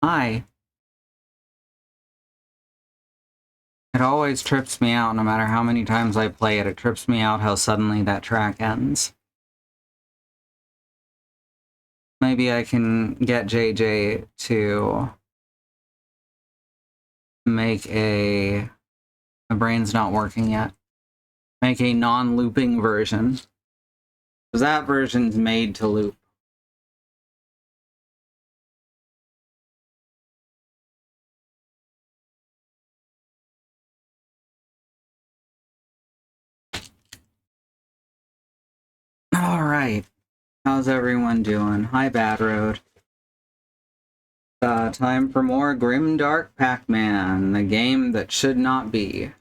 Hi. It always trips me out, no matter how many times I play it. It trips me out how suddenly that track ends. Maybe I can get JJ to make a... My brain's not working yet. Make a non-looping version. Because that version's made to loop. Alright. How's everyone doing? Hi, Bad Road. Time for more Grimdark Pac-Man, the game that should not be.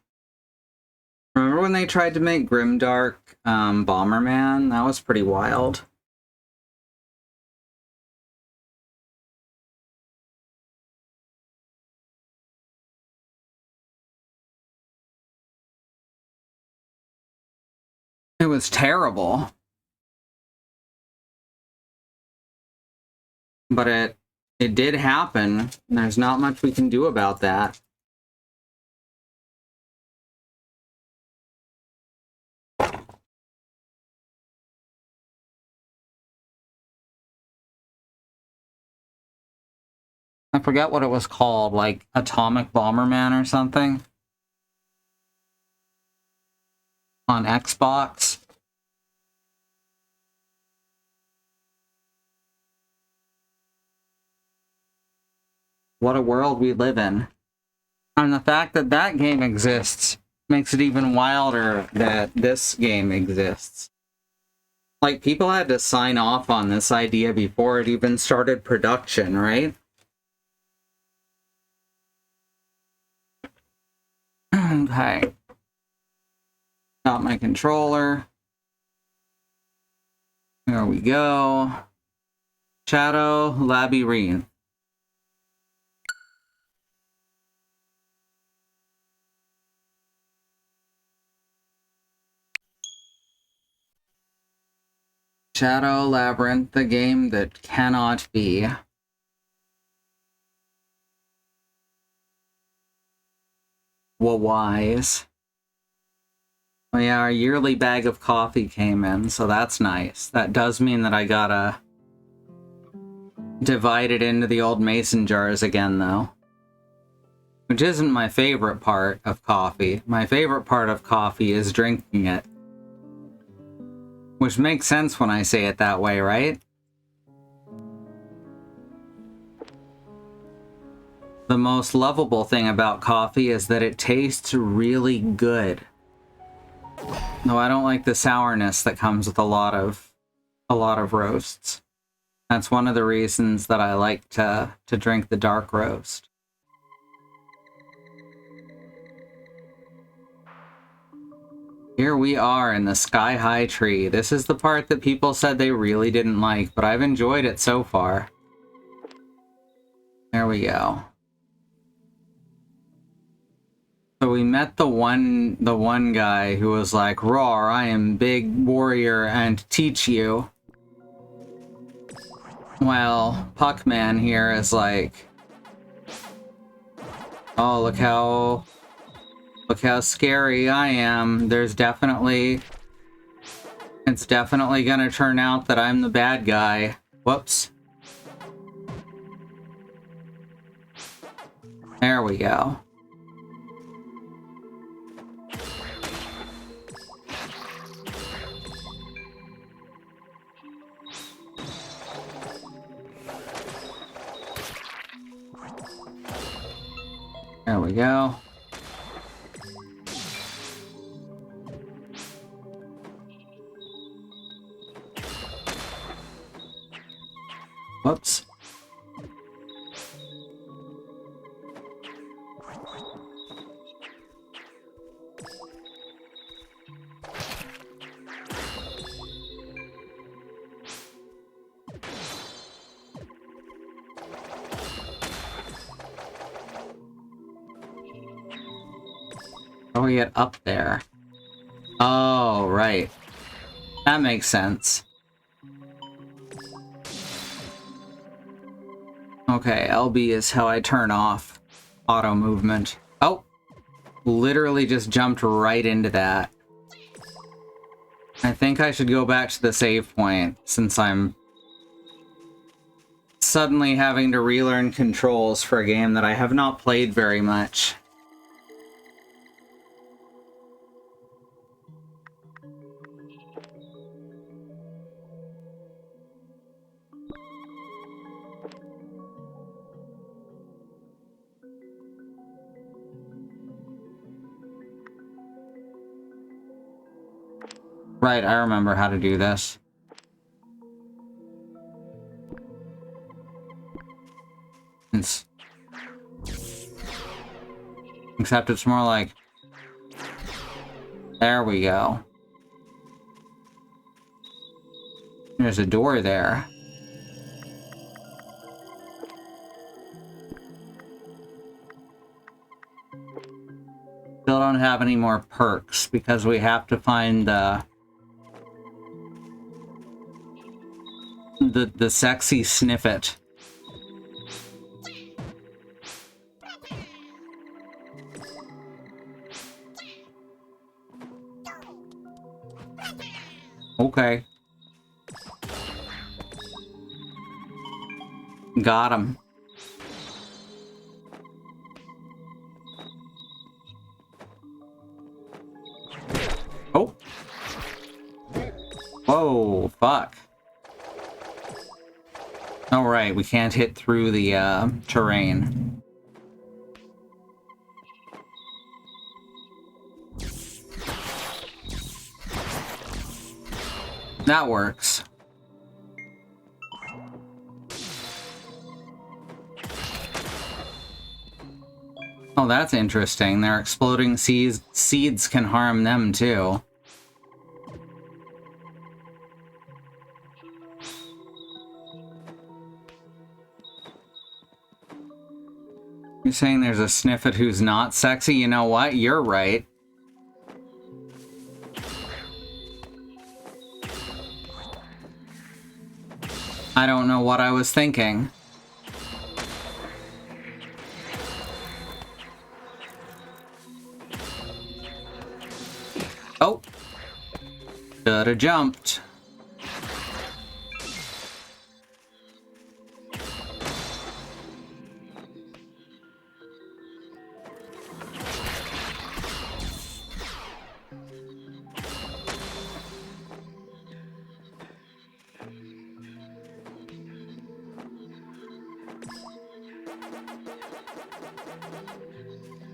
Remember when they tried to make Grimdark Bomberman? That was pretty wild. It was terrible. But it did happen, and there's not much we can do about that. I forget what it was called, like Atomic Bomberman or something. On Xbox. What a world we live in. And the fact that that game exists makes it even wilder that this game exists. Like, people had to sign off on this idea before it even started production, right? Okay. Got my controller. There we go. Shadow Labyrinth. Shadow Labyrinth, the game that cannot be. Well, wise. Oh yeah, our yearly bag of coffee came in, so that's nice. That does mean that I gotta divide it into the old mason jars again, though. Which isn't my favorite part of coffee. My favorite part of coffee is drinking it. Which makes sense when I say it that way, right? The most lovable thing about coffee is that it tastes really good. No, I don't like the sourness that comes with a lot of roasts. That's one of the reasons that I like to drink the dark roast. Here we are in the sky-high tree. This is the part that people said they really didn't like, but I've enjoyed it so far. There we go. So we met the one guy who was like, "Roar, I am big warrior and teach you." Well, Puckman here is like, "Oh, look how scary I am. It's definitely gonna turn out that I'm the bad guy." Whoops. There we go. There we go. Whoops. How do we get up there? Oh, right. That makes sense. Okay, LB is how I turn off auto movement. Oh! Literally just jumped right into that. I think I should go back to the save point, since I'm suddenly having to relearn controls for a game that I have not played very much. Right, I remember how to do this. Except it's more like... There we go. There's a door there. Still don't have any more perks because we have to find the sexy sniffet. Okay. Got him. Oh. Whoa, fuck. Oh, right, we can't hit through the terrain. That works. Oh, that's interesting. Their exploding seeds can harm them, too. You're saying there's a sniffet who's not sexy? You know what? You're right. I don't know what I was thinking. Oh. Should've jumped.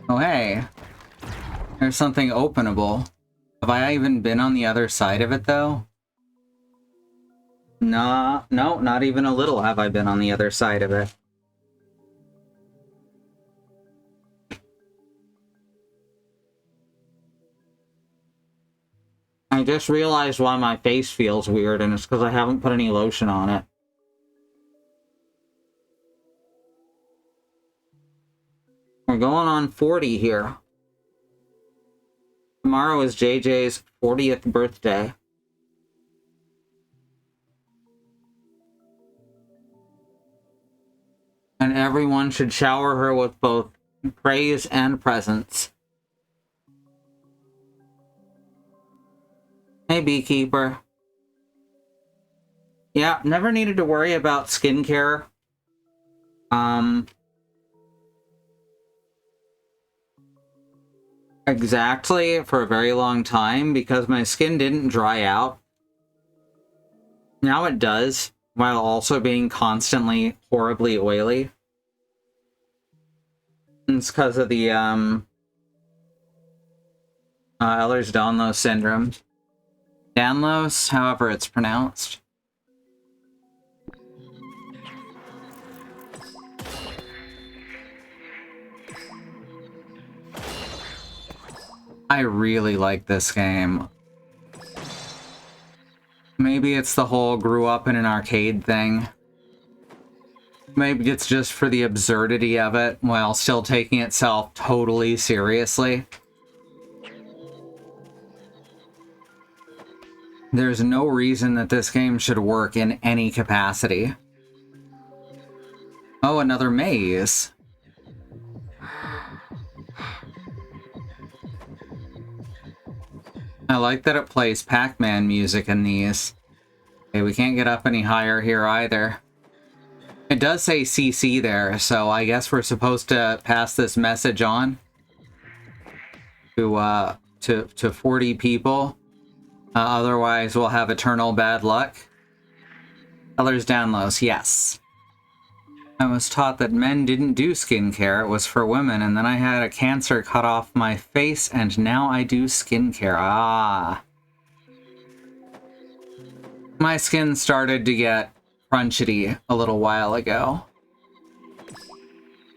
Oh, hey. There's something openable. Have I even been on the other side of it, though? Nah, no, not even a little have I been on the other side of it. I just realized why my face feels weird, and it's because I haven't put any lotion on it. We're going on 40 here. Tomorrow is JJ's 40th birthday. And everyone should shower her with both praise and presents. Hey, Beekeeper. Yeah, never needed to worry about skincare. Exactly, for a very long time, because my skin didn't dry out. Now it does, while also being constantly horribly oily. It's because of the, Ehlers-Danlos syndrome. Danlos, however it's pronounced. I really like this game. Maybe it's the whole grew up in an arcade thing. Maybe it's just for the absurdity of it, while still taking itself totally seriously. There's no reason that this game should work in any capacity. Oh, another maze. I like that it plays Pac-Man music in these. Okay, we can't get up any higher here either. It does say CC there, so I guess we're supposed to pass this message on to 40 people. Otherwise, we'll have eternal bad luck. Colors down lows, yes. I was taught that men didn't do skincare, it was for women, and then I had a cancer cut off my face, and now I do skincare. Ah. My skin started to get crunchety a little while ago.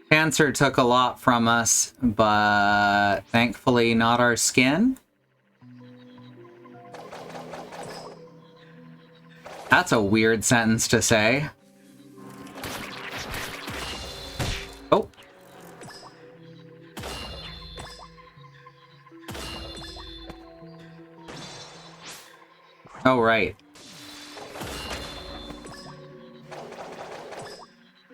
Cancer took a lot from us, but thankfully not our skin. That's a weird sentence to say. Oh. Oh, right.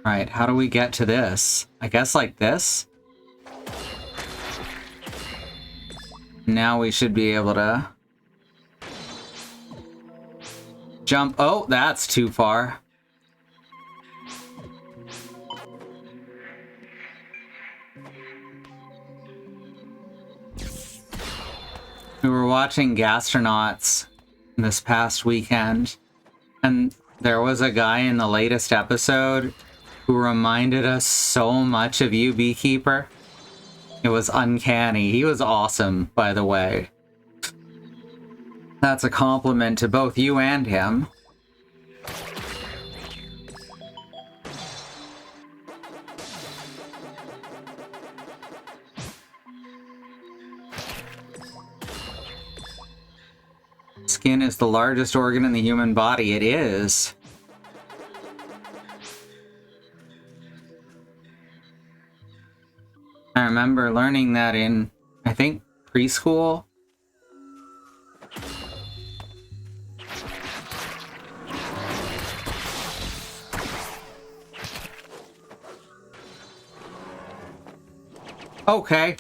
Right, how do we get to this? I guess like this? Now we should be able to jump. Oh, that's too far. We were watching Gastronauts this past weekend, and there was a guy in the latest episode who reminded us so much of you, Beekeeper. It was uncanny. He was awesome, by the way. That's a compliment to both you and him. Skin is the largest organ in the human body. It is. I remember learning that in, I think, preschool. Okay.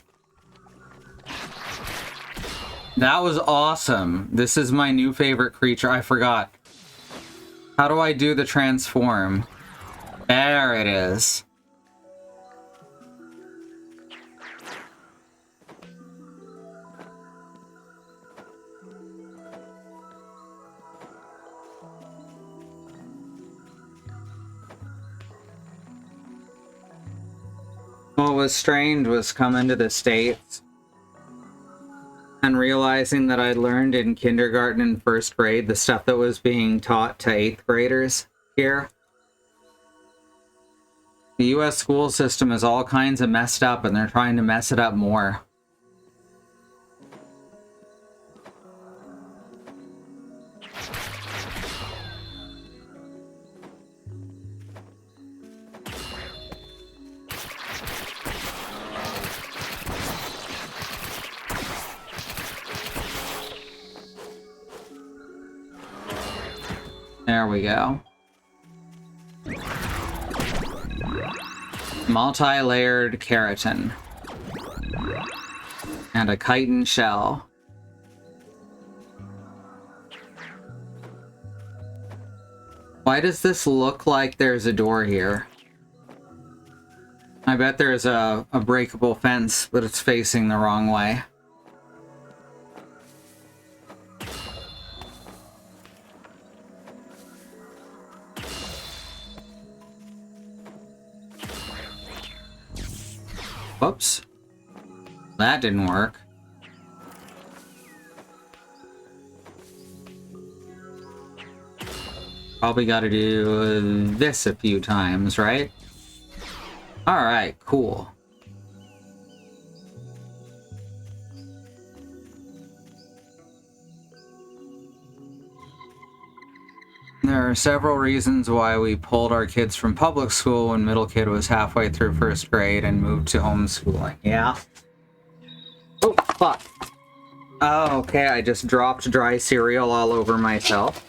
That was awesome. This is my new favorite creature. I forgot. How do I do the transform? There it is. What was strange was coming to the States and realizing that I learned in kindergarten and first grade the stuff that was being taught to 8th graders here. The US school system is all kinds of messed up, and they're trying to mess it up more. There we go. Multi-layered keratin. And a chitin shell. Why does this look like there's a door here? I bet there's a breakable fence, but it's facing the wrong way. Whoops. That didn't work. Probably gotta do this a few times, right? Alright, cool. There are several reasons why we pulled our kids from public school when middle kid was halfway through first grade and moved to homeschooling. Yeah. Oh, fuck. Oh, okay, I just dropped dry cereal all over myself.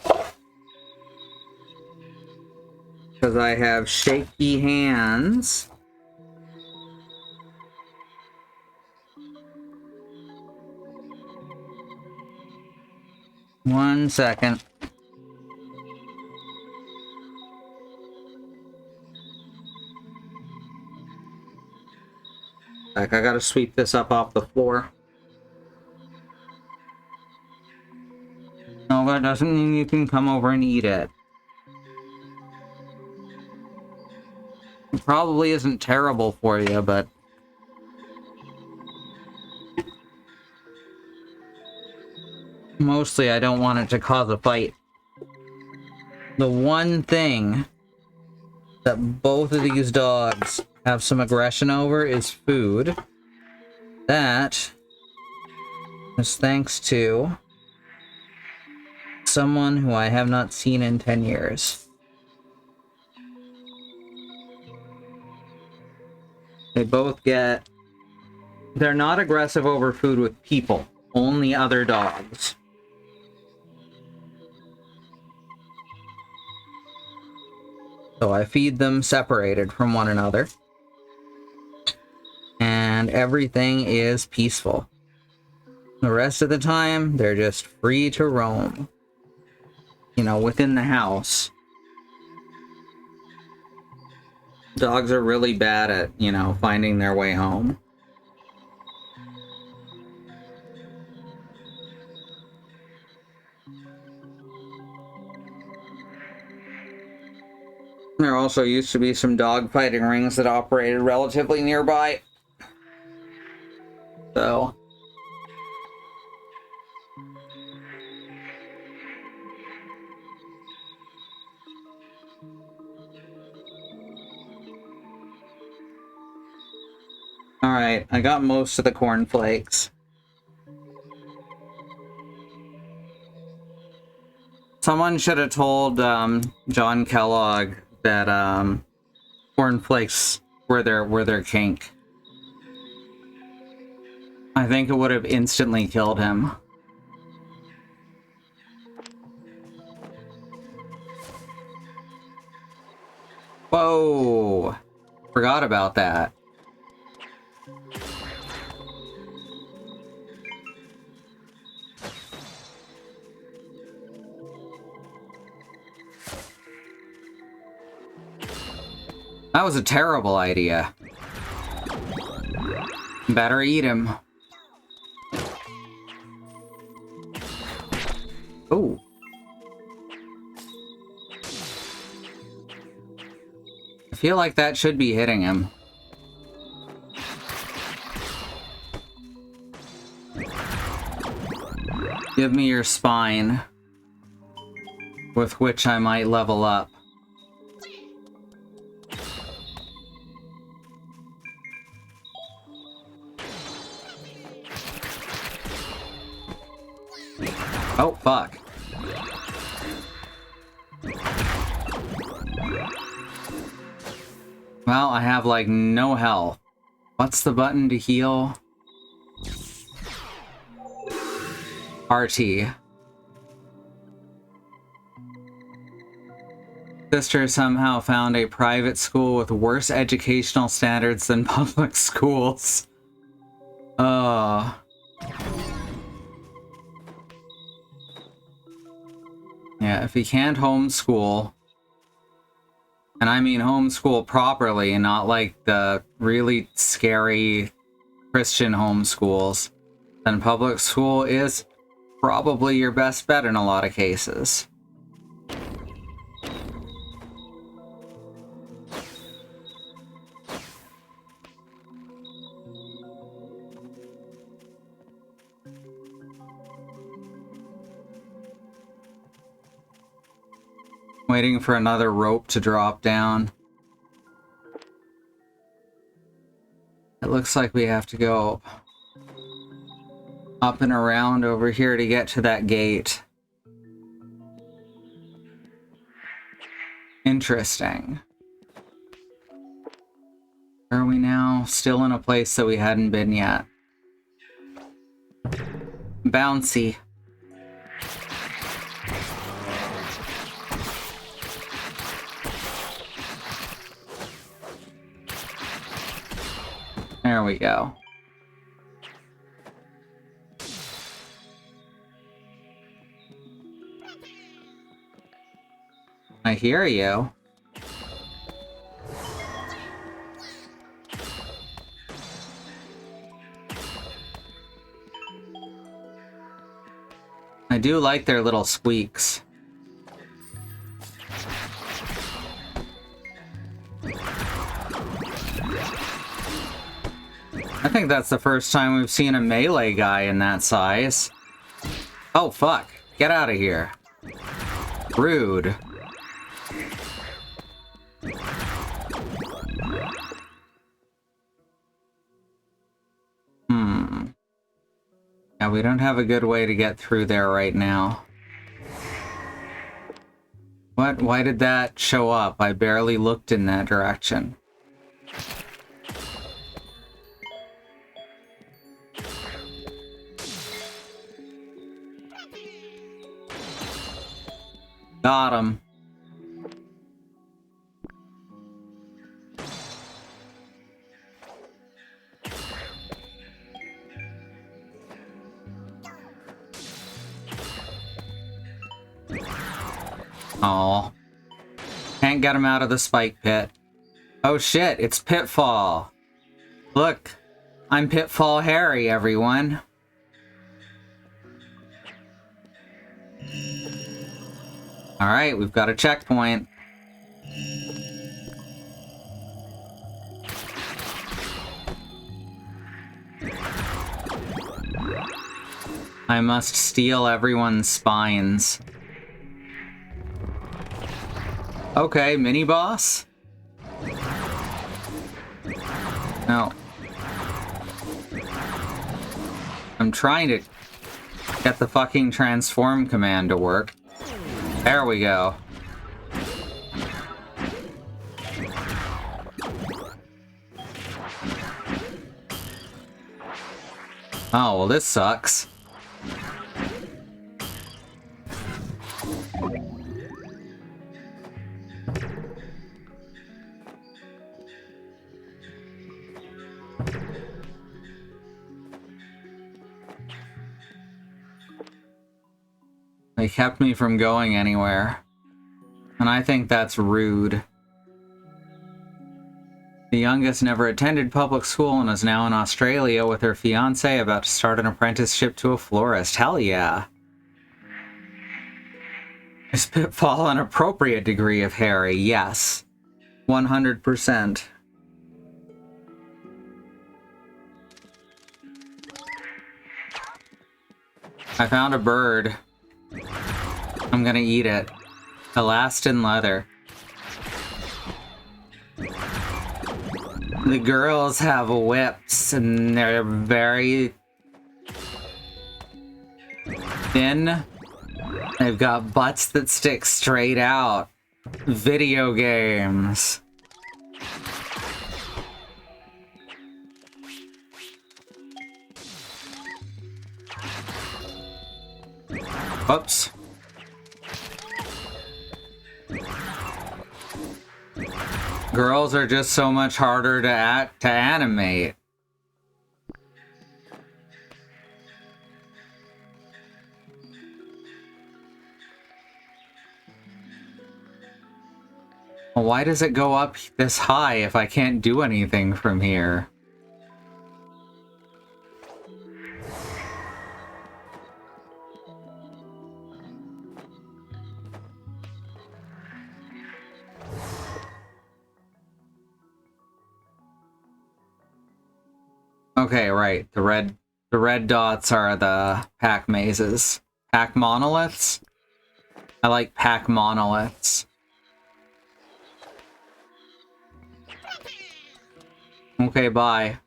because I have shaky hands. One second. Like, I gotta sweep this up off the floor. No, that doesn't mean you can come over and eat it. It probably isn't terrible for you, but... mostly I don't want it to cause a fight. The one thing that both of these dogs have some aggression over is food. That is thanks to someone who I have not seen in 10 years. They both get... they're not aggressive over food with people, only other dogs. So I feed them separated from one another. And everything is peaceful. The rest of the time, they're just free to roam. You know, within the house. Dogs are really bad at, you know, finding their way home. There also used to be some dog fighting rings that operated relatively nearby. So... alright, I got most of the cornflakes. Someone should have told John Kellogg that cornflakes were their kink. I think it would have instantly killed him. Whoa! Forgot about that. That was a terrible idea. Better eat him. Oh. I feel like that should be hitting him. Give me your spine, with which I might level up. Oh, fuck. Well, I have, like, no health. What's the button to heal? RT. Sister somehow found a private school with worse educational standards than public schools. Oh. Yeah, if you can't homeschool, and I mean homeschool properly, and not like the really scary Christian homeschools, then public school is probably your best bet in a lot of cases. Waiting for another rope to drop down. It looks like we have to go up and around over here to get to that gate. Interesting. Where are we now? Still in a place that we hadn't been yet. Bouncy. There we go. I hear you. I do like their little squeaks. I think that's the first time we've seen a melee guy in that size. Oh, fuck. Get out of here. Rude. Yeah, we don't have a good way to get through there right now. What? Why did that show up? I barely looked in that direction. Got him. Aw. Can't get him out of the spike pit. Oh shit, it's Pitfall. Look, I'm Pitfall Harry, everyone. Alright, we've got a checkpoint. I must steal everyone's spines. Okay, mini-boss? No. I'm trying to get the fucking transform command to work. There we go. Oh, well this sucks. They kept me from going anywhere. And I think that's rude. The youngest never attended public school and is now in Australia with her fiancé about to start an apprenticeship to a florist. Hell yeah. Is Pitfall an appropriate degree of Harry? Yes. 100%. I found a bird. I'm gonna eat it. Elastin leather. The girls have whips and they're very thin. They've got butts that stick straight out. Video games. Oops. Girls are just so much harder to animate. Well, why does it go up this high if I can't do anything from here? Okay, right. The red dots are the pack mazes. Pack monoliths? I like pack monoliths. Okay, bye.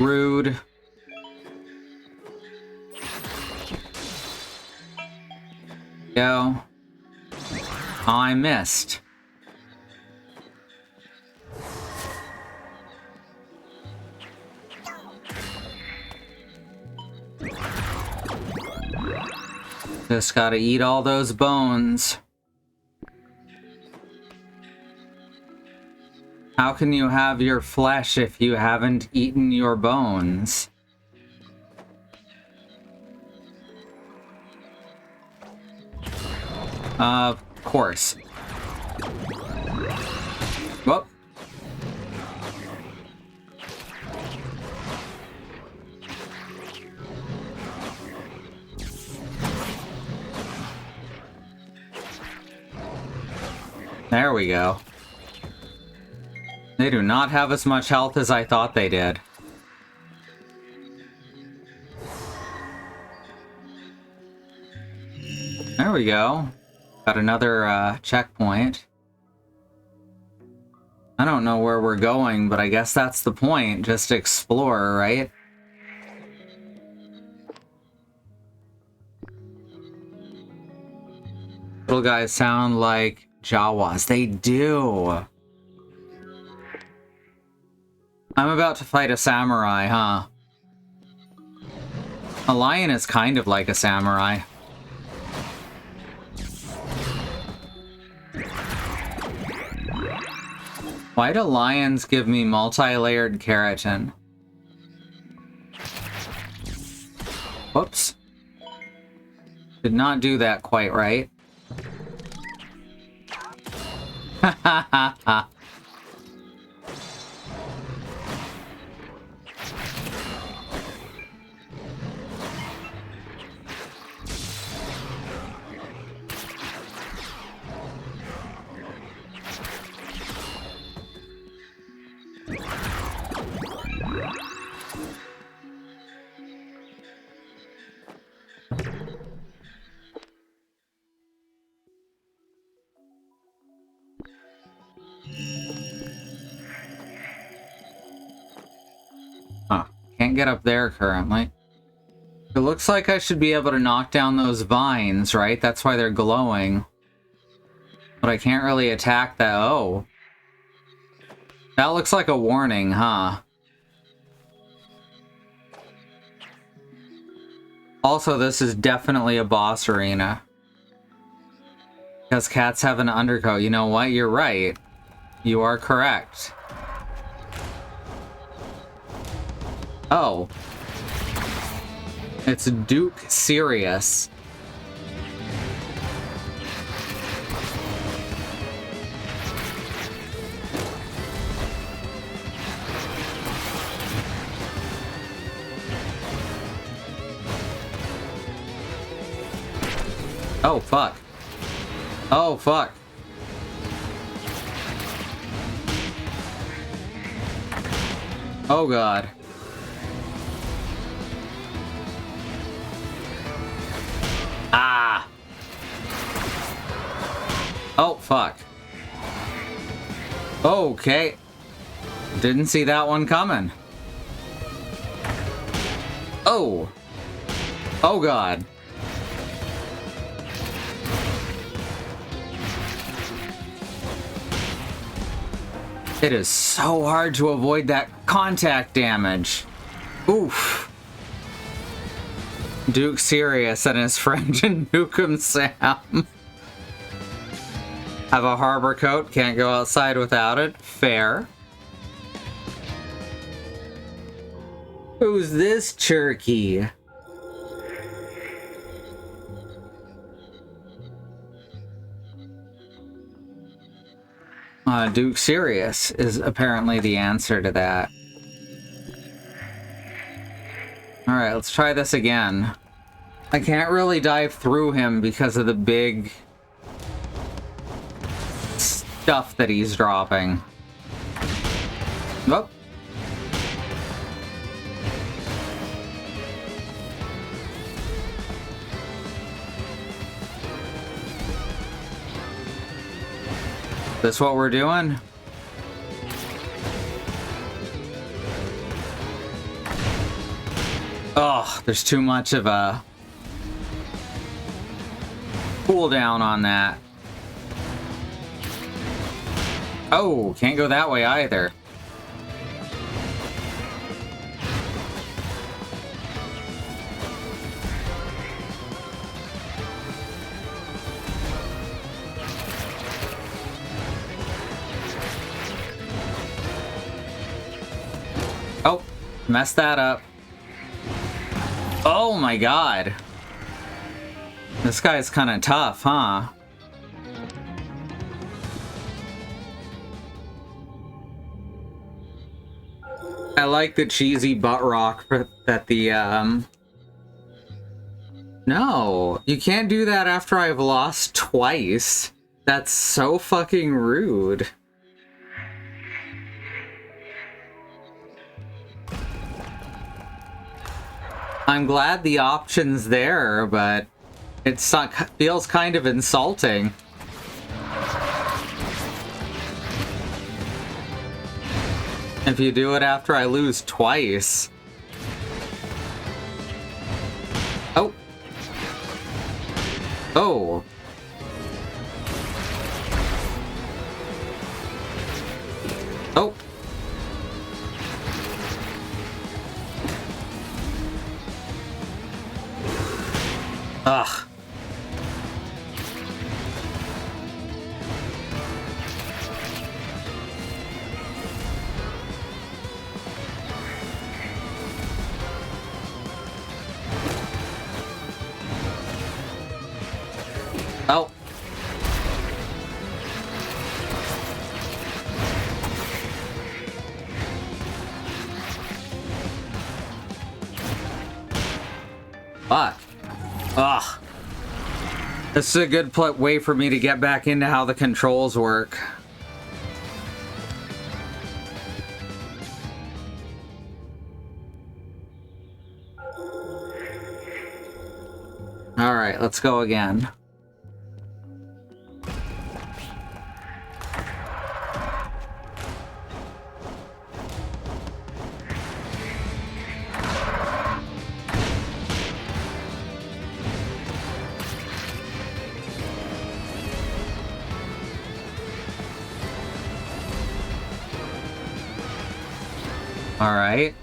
Rude. Go. I missed. Just gotta eat all those bones. How can you have your flesh if you haven't eaten your bones? Of course. Whoop. There we go. They do not have as much health as I thought they did. There we go. Got another checkpoint. I don't know where we're going, but I guess that's the point. Just explore, right? Little guys sound like Jawas. They do. I'm about to fight a samurai, huh? A lion is kind of like a samurai. Why do lions give me multi-layered keratin? Whoops. Did not do that quite right. Ha ha ha ha. Can't get up there currently. It looks like I should be able to knock down those vines, right? That's why they're glowing. But I can't really attack that. Oh. That looks like a warning, huh? Also, this is definitely a boss arena. Because cats have an undercoat. You know what? You're right. You are correct. Oh. It's Duke Sirius. Oh, fuck. Oh, fuck. Oh, God. Ah! Oh, fuck. Okay. Didn't see that one coming. Oh! Oh, God. It is so hard to avoid that contact damage. Oof. Duke Sirius and his friend Nukem Sam. Have a harbor coat, can't go outside without it. Fair. Who's this turkey? Duke Sirius is apparently the answer to that. Alright, let's try this again. I can't really dive through him because of the big stuff that he's dropping. Oh. This what we're doing? Oh, there's too much of a cooldown on that. Oh, can't go that way either. Mess that up. Oh my god. This guy's kind of tough, huh? I like the cheesy butt rock that the, No, you can't do that after I've lost twice. That's so fucking rude. I'm glad the option's there, but it feels kind of insulting. If you do it after I lose twice. Oh. Oh. Oh. Ugh. Oh. Fuck. Ugh. This is a good way for me to get back into how the controls work. Alright, let's go again. All right.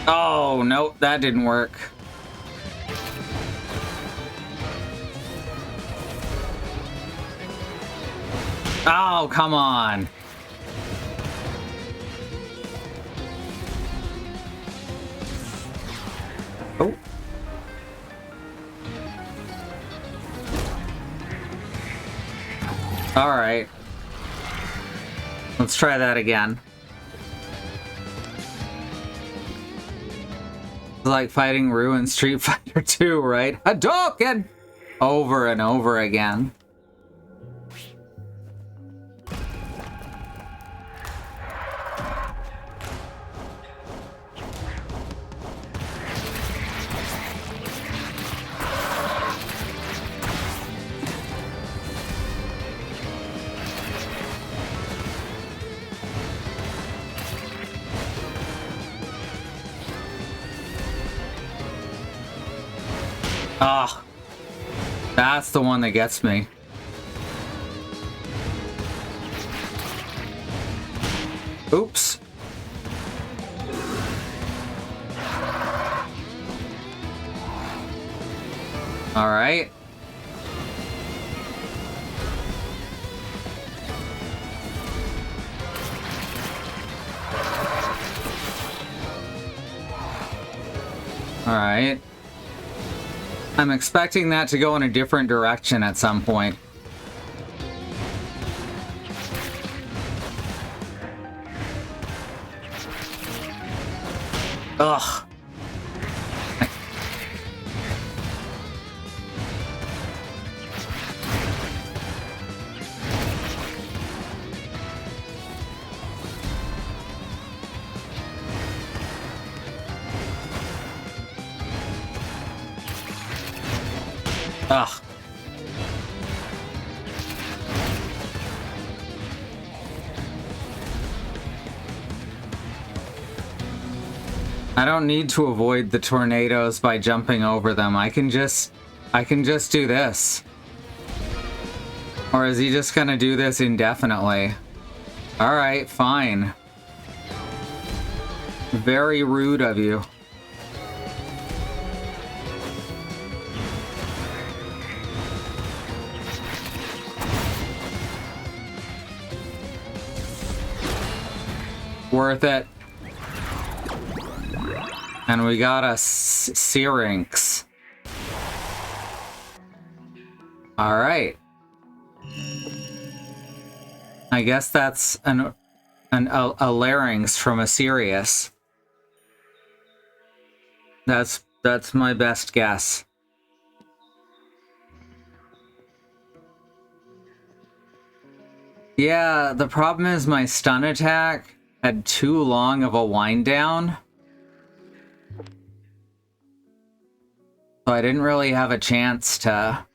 Oh, nope, that didn't work. Oh, come on. Oh. All right. Let's try that again. It's like fighting Rue in Street Fighter 2, right? Hadouken! Over and over again. Ah, that's the one that gets me. Oops. All right. All right. I'm expecting that to go in a different direction at some point. Ugh. Ugh. I don't need to avoid the tornadoes by jumping over them. I can just do this. Or is he just gonna do this indefinitely? Alright, fine. Very rude of you. Worth it. And we got a Syrinx. Alright. I guess that's a larynx from a Sirius. That's my best guess. Yeah, the problem is my stun attack had too long of a wind down. So I didn't really have a chance to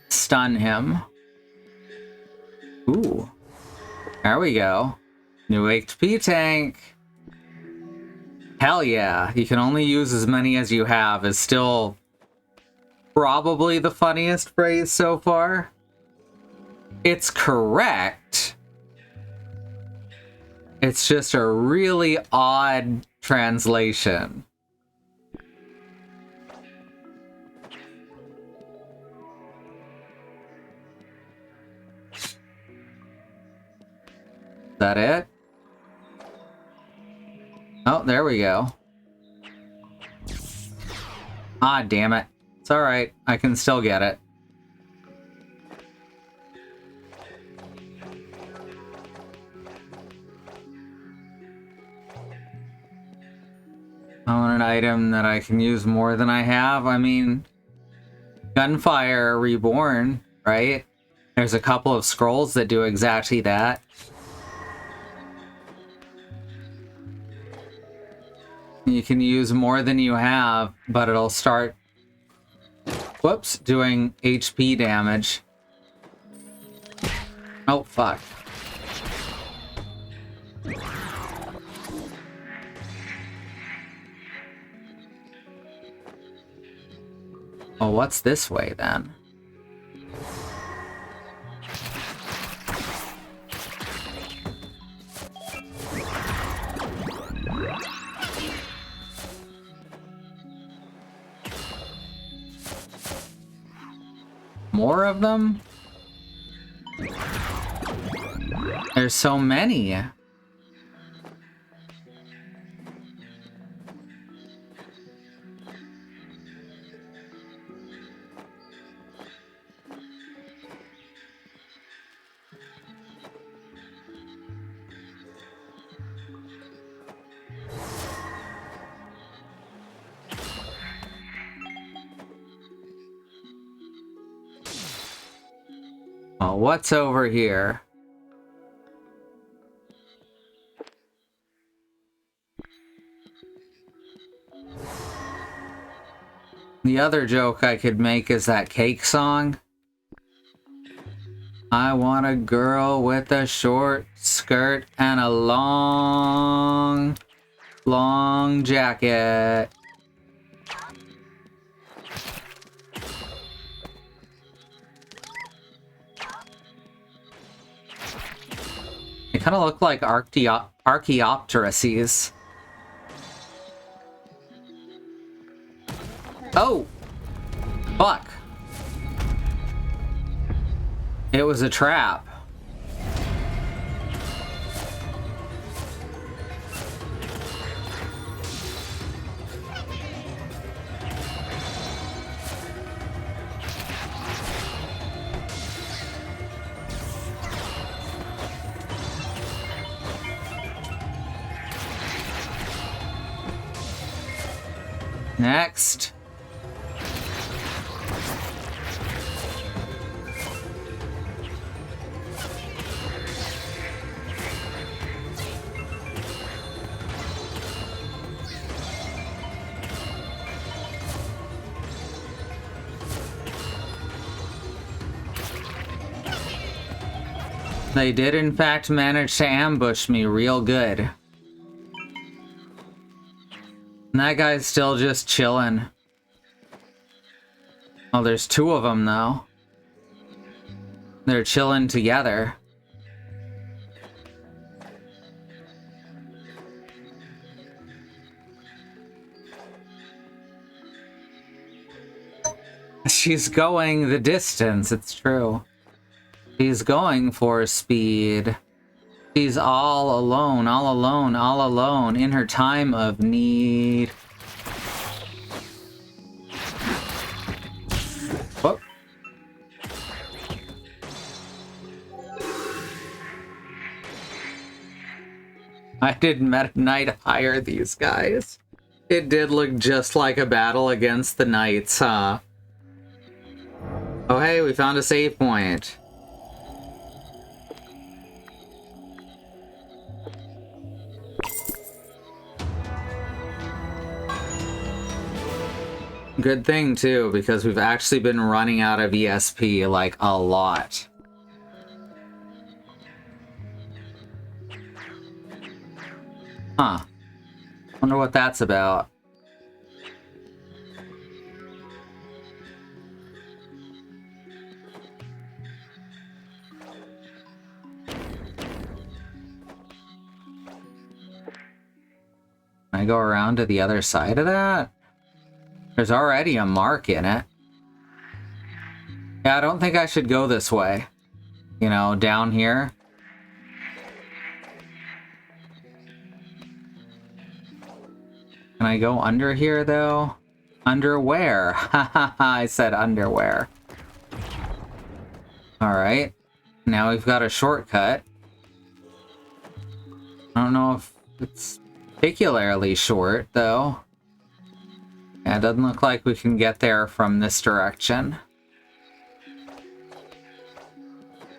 stun him. Ooh. There we go. New HP tank. Hell yeah. You can only use as many as you have is still probably the funniest phrase so far. It's correct. It's just a really odd translation. Is that it? Oh, there we go. Ah, damn it. It's alright. I can still get it. I want an item that I can use more than I have. I mean, Gunfire Reborn, right? There's a couple of scrolls that do exactly that. You can use more than you have, but it'll start, whoops, doing HP damage. Oh, fuck. Oh, what's this way then? More of them? There's so many. Oh, what's over here? The other joke I could make is that cake song. I want a girl with a short skirt and a long jacket. They kind of look like Archaeopteryces. Oh! Fuck. It was a trap. Next. They did in fact manage to ambush me real good. And that guy's still just chilling. Oh, there's two of them, though. They're chilling together. She's going the distance, it's true. She's going for speed. She's all alone, all alone, all alone in her time of need. Whoop. I did Meta Knight hire these guys. It did look just like a battle against the knights, huh? Oh hey, we found a save point. Good thing, too, because we've actually been running out of ESP, like, a lot. Huh. Wonder what that's about. Can I go around to the other side of that? There's already a mark in it. Yeah, I don't think I should go this way. You know, down here. Can I go under here, though? Underwear. Ha ha ha, I said underwear. Alright. Now we've got a shortcut. I don't know if it's particularly short, though. Yeah, it doesn't look like we can get there from this direction.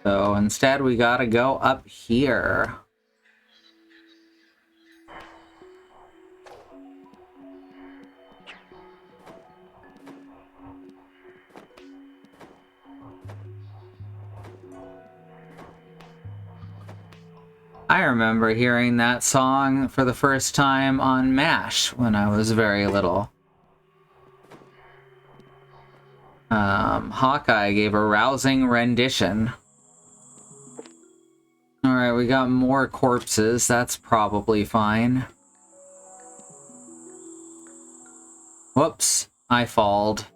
So instead, we gotta go up here. I remember hearing that song for the first time on MASH when I was very little. Hawkeye gave a rousing rendition. Alright, we got more corpses. That's probably fine. Whoops, I falled.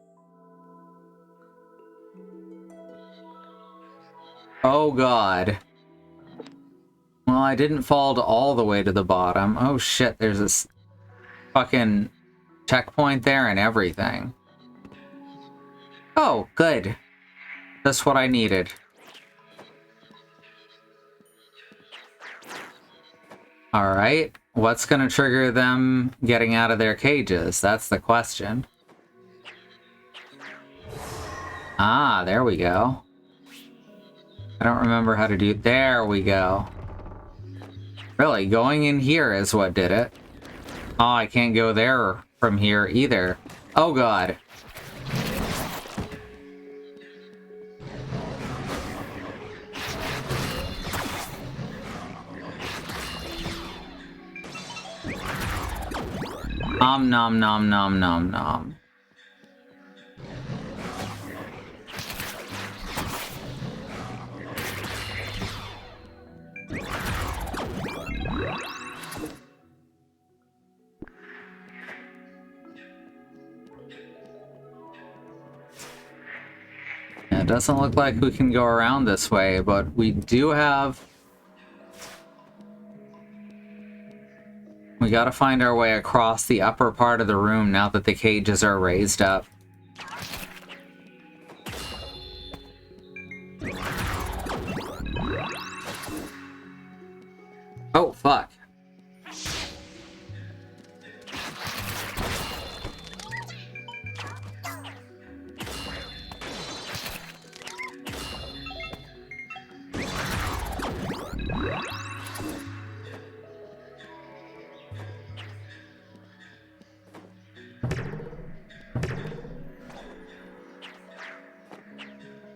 Oh god. Well, I didn't fall all the way to the bottom. Oh shit, there's this fucking checkpoint there and everything. Oh, good. That's what I needed. Alright, what's gonna trigger them getting out of their cages? That's the question. Ah, there we go. I don't remember how to do... There we go. Really, going in here is what did it. Oh, I can't go there from here either. Oh god. Nom nom nom nom nom nom. Yeah, it doesn't look like we can go around this way, but we do have... We gotta find our way across the upper part of the room now that the cages are raised up. Oh, fuck.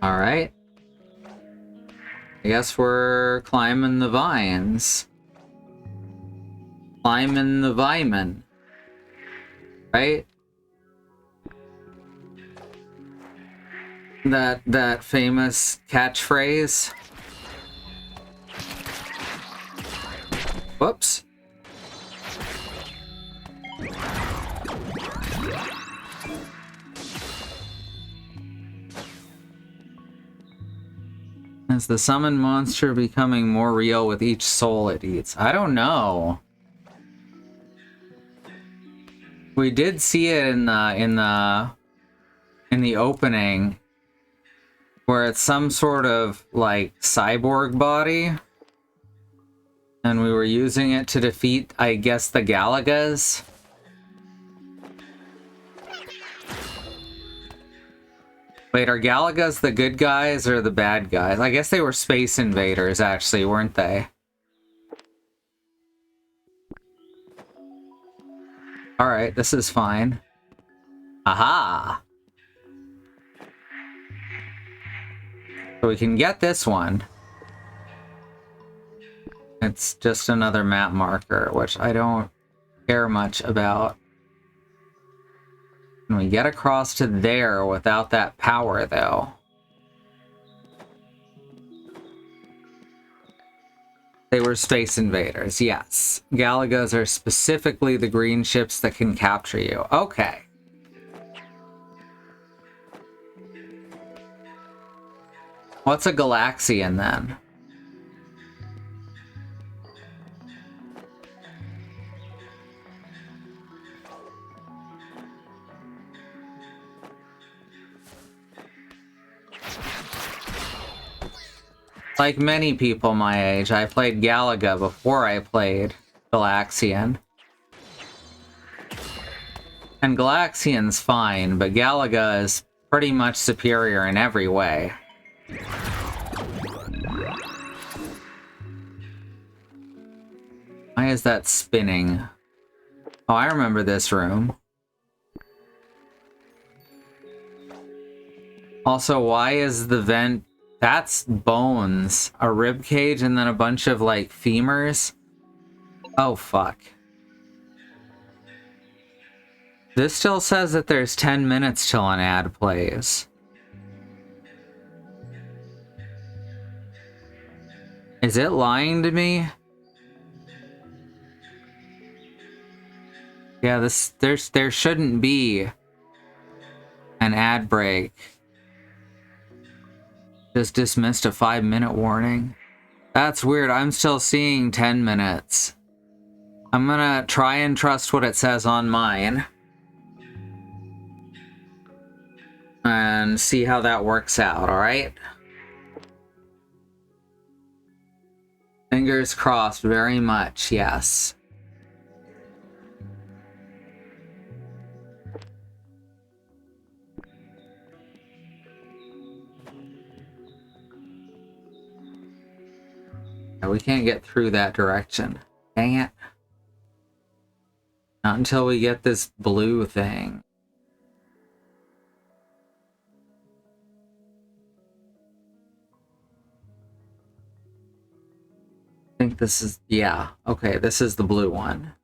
Alright. I guess we're climbing the vines. Climbing the vine. Right? That famous catchphrase. Whoops. Is the summoned monster becoming more real with each soul it eats? I don't know. We did see it in the opening, where it's some sort of like cyborg body, and we were using it to defeat, I guess, the Galagas. Wait, are Galagas the good guys or the bad guys? I guess they were space invaders, actually, weren't they? Alright, this is fine. Aha! So we can get this one. It's just another map marker, which I don't care much about. Can we get across to there without that power, though? They were space invaders, yes. Galagas are specifically the green ships that can capture you. Okay. What's a Galaxian, then? Like many people my age, I played Galaga before I played Galaxian. And Galaxian's fine, but Galaga is pretty much superior in every way. Why is that spinning? Oh, I remember this room. Also, why is the vent... That's bones. A rib cage and then a bunch of, like, femurs? Oh, fuck. This still says that there's 10 minutes till an ad plays. Is it lying to me? Yeah, there shouldn't be an ad break. Just dismissed a 5-minute warning. That's weird. I'm still seeing 10 minutes. I'm gonna try and trust what it says on mine. And see how that works out, alright? Fingers crossed very much, yes. We can't get through that direction. Dang it. Not until we get this blue thing. I think this is... yeah. Okay, this is the blue one.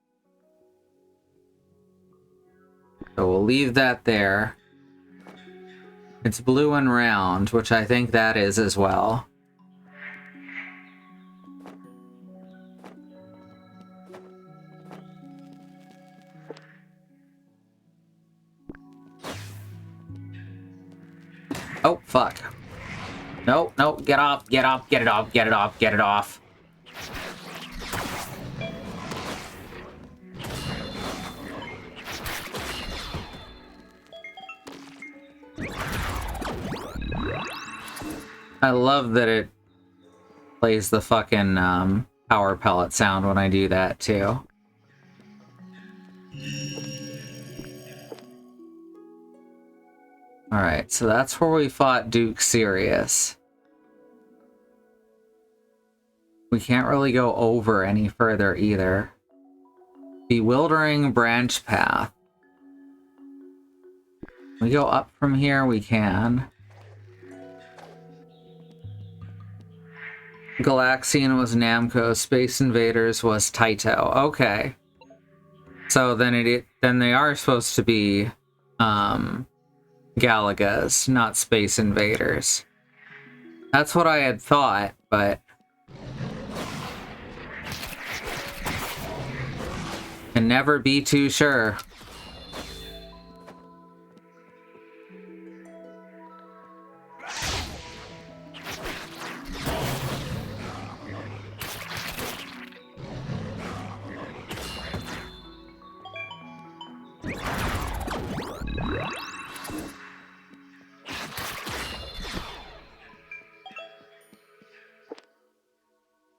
So we'll leave that there. It's blue and round, which I think that is as well. Oh, fuck. No, no, get off, get off, get it off, get it off, get it off. I love that it plays the fucking power pellet sound when I do that, too. Alright, so that's where we fought Duke Sirius. We can't really go over any further either. Bewildering branch path. We go up from here, we can. Galaxian was Namco, Space Invaders was Taito. Okay. So then then they are supposed to be Galagas, not Space Invaders. That's what I had thought, but can never be too sure.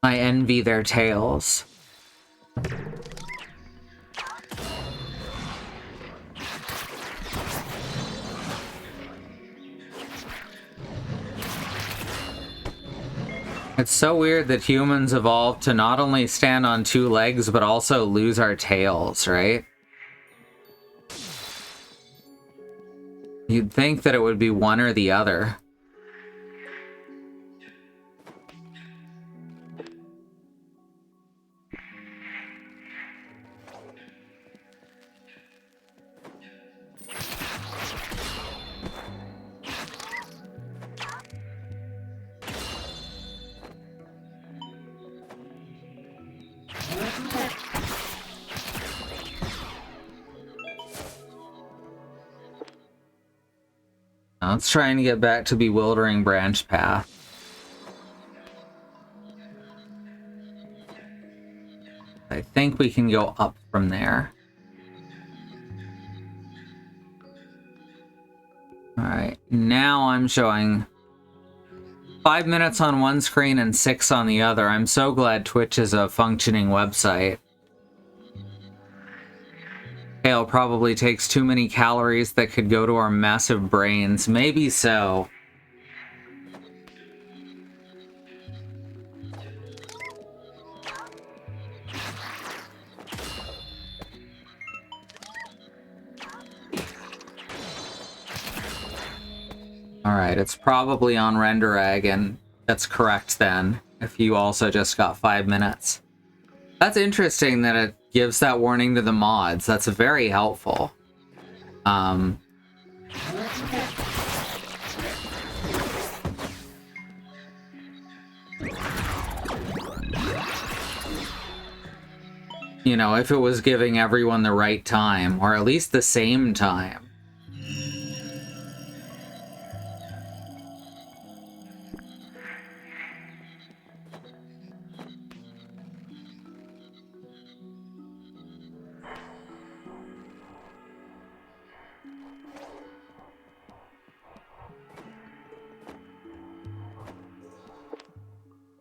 I envy their tails. It's so weird that humans evolved to not only stand on two legs, but also lose our tails, right? You'd think that it would be one or the other. Now let's try and get back to Bewildering Branch Path. I think we can go up from there. Alright, now I'm showing 5 minutes on one screen and 6 on the other. I'm so glad Twitch is a functioning website. Kale probably takes too many calories that could go to our massive brains. Maybe so. Alright, it's probably on Render Egg, and that's correct then, if you also just got 5 minutes. That's interesting that it gives that warning to the mods. That's very helpful. You know, if it was giving everyone the right time, or at least the same time.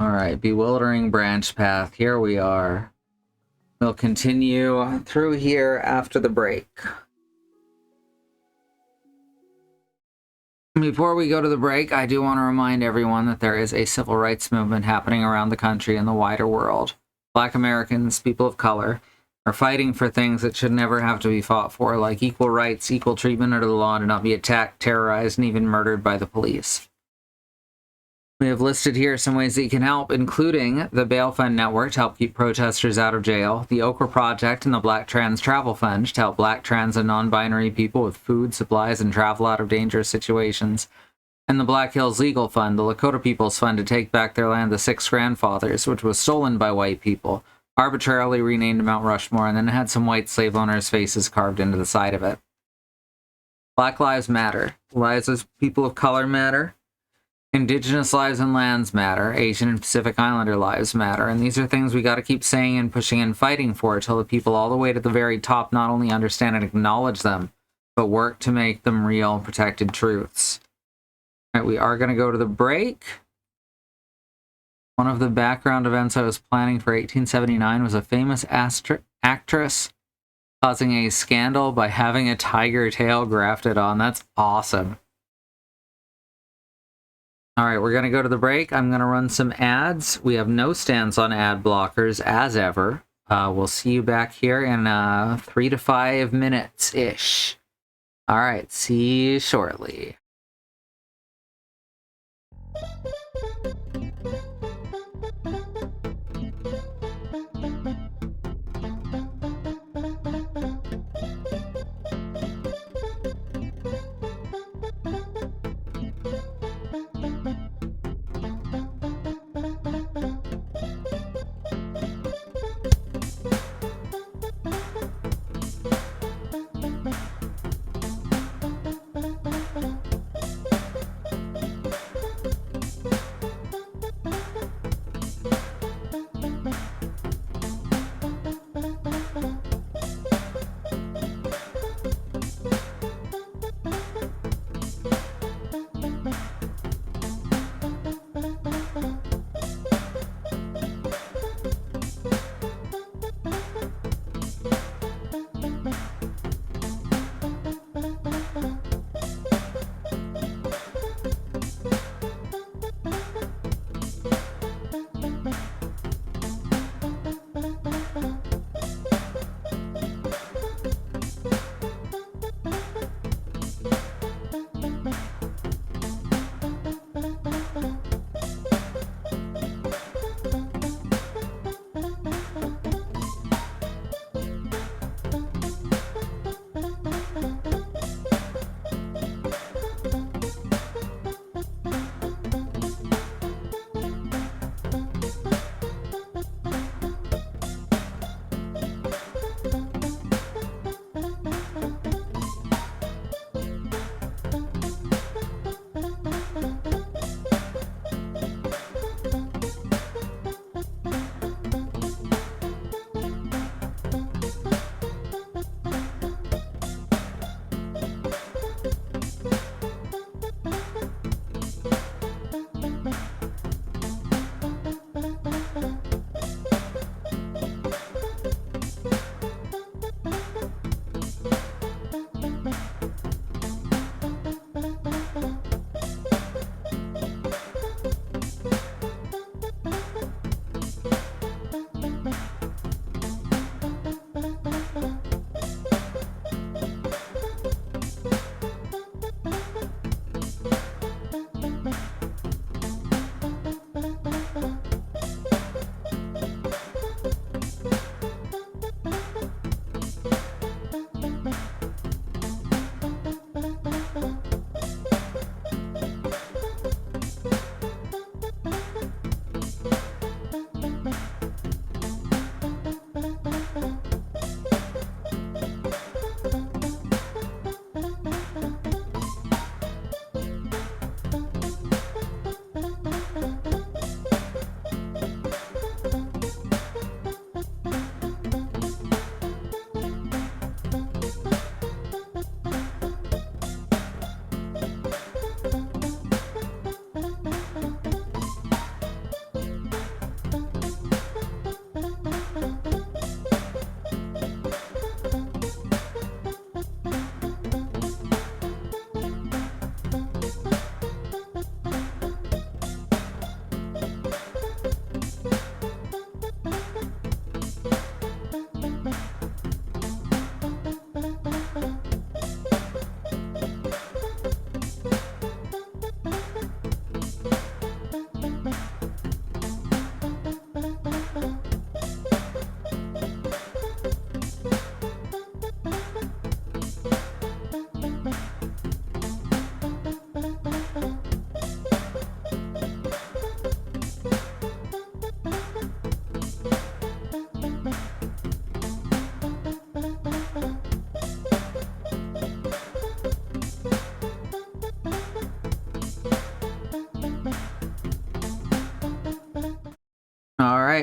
Alright, Bewildering Branch Path, here we are. We'll continue through here after the break. Before we go to the break, I do want to remind everyone that there is a civil rights movement happening around the country and the wider world. Black Americans, people of color, are fighting for things that should never have to be fought for, like equal rights, equal treatment under the law, to not be attacked, terrorized, and even murdered by the police. We have listed here some ways that you can help, including the Bail Fund Network to help keep protesters out of jail, the Okra Project and the Black Trans Travel Fund to help black, trans, and non-binary people with food, supplies, and travel out of dangerous situations, and the Black Hills Legal Fund, the Lakota People's Fund to take back their land, the Six Grandfathers, which was stolen by white people, arbitrarily renamed Mount Rushmore, and then had some white slave owners' faces carved into the side of it. Black Lives Matter. Lives of people of color matter. Indigenous lives and lands matter. Asian and Pacific Islander lives matter. And these are things we got to keep saying and pushing and fighting for until the people all the way to the very top not only understand and acknowledge them, but work to make them real, protected truths. All right, we are going to go to the break. One of the background events I was planning for 1879 was a famous actress causing a scandal by having a tiger tail grafted on. That's awesome. All right, we're going to go to the break. I'm going to run some ads. We have no stance on ad blockers, as ever. We'll see you back here in 3 to 5 minutes-ish. All right, see you shortly.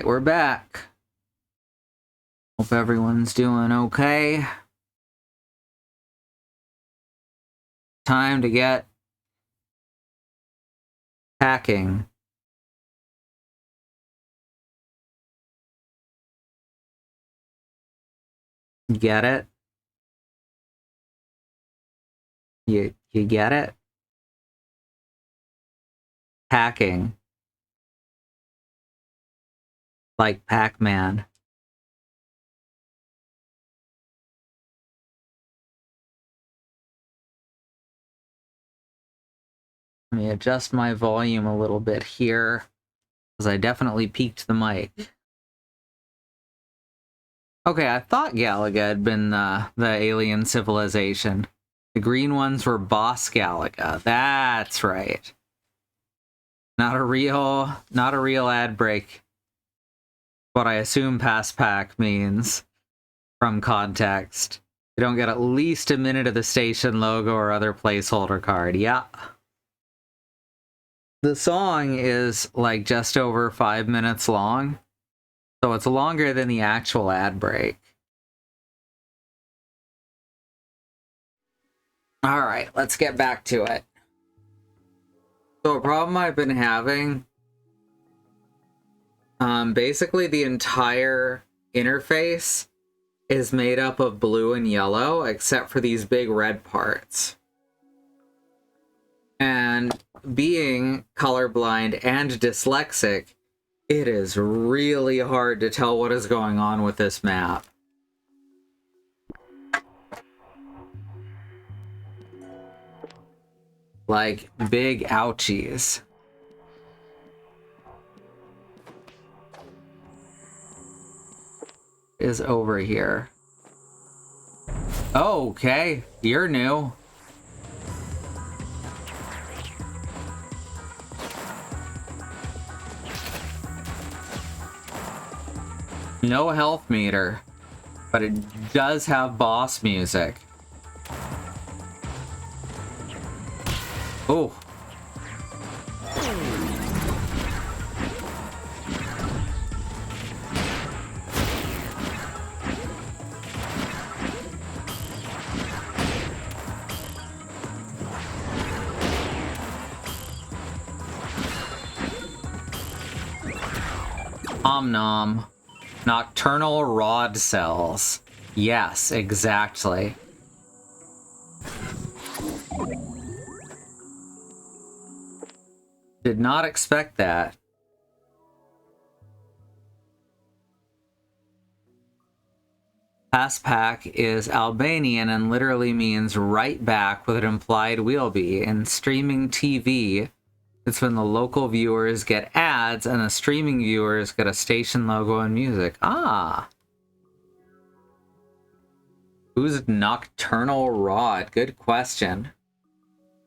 Alright, we're back. Hope everyone's doing okay. Time to get hacking. Get it? You get it? Hacking. Like Pac-Man. Let me adjust my volume a little bit here, because I definitely peaked the mic. Okay, I thought Galaga had been the alien civilization. The green ones were Boss Galaga. That's right. Not a real ad break. What I assume Pass Pack means from context. You don't get at least a minute of the station logo or other placeholder card. Yeah. The song is like just over 5 minutes long, so it's longer than the actual ad break. All right, let's get back to it. So a problem I've been having, basically the entire interface is made up of blue and yellow, except for these big red parts. And being colorblind and dyslexic, it is really hard to tell what is going on with this map. Like, big ouchies. Is over here. Oh, okay. You're new. No health meter, but it does have boss music. Oh. Om nom. Nocturnal rod cells. Yes, exactly. Did not expect that. Paspak is Albanian and literally means right back with an implied wheelbee. In streaming TV, it's when the local viewers get ads and the streaming viewers get a station logo and music. Ah. Who's Nocturnal Rod? Good question.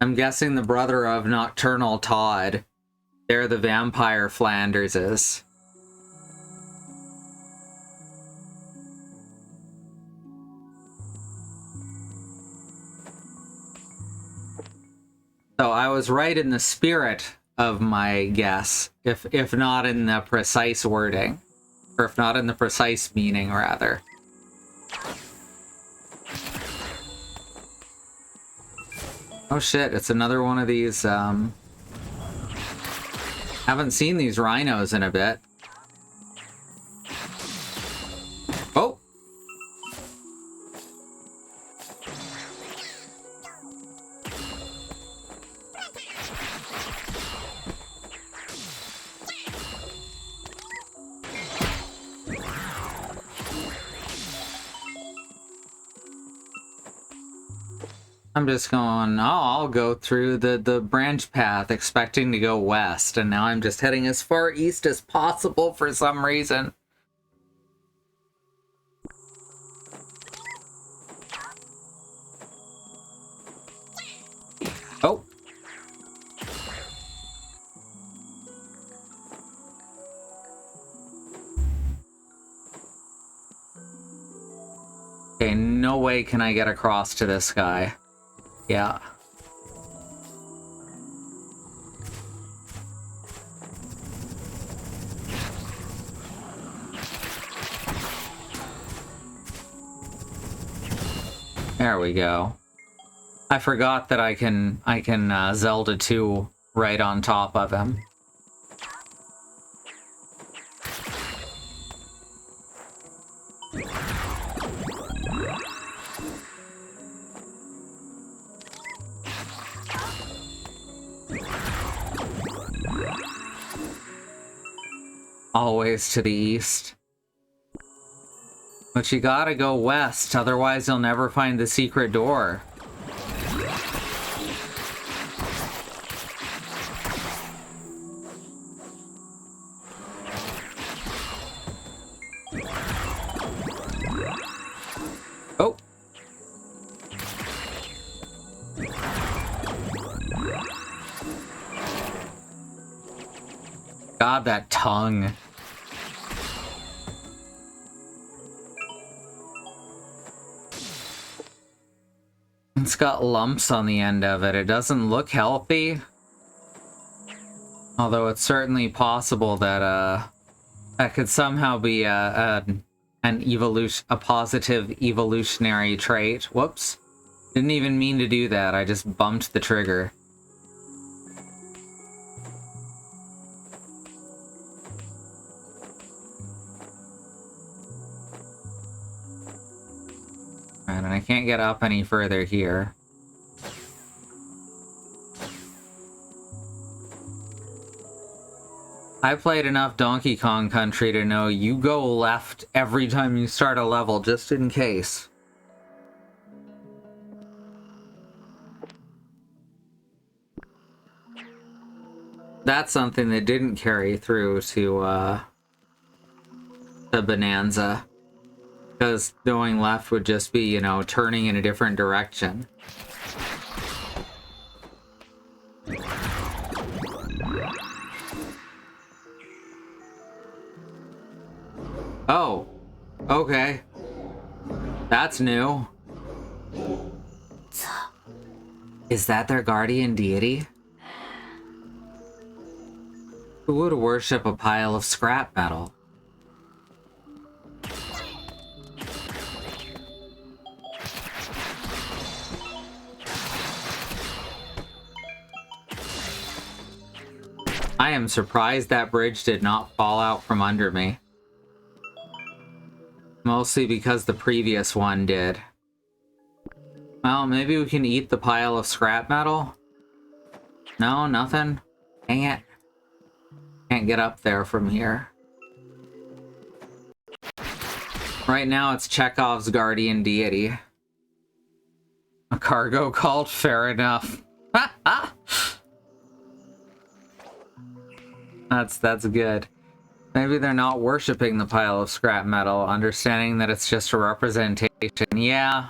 I'm guessing the brother of Nocturnal Todd. They're the vampire Flanderses. So I was right in the spirit of my guess, if not in the precise wording. Or if not in the precise meaning, rather. Oh shit, it's another one of these, haven't seen these rhinos in a bit. Oh! I'm just going, oh, I'll go through the branch path expecting to go west, and now I'm just heading as far east as possible for some reason. Oh. Okay, no way can I get across to this guy. Yeah. There we go. I forgot that I can Zelda 2 right on top of him. Always to the east. But you gotta go west, otherwise you'll never find the secret door. Oh! God, that tongue. It's got lumps on the end of it. It doesn't look healthy. Although it's certainly possible that that could somehow be a positive evolutionary trait. Whoops. Didn't even mean to do that. I just bumped the trigger. And I can't get up any further here. I played enough Donkey Kong Country to know you go left every time you start a level, just in case. That's something that didn't carry through to the Bonanza. Because going left would just be, you know, turning in a different direction. Oh, okay. That's new. Is that their guardian deity? Who would worship a pile of scrap metal? I am surprised that bridge did not fall out from under me. Mostly because the previous one did. Well, maybe we can eat the pile of scrap metal? No, nothing? Dang it. Can't get up there from here. Right now it's Chekhov's guardian deity. A cargo cult? Fair enough. That's good. Maybe they're not worshipping the pile of scrap metal, understanding that it's just a representation. Yeah.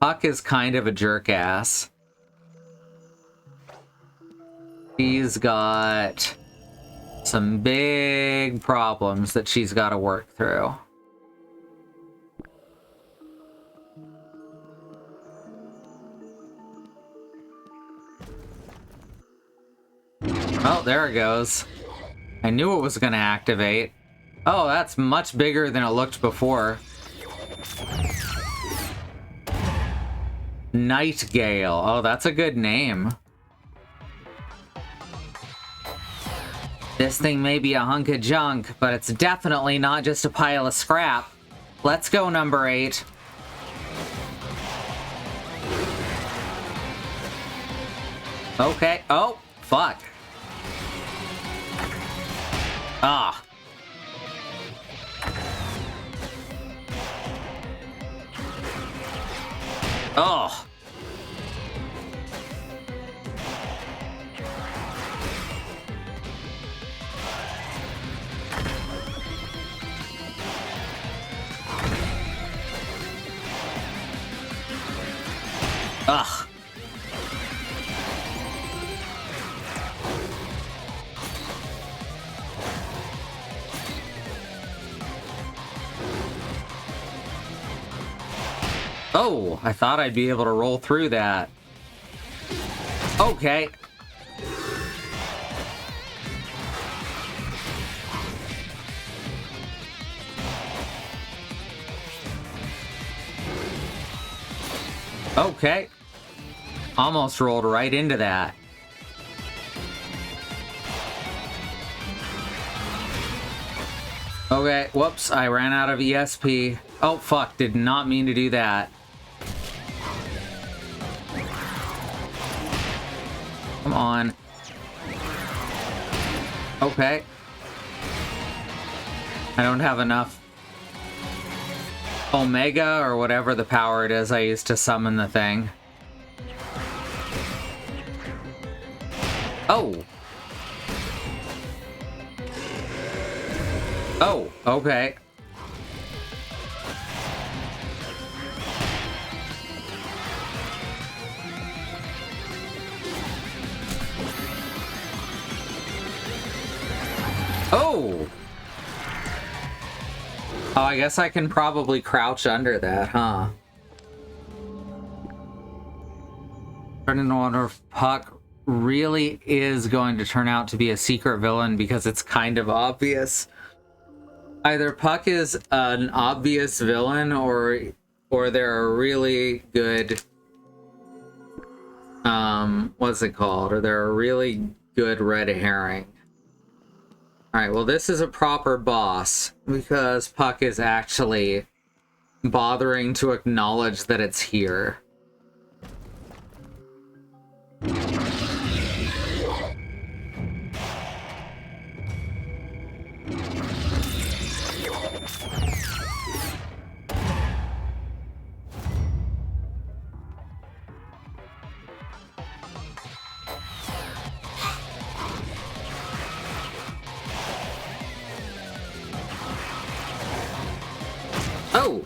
Puck is kind of a jerk-ass. She's got some big problems that she's got to work through. Oh, there it goes. I knew it was going to activate. Oh, that's much bigger than it looked before. Nightgale. Oh, that's a good name. This thing may be a hunk of junk, but it's definitely not just a pile of scrap. Let's go, number 8. Okay. Oh, fuck. Ah. Oh. Ugh. Oh, I thought I'd be able to roll through that. Okay. Okay. Almost rolled right into that. Okay, whoops, I ran out of ESP. Oh, fuck, did not mean to do that. Come on. Okay. I don't have enough Omega or whatever the power it is I used to summon the thing. Oh. Oh, okay. Oh! Oh, I guess I can probably crouch under that, huh? I don't know if Puck really is going to turn out to be a secret villain because it's kind of obvious. Either Puck is an obvious villain or they're a really good what's it called? Or they're a really good red herring. Alright, well this is a proper boss because Puck is actually bothering to acknowledge that it's here. Oh!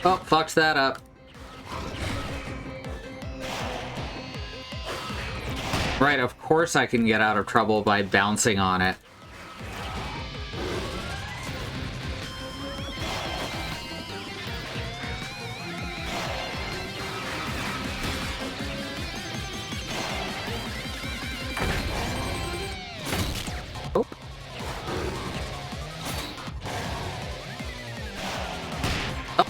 Oh, fucked that up. Right, of course I can get out of trouble by bouncing on it. Oh. Oh.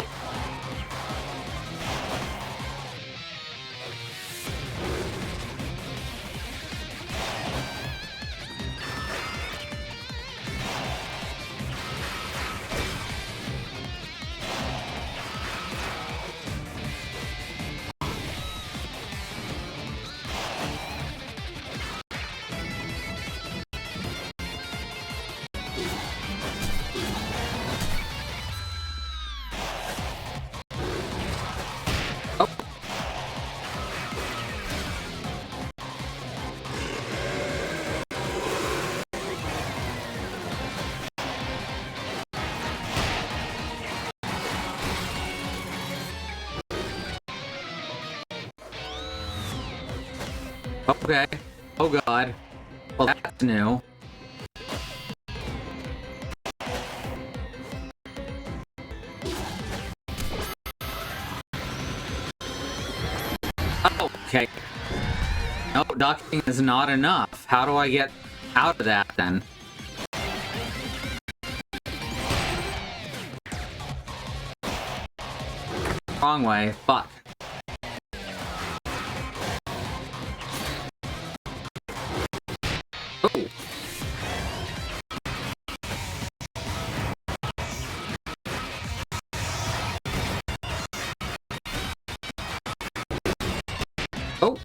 Okay. Oh god. Well, that's new. Oh, okay. No, ducking is not enough. How do I get out of that then? Wrong way. Fuck. Oh. Oh.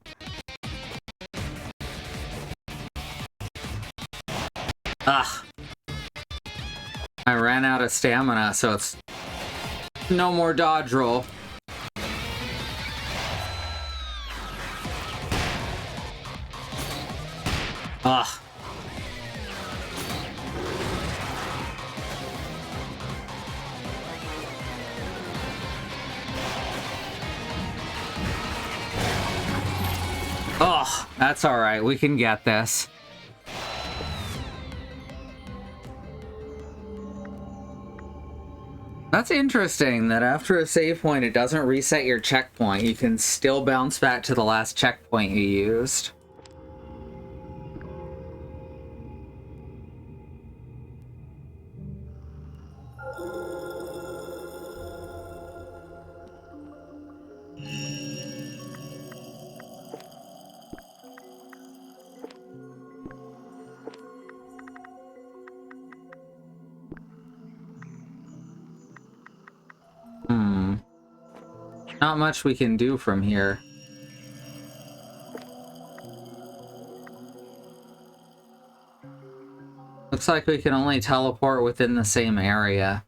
Ugh. I ran out of stamina, so it's no more dodge roll. Ugh. Ugh, that's alright, we can get this. That's interesting that after a save point it doesn't reset your checkpoint. You can still bounce back to the last checkpoint you used. Not much we can do from here. Looks like we can only teleport within the same area.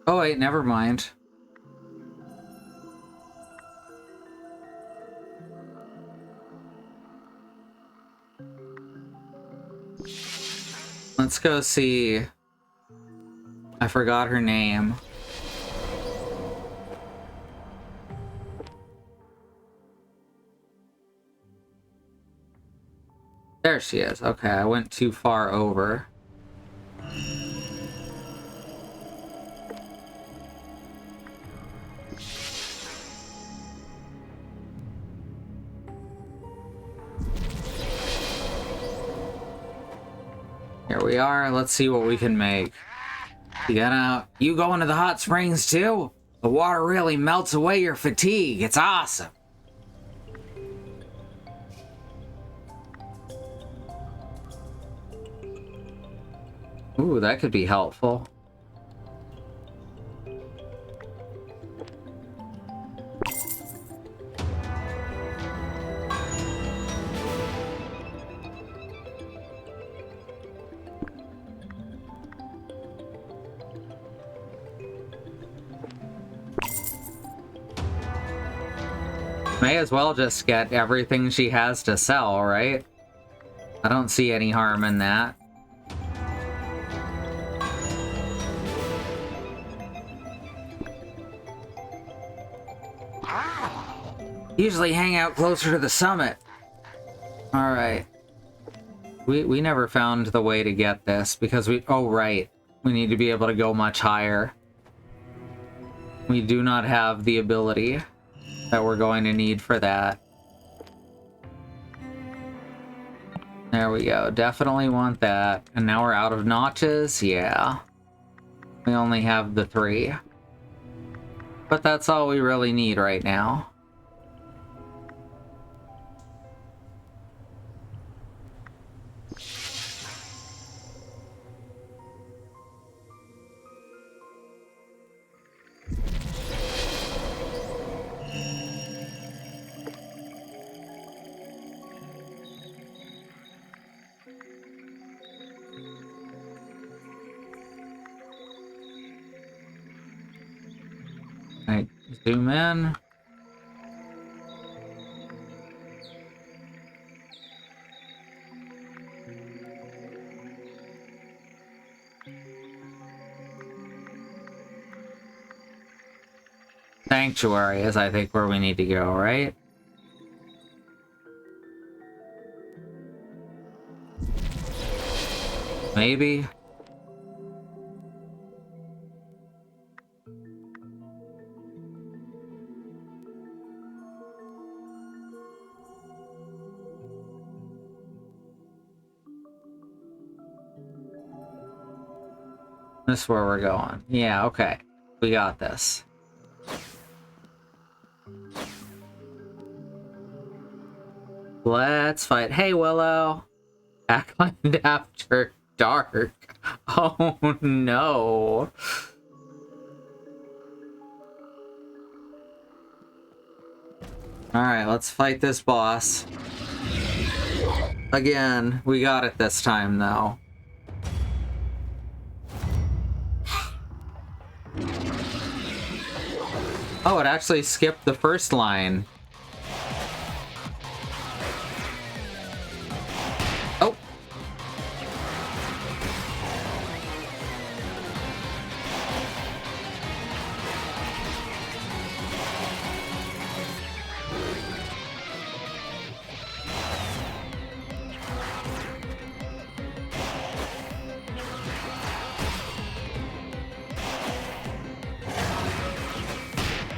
Oh wait, never mind. Let's go see... I forgot her name. There she is. Okay, I went too far over. Here we are. Let's see what we can make. You go into the hot springs too? The water really melts away your fatigue. It's awesome. Ooh, that could be helpful. May as well just get everything she has to sell, right? I don't see any harm in that. Usually hang out closer to the summit. Alright. We never found the way to get this because we... Oh, right. We need to be able to go much higher. We do not have the ability that we're going to need for that. There we go. Definitely want that. And now we're out of notches? Yeah. We only have the 3. But that's all we really need right now. Alright, zoom in. Sanctuary is, I think, where we need to go, right? Maybe. This is where we're going. Yeah, okay. We got this. Let's fight. Hey, Willow. Backland after dark. Oh, no. Alright, let's fight this boss. Again, we got it this time, though. Oh, it actually skipped the first line. Oh.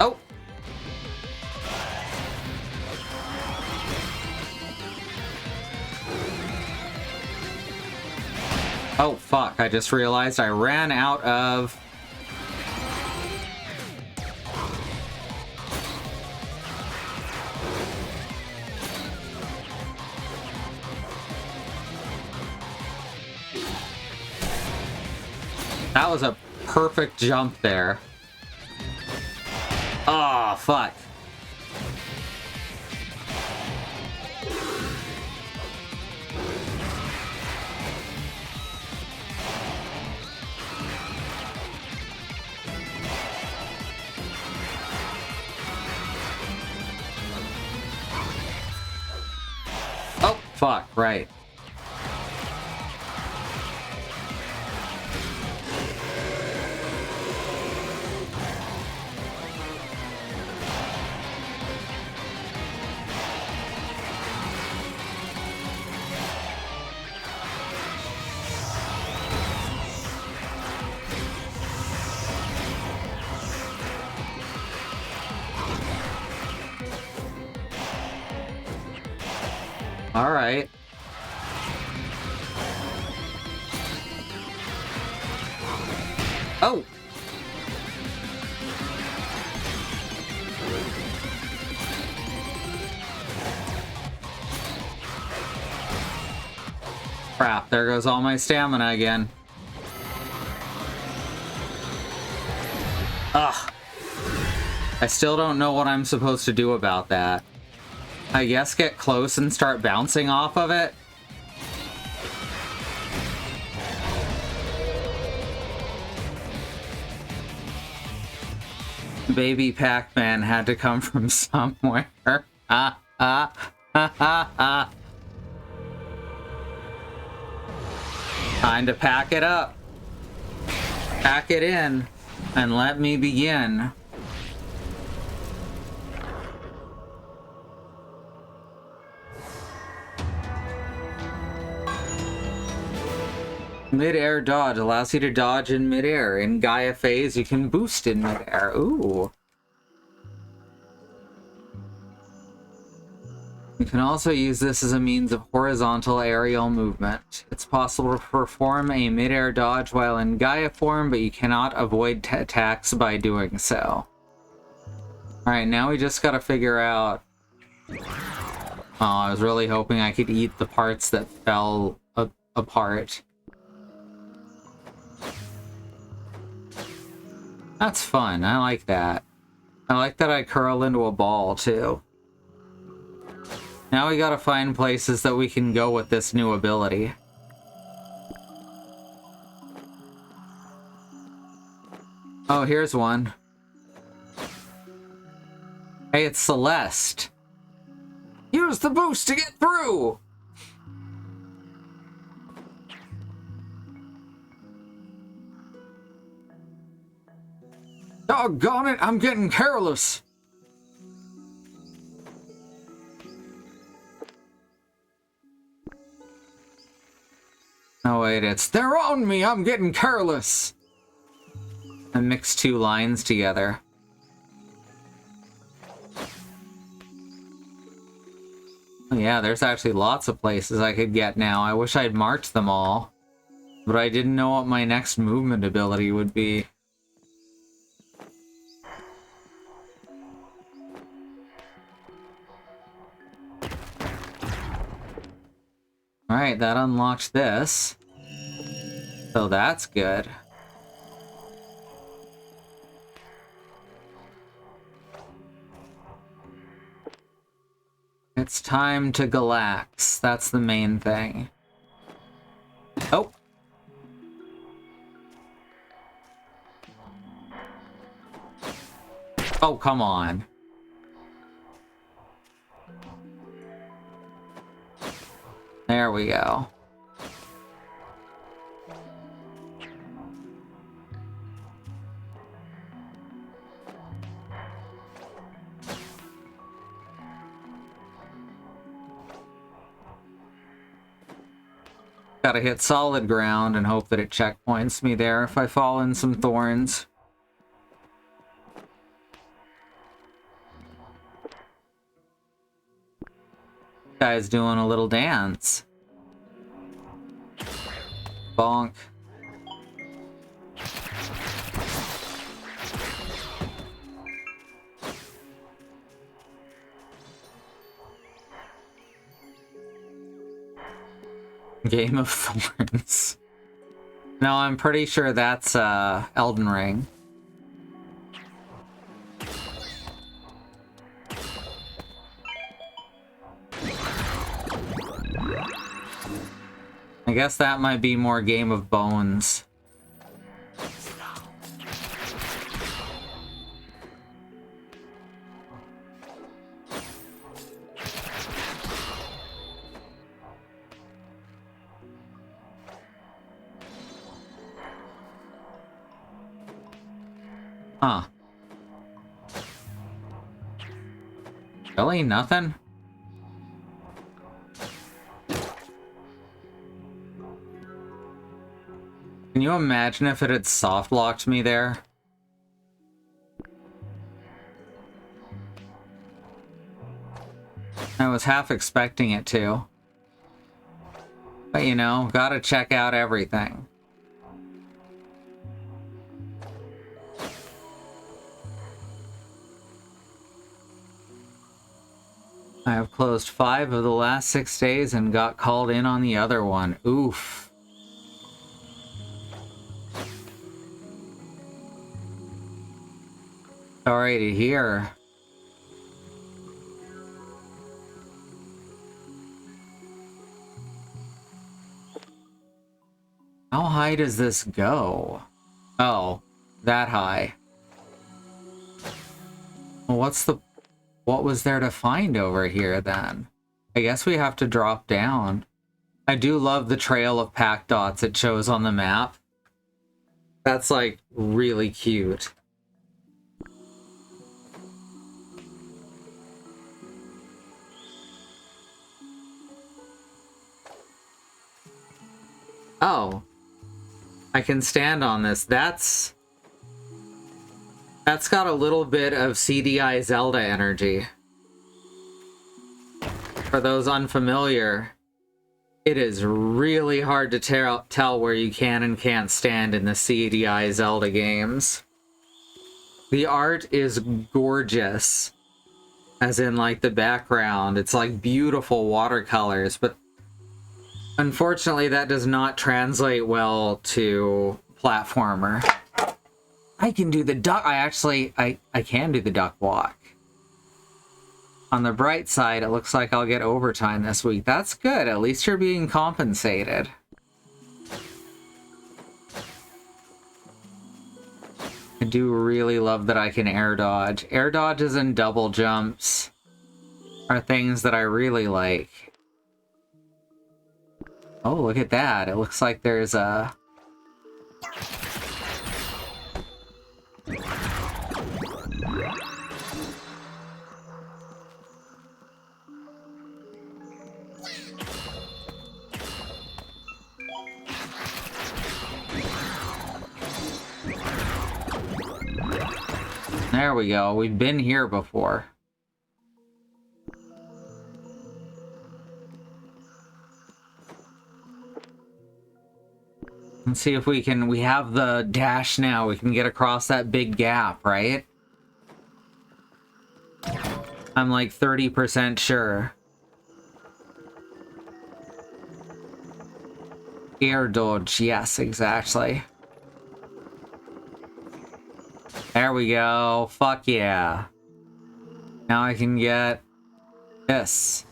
Oh. Oh, fuck. I just realized I ran out of... That was a perfect jump there. Oh, fuck. Oh, fuck, right. All right. Oh! Crap, there goes all my stamina again. Ugh. I still don't know what I'm supposed to do about that. I guess get close and start bouncing off of it? Baby Pac-Man had to come from somewhere. Time to pack it up. Pack it in, and let me begin. Mid-air dodge allows you to dodge in mid-air. In Gaia phase, you can boost in mid-air. Ooh. You can also use this as a means of horizontal aerial movement. It's possible to perform a mid-air dodge while in Gaia form, but you cannot avoid attacks by doing so. Alright, now we just gotta figure out... Oh, I was really hoping I could eat the parts that fell apart. That's fun. I like that. I like that I curl into a ball, too. Now we gotta find places that we can go with this new ability. Oh, here's one. Hey, it's Celeste. Use the boost to get through! Doggone it, I'm getting careless. Oh wait, it's they're on me, I'm getting careless. I mixed two lines together. Oh yeah, there's actually lots of places I could get now. I wish I'd marked them all. But I didn't know what my next movement ability would be. Alright, that unlocked this. So that's good. It's time to galax. That's the main thing. Oh! Oh, come on. There we go. Gotta hit solid ground and hope that it checkpoints me there if I fall in some thorns. Guy's doing a little dance. Bonk. Game of Thorns. No, I'm pretty sure that's Elden Ring. I guess that might be more Game of Bones. Huh. Really? Nothing? Can you imagine if it had soft-locked me there? I was half expecting it to. But you know, gotta check out everything. I have closed 5 of the last 6 days and got called in on the other one. Oof. Sorry to hear. How high does this go? Oh, that high. Well, what was there to find over here then? I guess we have to drop down. I do love the trail of pack dots it shows on the map. That's like really cute. Oh. I can stand on this. That's got a little bit of CDI Zelda energy. For those unfamiliar, it is really hard to tell where you can and can't stand in the CDI Zelda games. The art is gorgeous. As in, like, the background. It's like beautiful watercolors, but unfortunately that does not translate well to platformer. I can do the duck. I can do the duck walk. On the bright side, it looks like I'll get overtime this week. That's good. At least you're being compensated. I do really love that I can air dodge. Air dodges and double jumps are things that I really like. Oh, look at that. It looks like there's a... There we go. We've been here before. Let's see if we can... We have the dash now. We can get across that big gap, right? I'm like 30% sure. Air dodge. Yes, exactly. There we go. Fuck yeah. Now I can get this.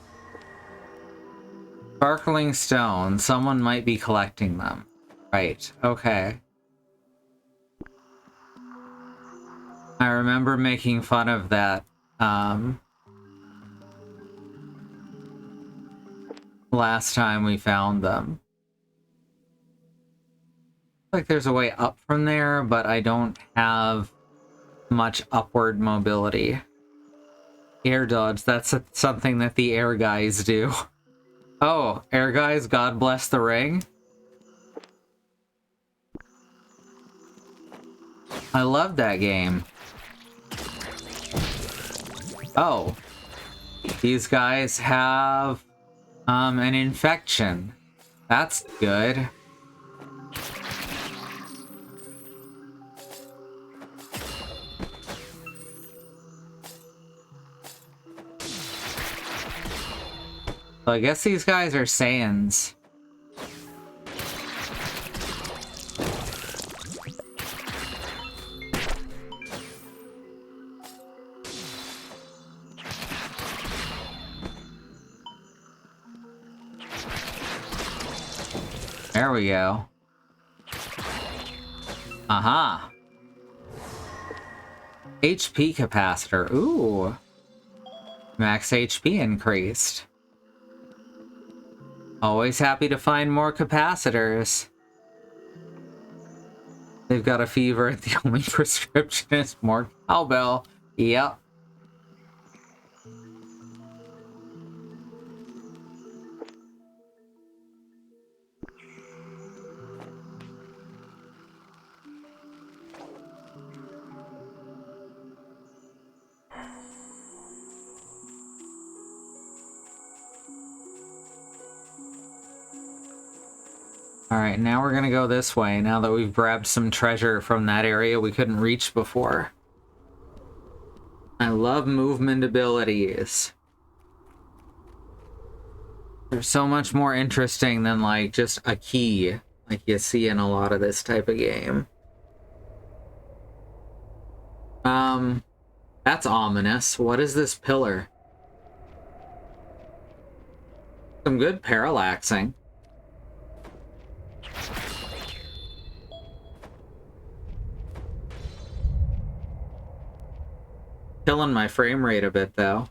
Sparkling stone. Someone might be collecting them. Right. Okay. I remember making fun of that last time we found them. Like there's a way up from there, but I don't have much upward mobility. Air dodge, that's something that the air guys do. Oh, air guys, God bless the ring. I love that game. Oh, these guys have an infection. That's good. So I guess these guys are Saiyans. There we go. Aha. HP capacitor. Ooh. Max HP increased. Always happy to find more capacitors. They've got a fever. The only prescription is more cowbell. Yep. Alright, now we're gonna go this way, now that we've grabbed some treasure from that area we couldn't reach before. I love movement abilities. They're so much more interesting than, like, just a key, like you see in a lot of this type of game. That's ominous. What is this pillar? Some good parallaxing. Killing my frame rate a bit, though.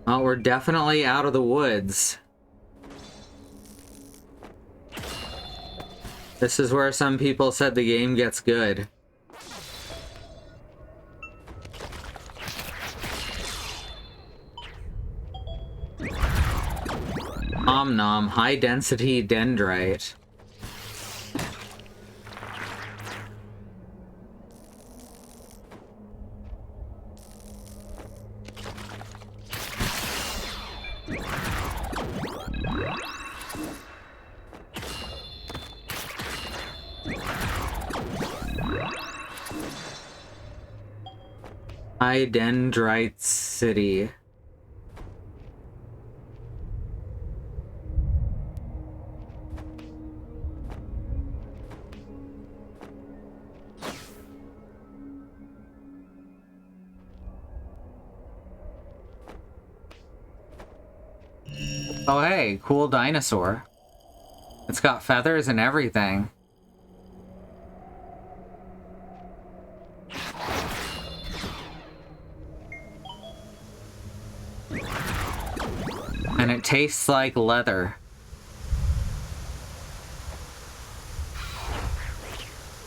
Oh, we're definitely out of the woods. This is where some people said the game gets good. Om nom, high density dendrite. High dendrite city. Oh hey, cool dinosaur. It's got feathers and everything. And it tastes like leather.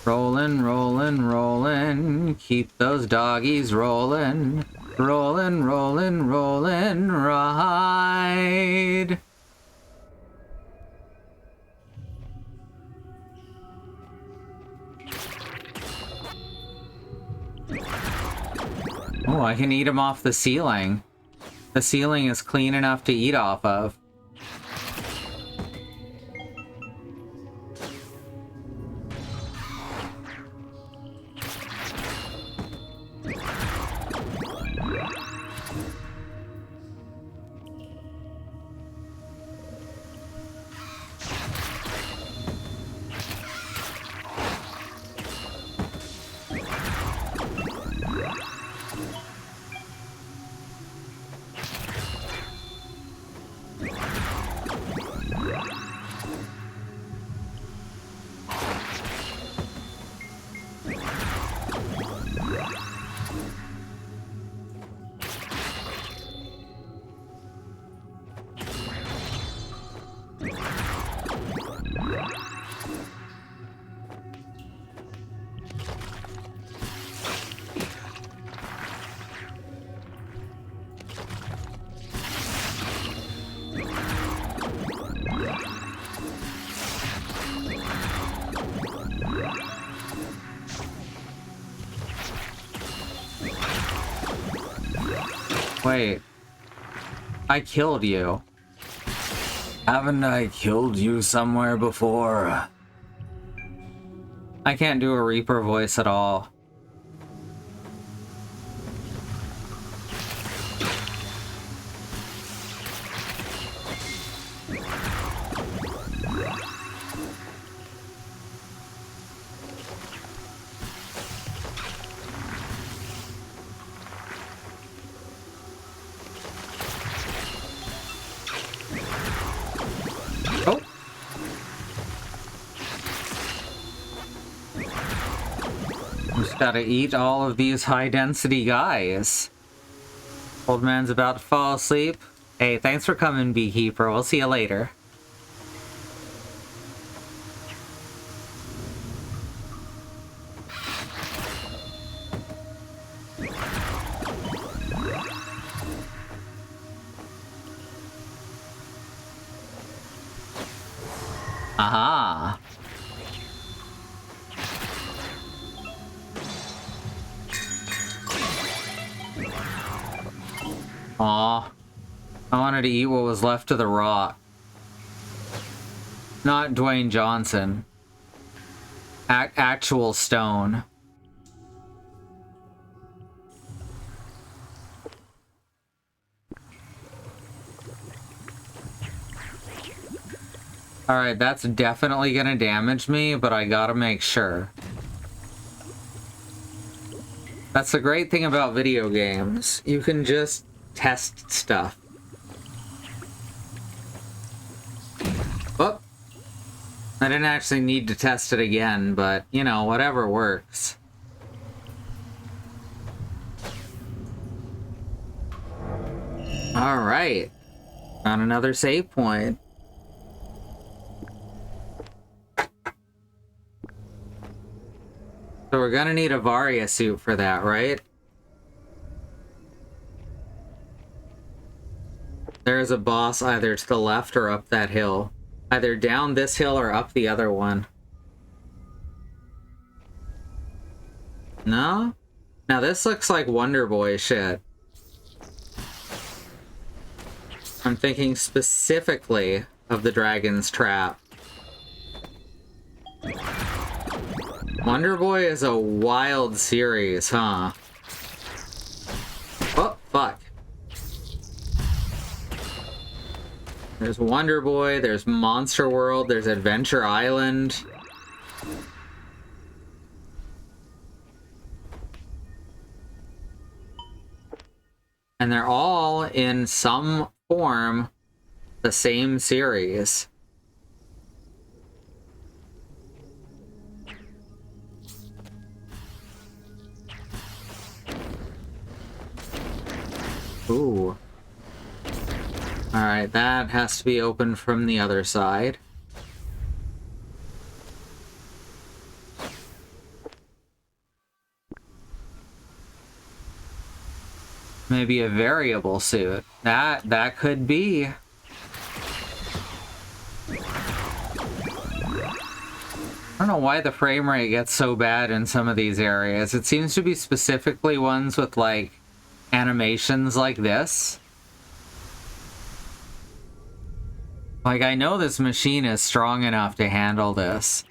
Rollin', rollin', rollin', keep those doggies rollin'. Rollin', rollin', rollin', ride. Oh, I can eat them off the ceiling. The ceiling is clean enough to eat off of. Wait. I killed you. Haven't I killed you somewhere before? I can't do a Reaper voice at all. Just gotta eat all of these high-density guys. Old man's about to fall asleep. Hey, thanks for coming, Beekeeper. We'll see you later. Aha. Aw. I wanted to eat what was left of the rock. Not Dwayne Johnson. Actual stone. Alright, that's definitely gonna damage me, but I gotta make sure. That's the great thing about video games. You can just test stuff. Oh! I didn't actually need to test it again, but, you know, whatever works. Alright. Found another save point. So we're gonna need a Varia suit for that, right? There's a boss either to the left or up that hill. Either down this hill or up the other one. No? Now this looks like Wonder Boy shit. I'm thinking specifically of the Dragon's Trap. Wonder Boy is a wild series, huh? Oh, fuck. There's Wonder Boy, there's Monster World, there's Adventure Island. And they're all in some form the same series. Ooh. Alright, that has to be open from the other side. Maybe a variable suit. That could be. I don't know why the frame rate gets so bad in some of these areas. It seems to be specifically ones with, like, animations like this. Like, I know this machine is strong enough to handle this.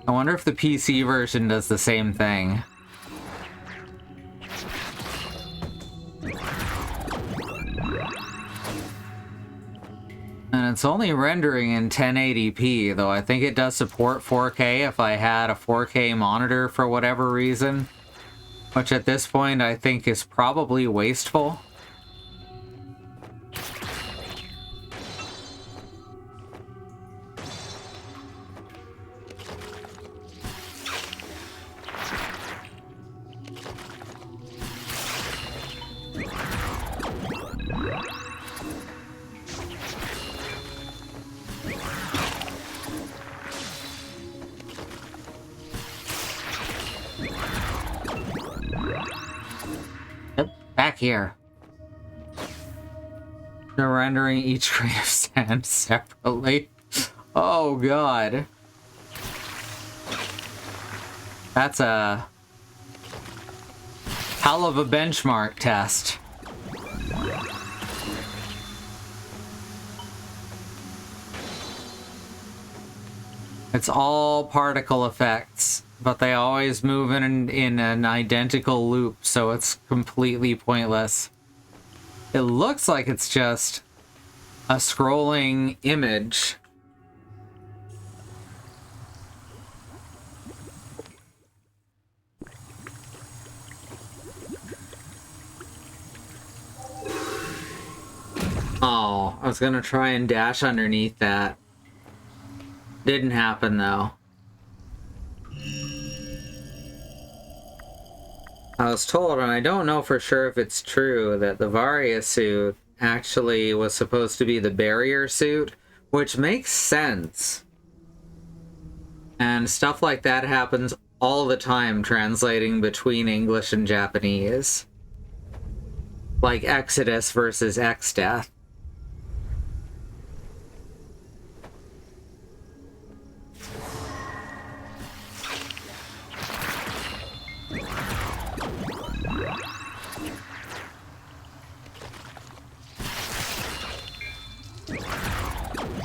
I wonder if the PC version does the same thing. And it's only rendering in 1080p, though I think it does support 4K if I had a 4K monitor for whatever reason. Which at this point I think is probably wasteful. Back here. They're rendering each grain of sand separately. Oh god. That's a hell of a benchmark test. It's all particle effects, but they always move in an identical loop, so it's completely pointless. It looks like it's just a scrolling image. Oh, I was gonna try and dash underneath that. Didn't happen, though. I was told, and I don't know for sure if it's true, that the Varia suit actually was supposed to be the barrier suit, which makes sense. And stuff like that happens all the time translating between English and Japanese. Like Exodus versus X-Death.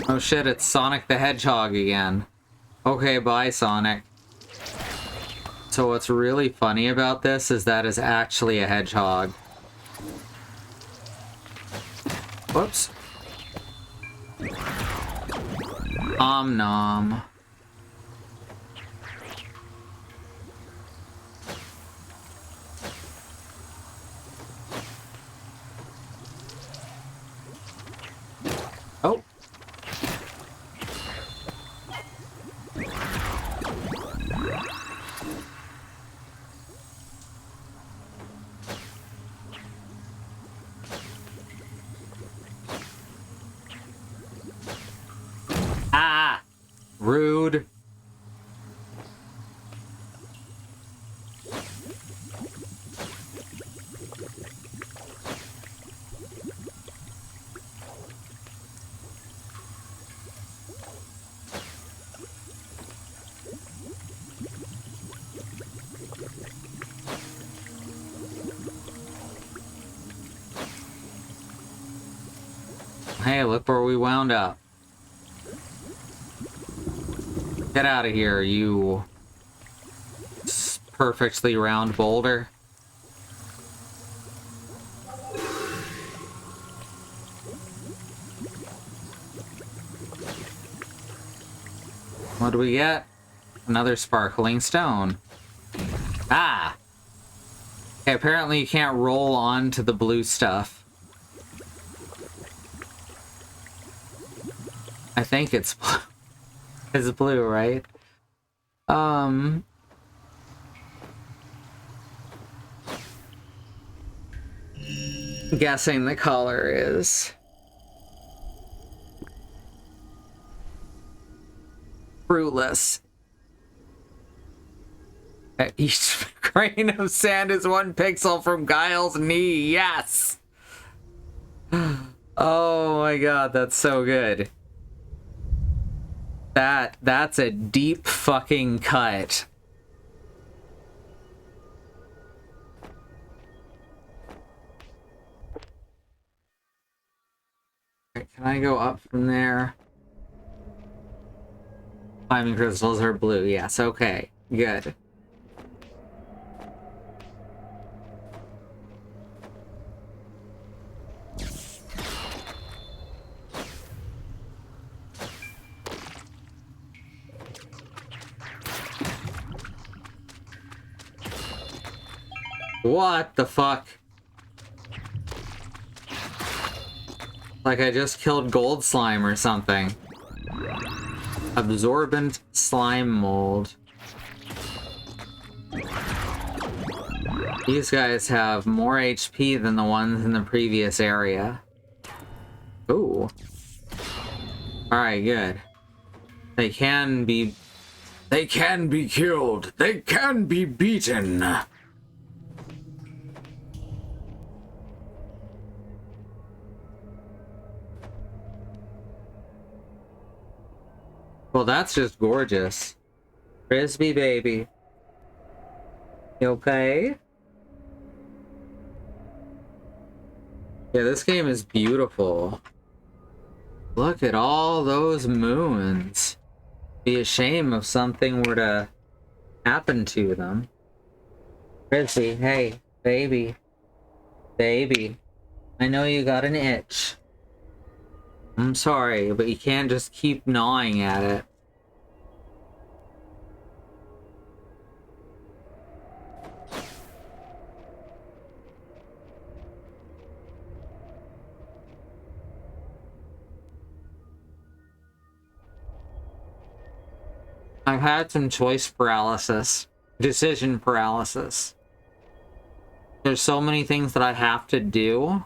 Oh shit, it's Sonic the Hedgehog again. Okay, bye, Sonic. So what's really funny about this is that is actually a hedgehog. Whoops. Om nom. Oh. Ah! Rude. Hey, look where we wound up. Get out of here, you perfectly round boulder. What do we get? Another sparkling stone. Ah! Okay, apparently you can't roll onto the blue stuff. I think it's blue. It's blue, right? Guessing the color is fruitless. Each grain of sand is 1 pixel from Guile's knee. Yes! Oh my god, that's so good. That's a deep fucking cut. Can I go up from there? Climbing crystals are blue. Yes, okay. Good. What the fuck? Like I just killed gold slime or something. Absorbent slime mold. These guys have more HP than the ones in the previous area. Ooh. Alright, good. They can be killed. They can be beaten. Well, that's just gorgeous. Frisbee baby. You okay? Yeah, this game is beautiful. Look at all those moons. Be a shame if something were to happen to them. Frisbee, hey, baby. Baby. I know you got an itch. I'm sorry, but you can't just keep gnawing at it. I've had some choice paralysis. Decision paralysis. There's so many things that I have to do.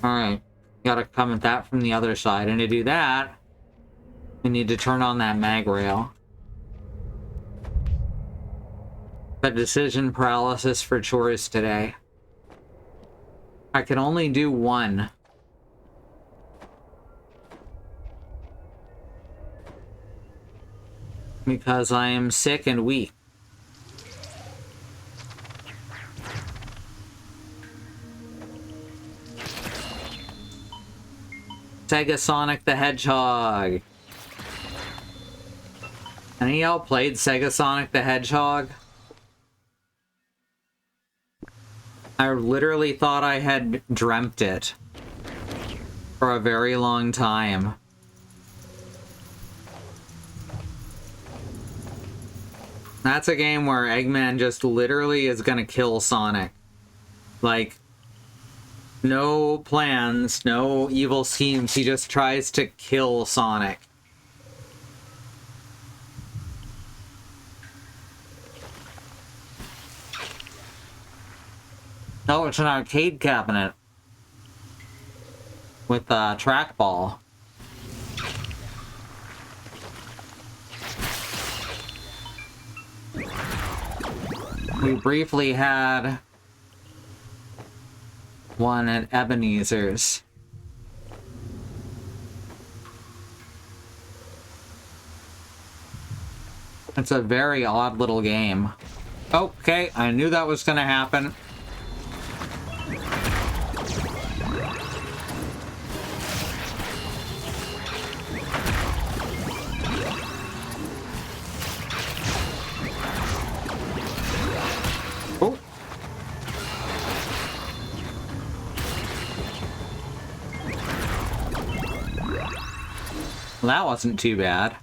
Alright. Gotta come at that from the other side. And to do that, we need to turn on that mag rail. But decision paralysis for chores today. I can only do one. Because I am sick and weak. Sega Sonic the Hedgehog. Any of y'all played Sega Sonic the Hedgehog? I literally thought I had dreamt it for a very long time. That's a game where Eggman just literally is gonna kill Sonic. Like, no plans, no evil schemes, he just tries to kill Sonic. Oh, it's an arcade cabinet with a trackball. We briefly had one at Ebenezer's. It's a very odd little game. Okay, I knew that was gonna happen. Oh. Well, that wasn't too bad.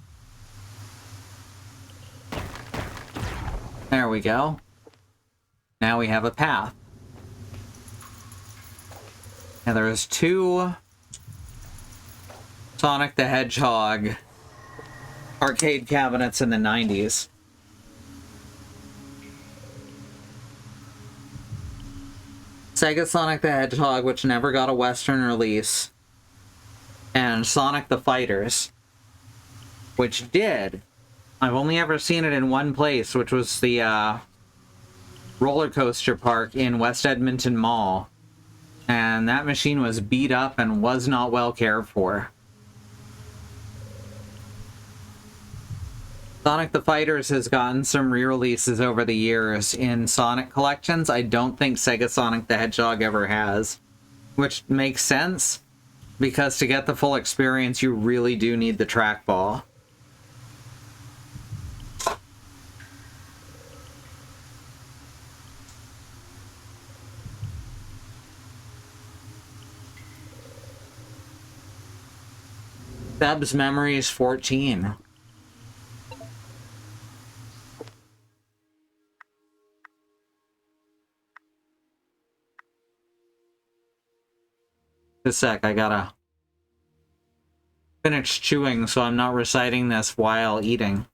There we go. Now we have a path. And there's two Sonic the Hedgehog arcade cabinets in the 90s. Sega Sonic the Hedgehog, which never got a Western release, and Sonic the Fighters, which did. I've only ever seen it in one place, which was the roller coaster park in West Edmonton Mall. And that machine was beat up and was not well cared for. Sonic the Fighters has gotten some re-releases over the years in Sonic collections. I don't think Sega Sonic the Hedgehog ever has. Which makes sense, because to get the full experience, you really do need the trackball. Seb's memory is 14. A sec, I gotta finish chewing so I'm not reciting this while eating.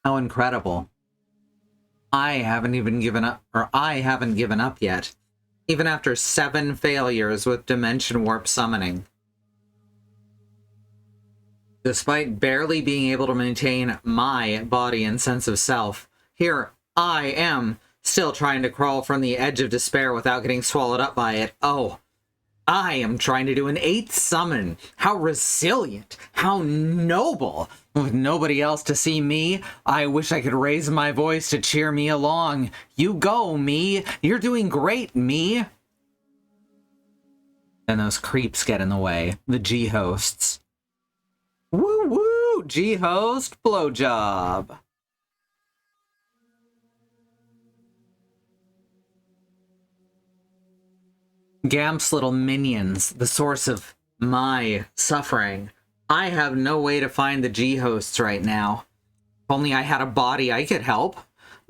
How incredible. I haven't even given up, or I haven't given up yet, even after 7 failures with Dimension Warp summoning. Despite barely being able to maintain my body and sense of self, here I am, still trying to crawl from the edge of despair without getting swallowed up by it. Oh, I am trying to do an 8th summon. How resilient, how noble. With nobody else to see me, I wish I could raise my voice to cheer me along. You go, me. You're doing great, me. And those creeps get in the way. The G-hosts. Woo woo! G-host blowjob. Gamp's little minions, the source of my suffering. I have no way to find the G-hosts right now. If only I had a body I could help.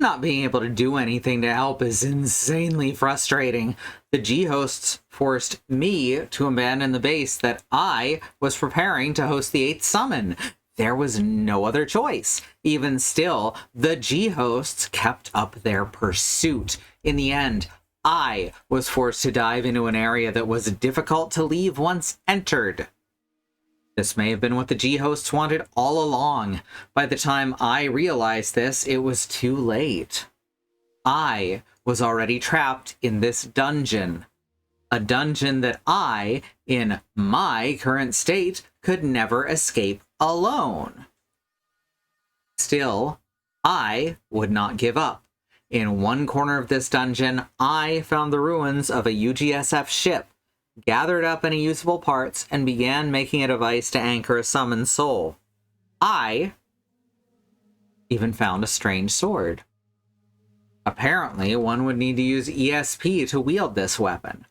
Not being able to do anything to help is insanely frustrating. The G-hosts forced me to abandon the base that I was preparing to host the 8th summon. There was no other choice. Even still, the G-hosts kept up their pursuit. In the end, I was forced to dive into an area that was difficult to leave once entered. This may have been what the G-hosts wanted all along. By the time I realized this, it was too late. I was already trapped in this dungeon. A dungeon that I, in my current state, could never escape alone. Still, I would not give up. In one corner of this dungeon, I found the ruins of a UGSF ship, gathered up any usable parts, and began making a device to anchor a summoned soul. I even found a strange sword. Apparently, one would need to use ESP to wield this weapon.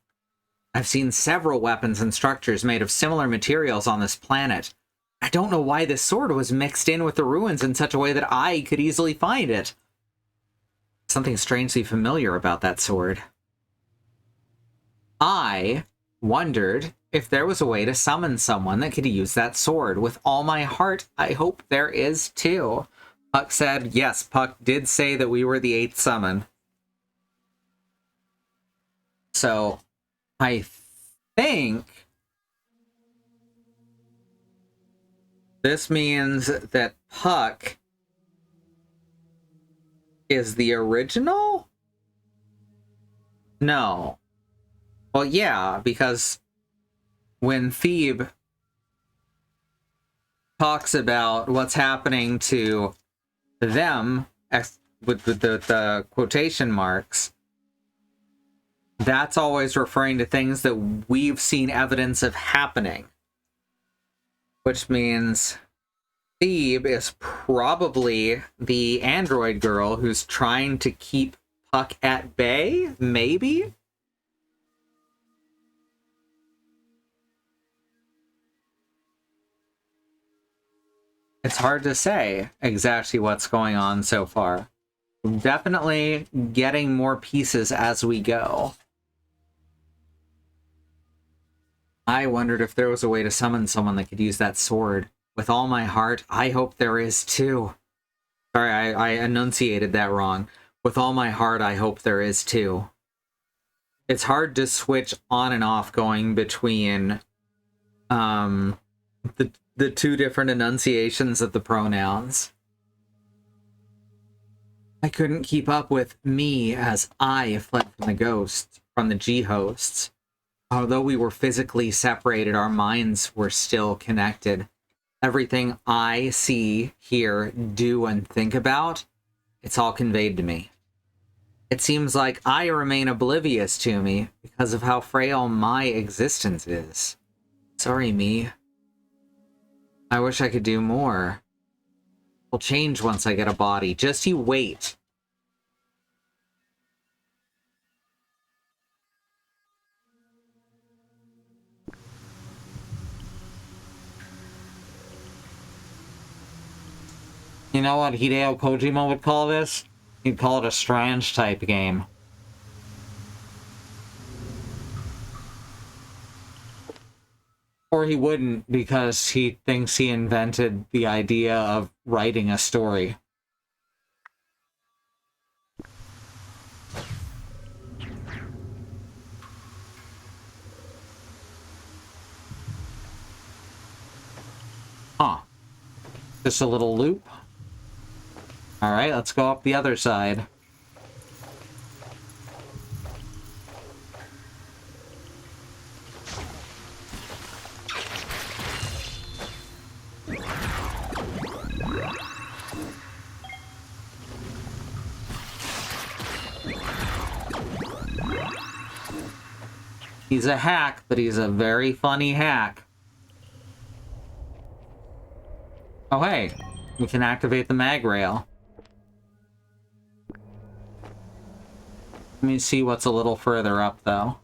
I've seen several weapons and structures made of similar materials on this planet. I don't know why this sword was mixed in with the ruins in such a way that I could easily find it. Something strangely familiar about that sword. I wondered if there was a way to summon someone that could use that sword. With all my heart, I hope there is too. Puck said, yes, Puck did say that we were the 8th summon. So, I think this means that Puck is the original? No. Well, yeah, because when Thebe talks about what's happening to them with the quotation marks, that's always referring to things that we've seen evidence of happening. Which means Thebe is probably the android girl who's trying to keep Puck at bay, maybe? It's hard to say exactly what's going on so far. Definitely getting more pieces as we go. I wondered if there was a way to summon someone that could use that sword. With all my heart, I hope there is too. Sorry, I enunciated that wrong. With all my heart, I hope there is too. It's hard to switch on and off going between the two different enunciations of the pronouns. I couldn't keep up with me as I fled from the ghosts, from the G-hosts. Although we were physically separated, our minds were still connected. Everything I see, hear, do, and think about, it's all conveyed to me. It seems like I remain oblivious to me because of how frail my existence is. Sorry, me. I wish I could do more. It'll change once I get a body. Just you wait. You know what Hideo Kojima would call this? He'd call it a strange type game. Or he wouldn't, because he thinks he invented the idea of writing a story. Huh. Just a little loop. Alright, let's go up the other side. He's a hack, but he's a very funny hack. Oh hey, we can activate the mag rail. Let me see what's a little further up, though.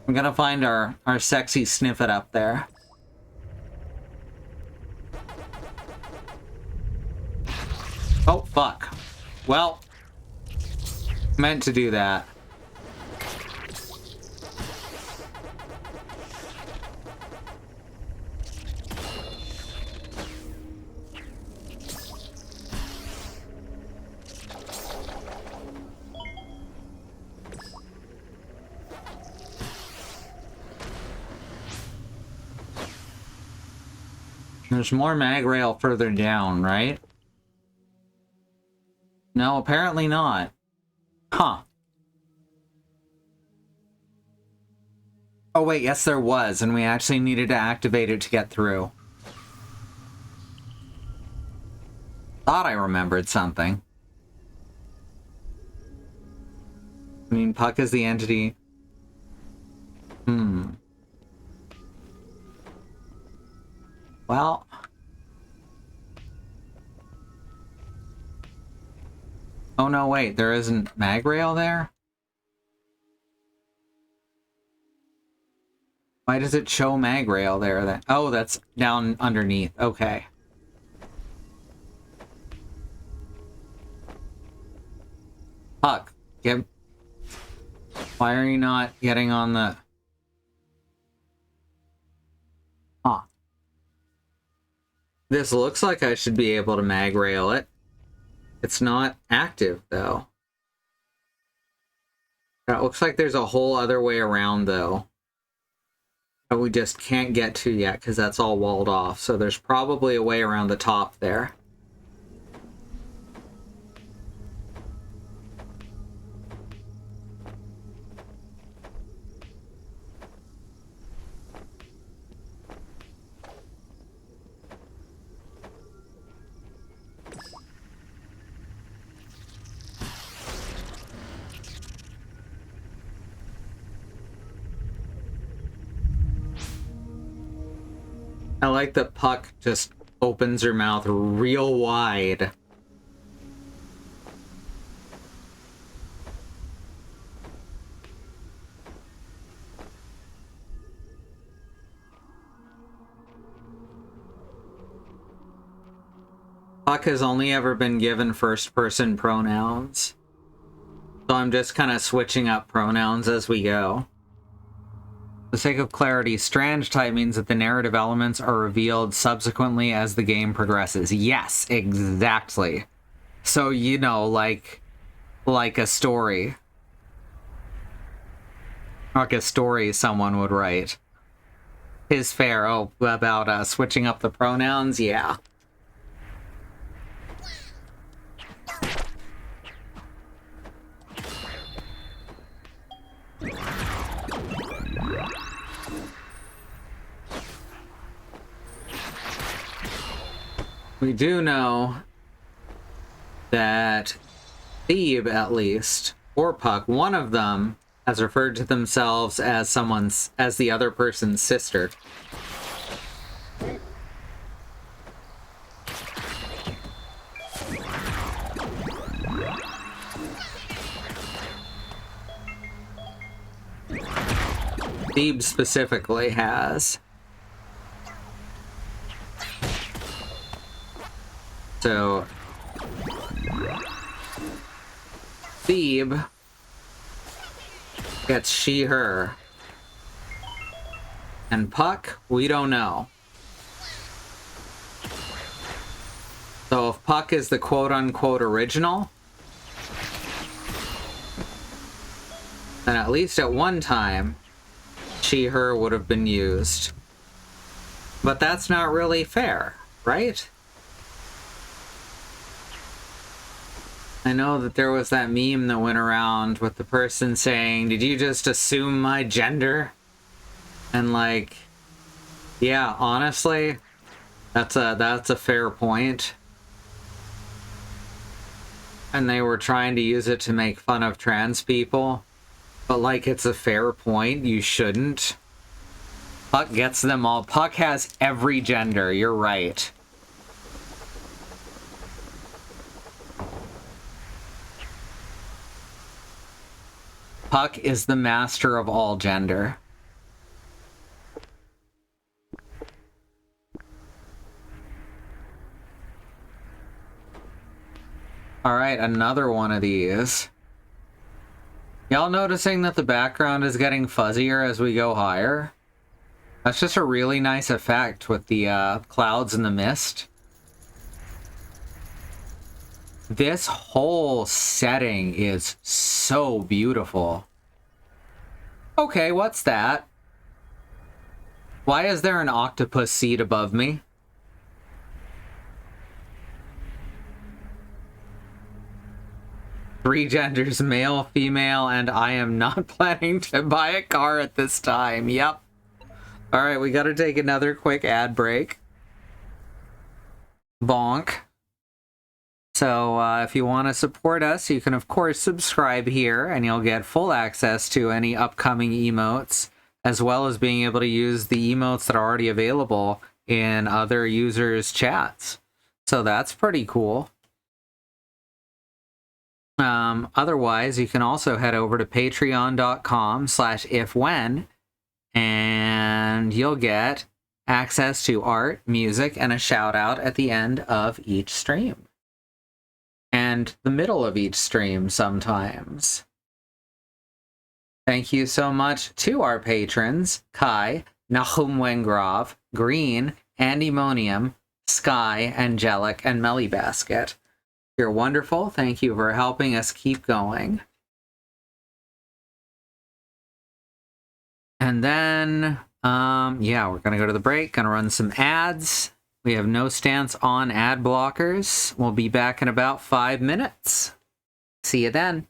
I'm gonna find our sexy snippet up there. fuck. Well, meant to do that. There's more mag rail further down, right? No, apparently not. Huh. Oh wait, yes there was, and we actually needed to activate it to get through. Thought I remembered something. I mean, Puck is the entity. Well... Oh no, wait, there isn't mag rail there? Why does it show mag rail there then? Oh, that's down underneath. Okay. Puck, get... Why are you not getting on the... Huh. This looks like I should be able to mag rail it. It's not active, though. It looks like there's a whole other way around, though. That we just can't get to yet, because that's all walled off. So there's probably a way around the top there. I like that Puck just opens her mouth real wide. Puck has only ever been given first-person pronouns. So I'm just kind of switching up pronouns as we go. For the sake of clarity, Strange type means that the narrative elements are revealed subsequently as the game progresses. Yes, exactly. So, you know, like a story. Like a story someone would write. Is fair. Oh, about switching up the pronouns? Yeah. We do know that Thebe, at least, or Puck, one of them has referred to themselves as as the other person's sister. Thebe specifically has. So, Thebe gets she, her. And Puck, we don't know. So if Puck is the quote-unquote original, then at least at one time, she, her would have been used. But that's not really fair, right? I know that there was that meme that went around with the person saying, "Did you just assume my gender?" And like, yeah, honestly, that's a fair point. And they were trying to use it to make fun of trans people. But like, it's a fair point, you shouldn't. Puck gets them all. Puck has every gender, you're right. Puck is the master of all gender. All right, another one of these. Y'all noticing that the background is getting fuzzier as we go higher? That's just a really nice effect with the clouds and the mist. This whole setting is so beautiful. Okay, what's that? Why is there an octopus seed above me? Three genders, male, female, and I am not planning to buy a car at this time. Yep. All right, we got to take another quick ad break. Bonk. So if you want to support us, you can of course subscribe here and you'll get full access to any upcoming emotes, as well as being able to use the emotes that are already available in other users' chats. So that's pretty cool. Otherwise, you can also head over to patreon.com/ifwhen and you'll get access to art, music, and a shout out at the end of each stream. And the middle of each stream sometimes. Thank you so much to our patrons, Kai, Nahum Wengrov, Green, Andymonium, Sky, Angelic, and Melly Basket. You're wonderful. Thank you for helping us keep going. And then, yeah, we're going to go to the break, going to run some ads. We have no stance on ad blockers. We'll be back in about 5 minutes. See you then.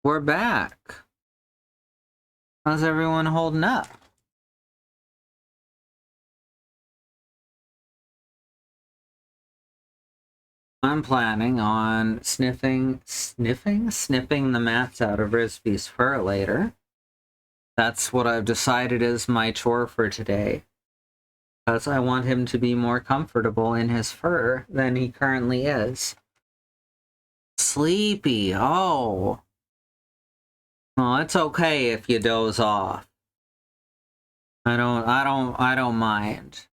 We're back. How's everyone holding up? I'm planning on snipping the mats out of Risby's fur later. That's what I've decided is my chore for today. Because I want him to be more comfortable in his fur than he currently is. Sleepy, oh. Well, it's okay if you doze off. I don't mind.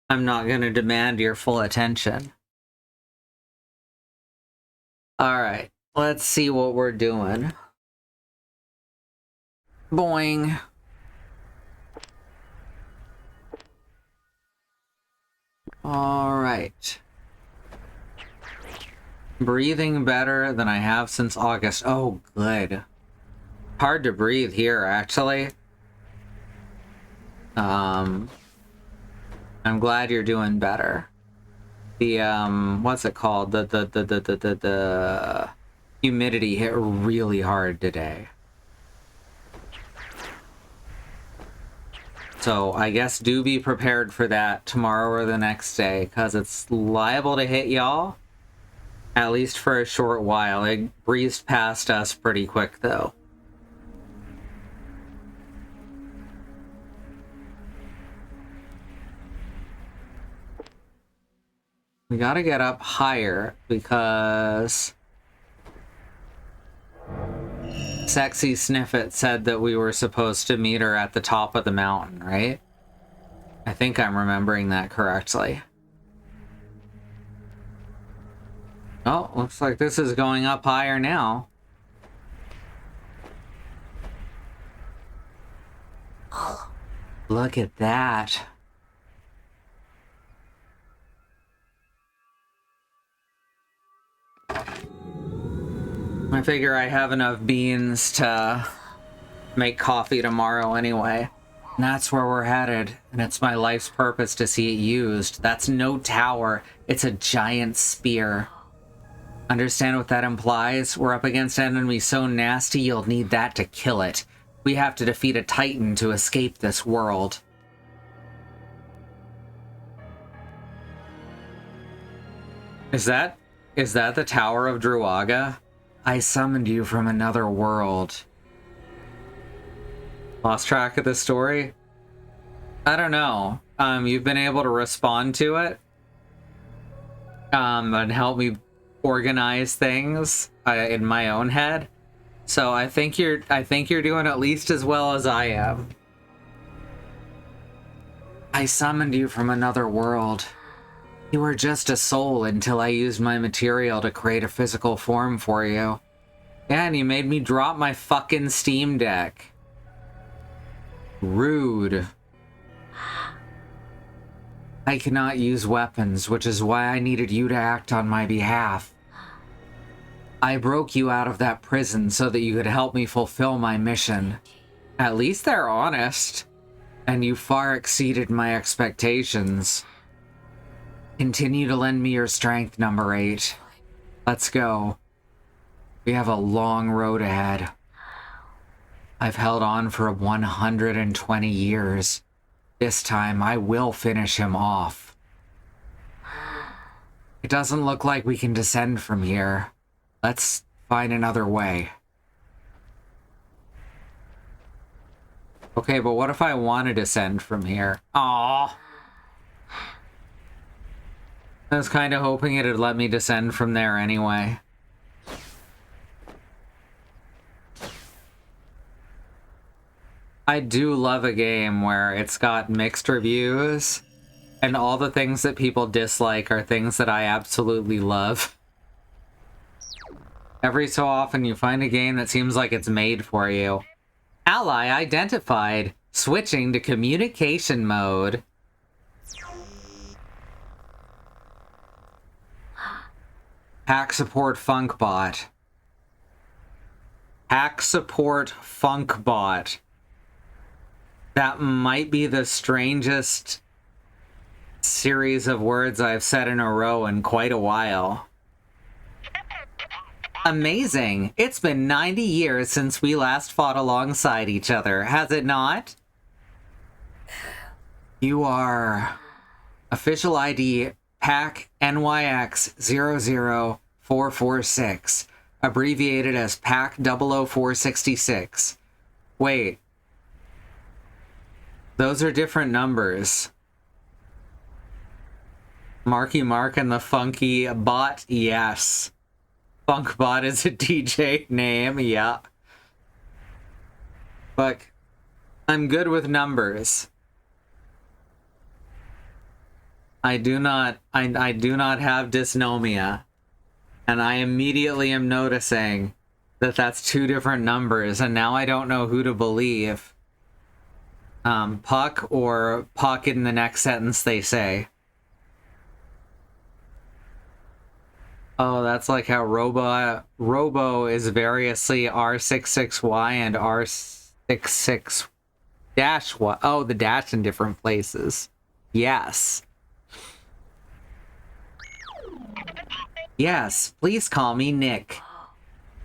I'm not gonna demand your full attention. Alright, let's see what we're doing. Boing. Alright. Breathing better than I have since August. Oh, good. Hard to breathe here, actually. I'm glad you're doing better. The, what's it called? The humidity hit really hard today. So I guess do be prepared for that tomorrow or the next day, because it's liable to hit y'all, at least for a short while. It breezed past us pretty quick, though. We gotta get up higher, because Sexy Sniffit said that we were supposed to meet her at the top of the mountain, right? I think I'm remembering that correctly. Oh, looks like this is going up higher now. Look at that. I figure I have enough beans to make coffee tomorrow anyway. And that's where we're headed, and it's my life's purpose to see it used. That's no tower, it's a giant spear. Understand what that implies? We're up against an enemy so nasty you'll need that to kill it. We have to defeat a Titan to escape this world. Is that the Tower of Druaga? I summoned you from another world. Lost track of the story? I don't know. You've been able to respond to it. And help me organize things in my own head. So I think you're doing at least as well as I am. I summoned you from another world. You were just a soul until I used my material to create a physical form for you. Yeah, and you made me drop my fucking Steam Deck. Rude. I cannot use weapons, which is why I needed you to act on my behalf. I broke you out of that prison so that you could help me fulfill my mission. At least they're honest. And you far exceeded my expectations. Continue to lend me your strength, number 8. Let's go. We have a long road ahead. I've held on for 120 years. This time, I will finish him off. It doesn't look like we can descend from here. Let's find another way. Okay, but what if I want to descend from here? Aww. I was kind of hoping it'd let me descend from there anyway. I do love a game where it's got mixed reviews, and all the things that people dislike are things that I absolutely love. Every so often you find a game that seems like it's made for you. Ally identified. Switching to communication mode. Hack support funkbot. Hack support funkbot. That might be the strangest series of words I've said in a row in quite a while. Amazing! It's been 90 years since we last fought alongside each other, has it not? You are... Official ID PAC NYX 00446, abbreviated as PAC 00466. Wait. Those are different numbers. Marky Mark and the Funky Bot, yes. Funk Bot is a DJ name, yeah. Look, I'm good with numbers. I do not have dysnomia. And I immediately am noticing that that's two different numbers, and now I don't know who to believe. Puck or Puck in the next sentence they say. Oh, that's like how Robo is variously R66Y and R66-Y. Oh, the dash in different places. Yes. Yes, please call me Nick.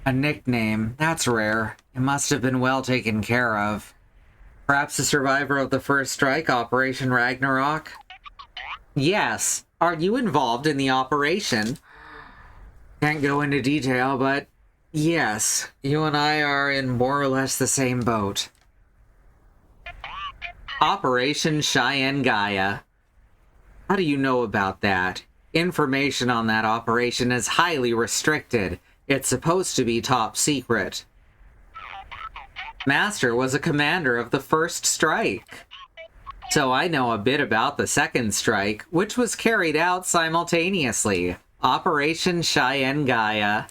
A nickname. That's rare. It must have been well taken care of. Perhaps a survivor of the first strike, Operation Ragnarok? Yes. Are you involved in the operation? Can't go into detail, but yes, you and I are in more or less the same boat. Operation Cheyenne Gaia. How do you know about that? Information on that operation is highly restricted. It's supposed to be top secret. Master was a commander of the first strike. So I know a bit about the second strike, which was carried out simultaneously. Operation Cheyenne Gaia.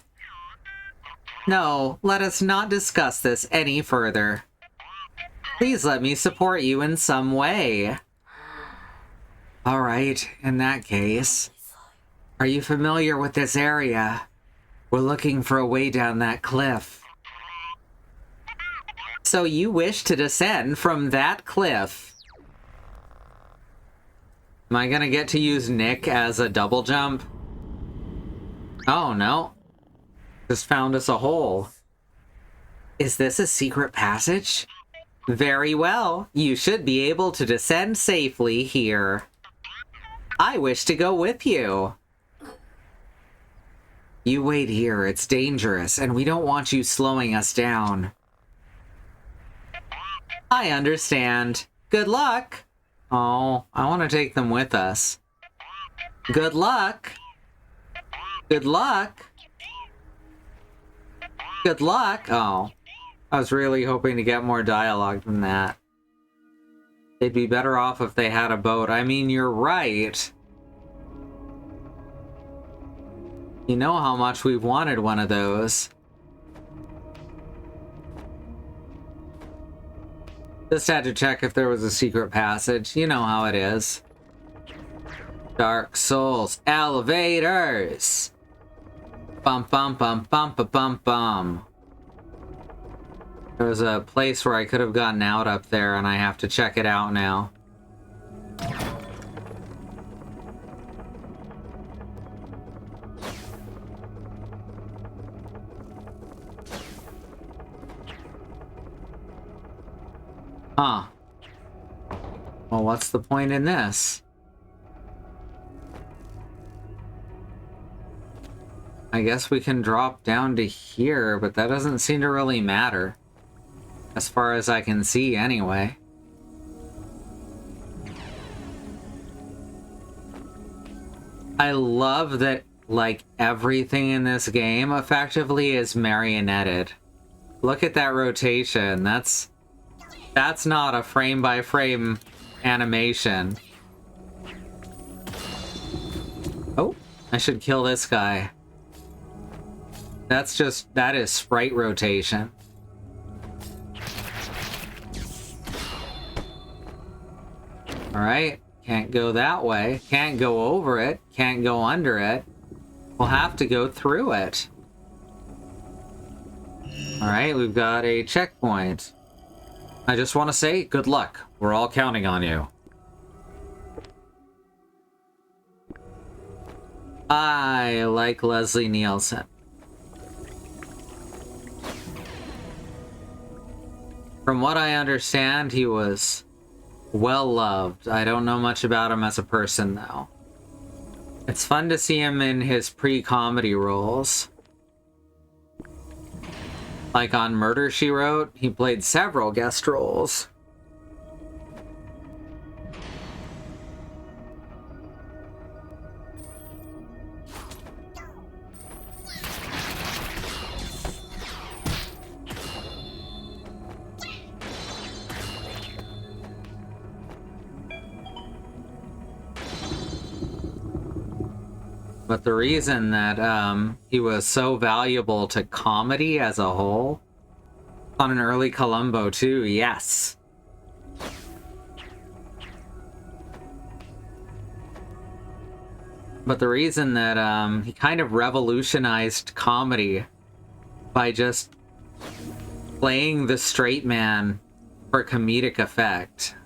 No, let us not discuss this any further. Please let me support you in some way. All right, in that case. Are you familiar with this area? We're looking for a way down that cliff. So you wish to descend from that cliff? Am I gonna get to use Nick as a double jump? Oh, no. Just found us a hole. Is this a secret passage? Very well. You should be able to descend safely here. I wish to go with you. You wait here. It's dangerous, and we don't want you slowing us down. I understand. Good luck. Oh, I want to take them with us. Good luck. Good luck. Good luck. Oh, I was really hoping to get more dialogue than that. They'd be better off if they had a boat. I mean, you're right. You know how much we've wanted one of those. Just had to check if there was a secret passage. You know how it is. Dark Souls elevators. Bum bum bum bum bum bum bum. There was a place where I could have gotten out up there, and I have to check it out now. Huh. Well, what's the point in this? I guess we can drop down to here, but that doesn't seem to really matter. As far as I can see, anyway. I love that, like, everything in this game effectively is marionetted. Look at that rotation. That's not a frame-by-frame animation. Oh, I should kill this guy. That is sprite rotation. Alright, can't go that way. Can't go over it. Can't go under it. We'll have to go through it. Alright, we've got a checkpoint. I just want to say, good luck. We're all counting on you. I like Leslie Nielsen. From what I understand, he was well loved. I don't know much about him as a person, though. It's fun to see him in his pre-comedy roles. Like on Murder, She Wrote, he played several guest roles. But the reason that he was so valuable to comedy as a whole, on an early Columbo too, yes. But the reason that he kind of revolutionized comedy by just playing the straight man for comedic effect.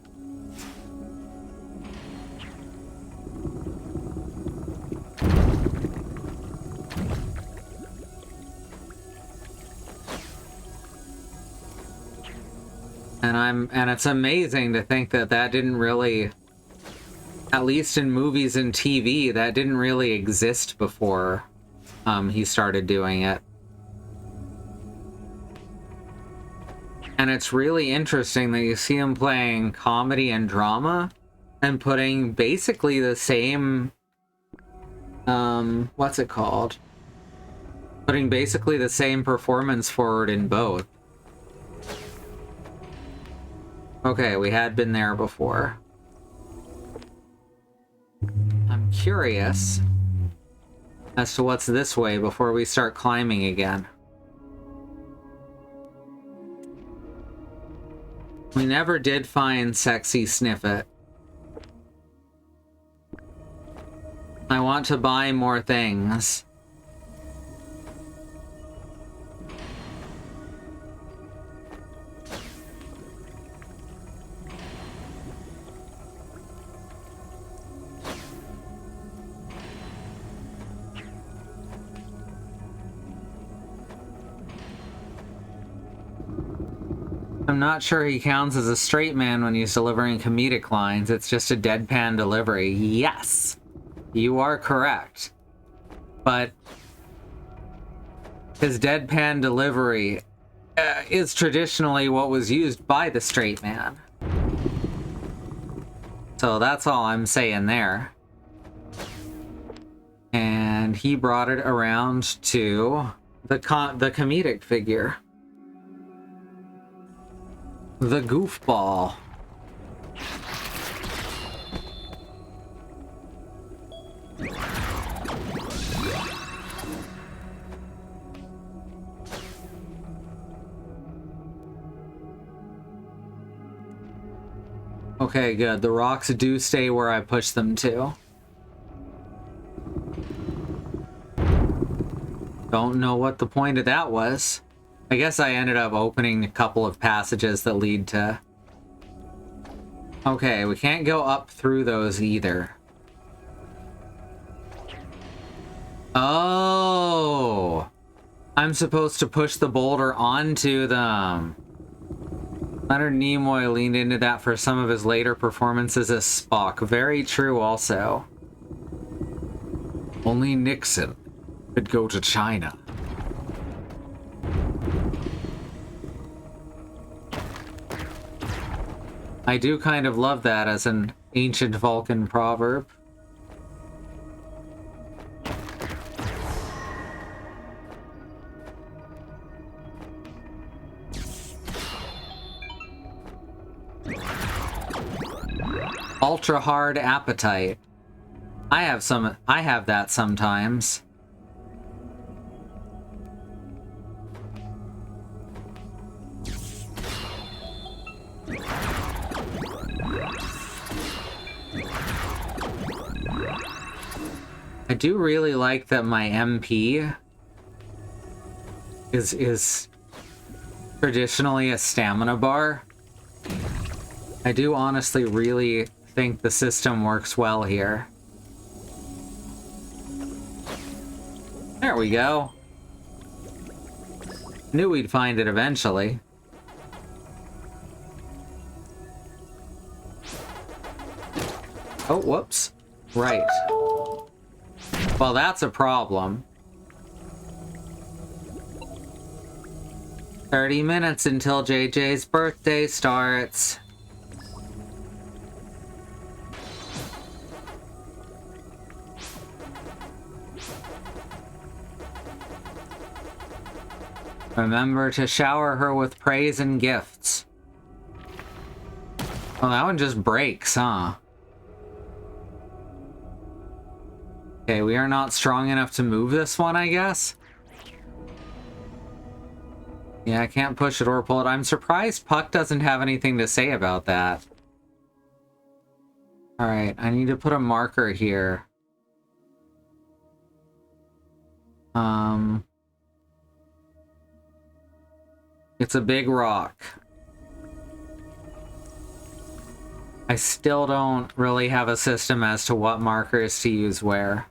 And it's amazing to think that that didn't really, at least in movies and TV, that didn't really exist before he started doing it. And it's really interesting that you see him playing comedy and drama and putting basically the same, what's it called? Putting basically the same performance forward in both. Okay, we had been there before. I'm curious as to what's this way before we start climbing again. We never did find Sexy Sniffet. I want to buy more things. I'm not sure he counts as a straight man when he's delivering comedic lines. It's just a deadpan delivery. Yes, you are correct. But his deadpan delivery is traditionally what was used by the straight man. So that's all I'm saying there. And he brought it around to the comedic figure. The goofball. Okay, good. The rocks do stay where I push them to. Don't know what the point of that was. I guess I ended up opening a couple of passages that lead to... Okay, we can't go up through those either. Oh! I'm supposed to push the boulder onto them. Leonard Nimoy leaned into that for some of his later performances as Spock. Very true also. Only Nixon could go to China. I do kind of love that as an ancient Vulcan proverb. Ultra hard appetite. I have that sometimes. I do really like that my MP is traditionally a stamina bar. I do honestly really think the system works well here. There we go. Knew we'd find it eventually. Oh, whoops. Right. Well, that's a problem. 30 minutes until JJ's birthday starts. Remember to shower her with praise and gifts. Well, that one just breaks, huh? Okay, we are not strong enough to move this one, I guess. Yeah, I can't push it or pull it. I'm surprised Puck doesn't have anything to say about that. Alright, I need to put a marker here. It's a big rock. I still don't really have a system as to what markers to use where.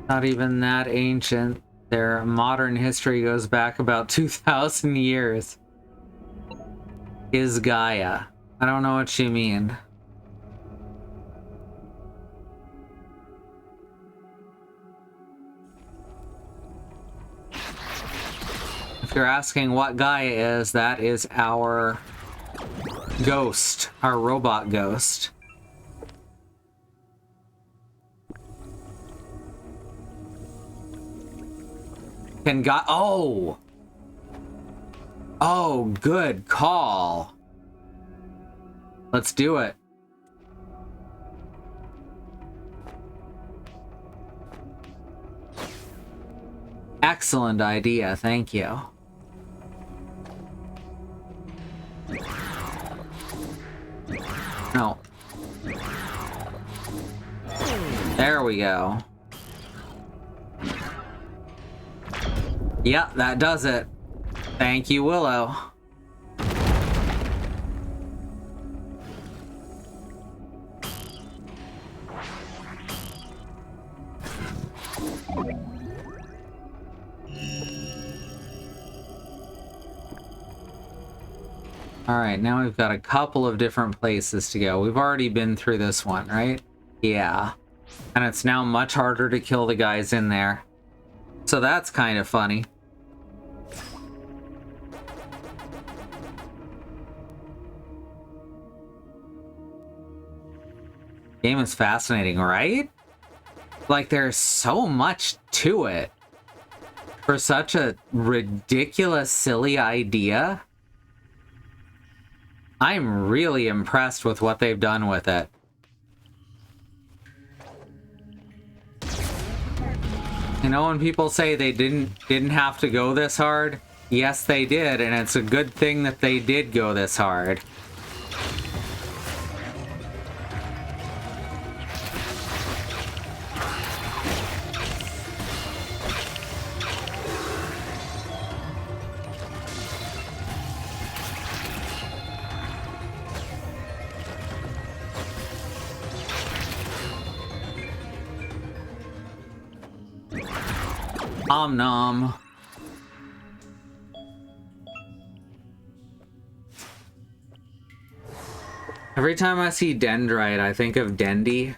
Not even that ancient. Their modern history goes back about 2,000 years. Is Gaia. I don't know what you mean. If you're asking what Gaia is, that is our ghost, our robot ghost. Can Gaia... Oh! Oh, good call. Let's do it. Excellent idea, thank you. No. There we go. Yeah, that does it. Thank you, Willow. Alright, now we've got a couple of different places to go. We've already been through this one, right? Yeah. And it's now much harder to kill the guys in there. So that's kind of funny. Game is fascinating, right? Like, there's so much to it. For such a ridiculous, silly idea. I'm really impressed with what they've done with it. You know, when people say they didn't have to go this hard, yes they did, and it's a good thing that they did go this hard. Om nom. Every time I see Dendrite, I think of Dendy.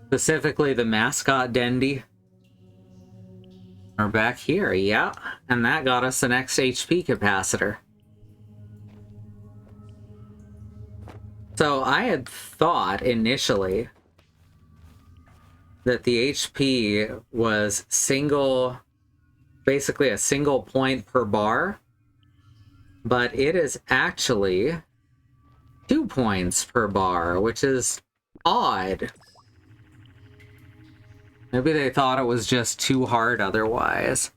Specifically the mascot Dendy. We're back here, yeah. And that got us the next HP capacitor. So I had thought initially that the HP was basically a single point per bar, but it is actually 2 points per bar, which is odd. Maybe they thought it was just too hard otherwise.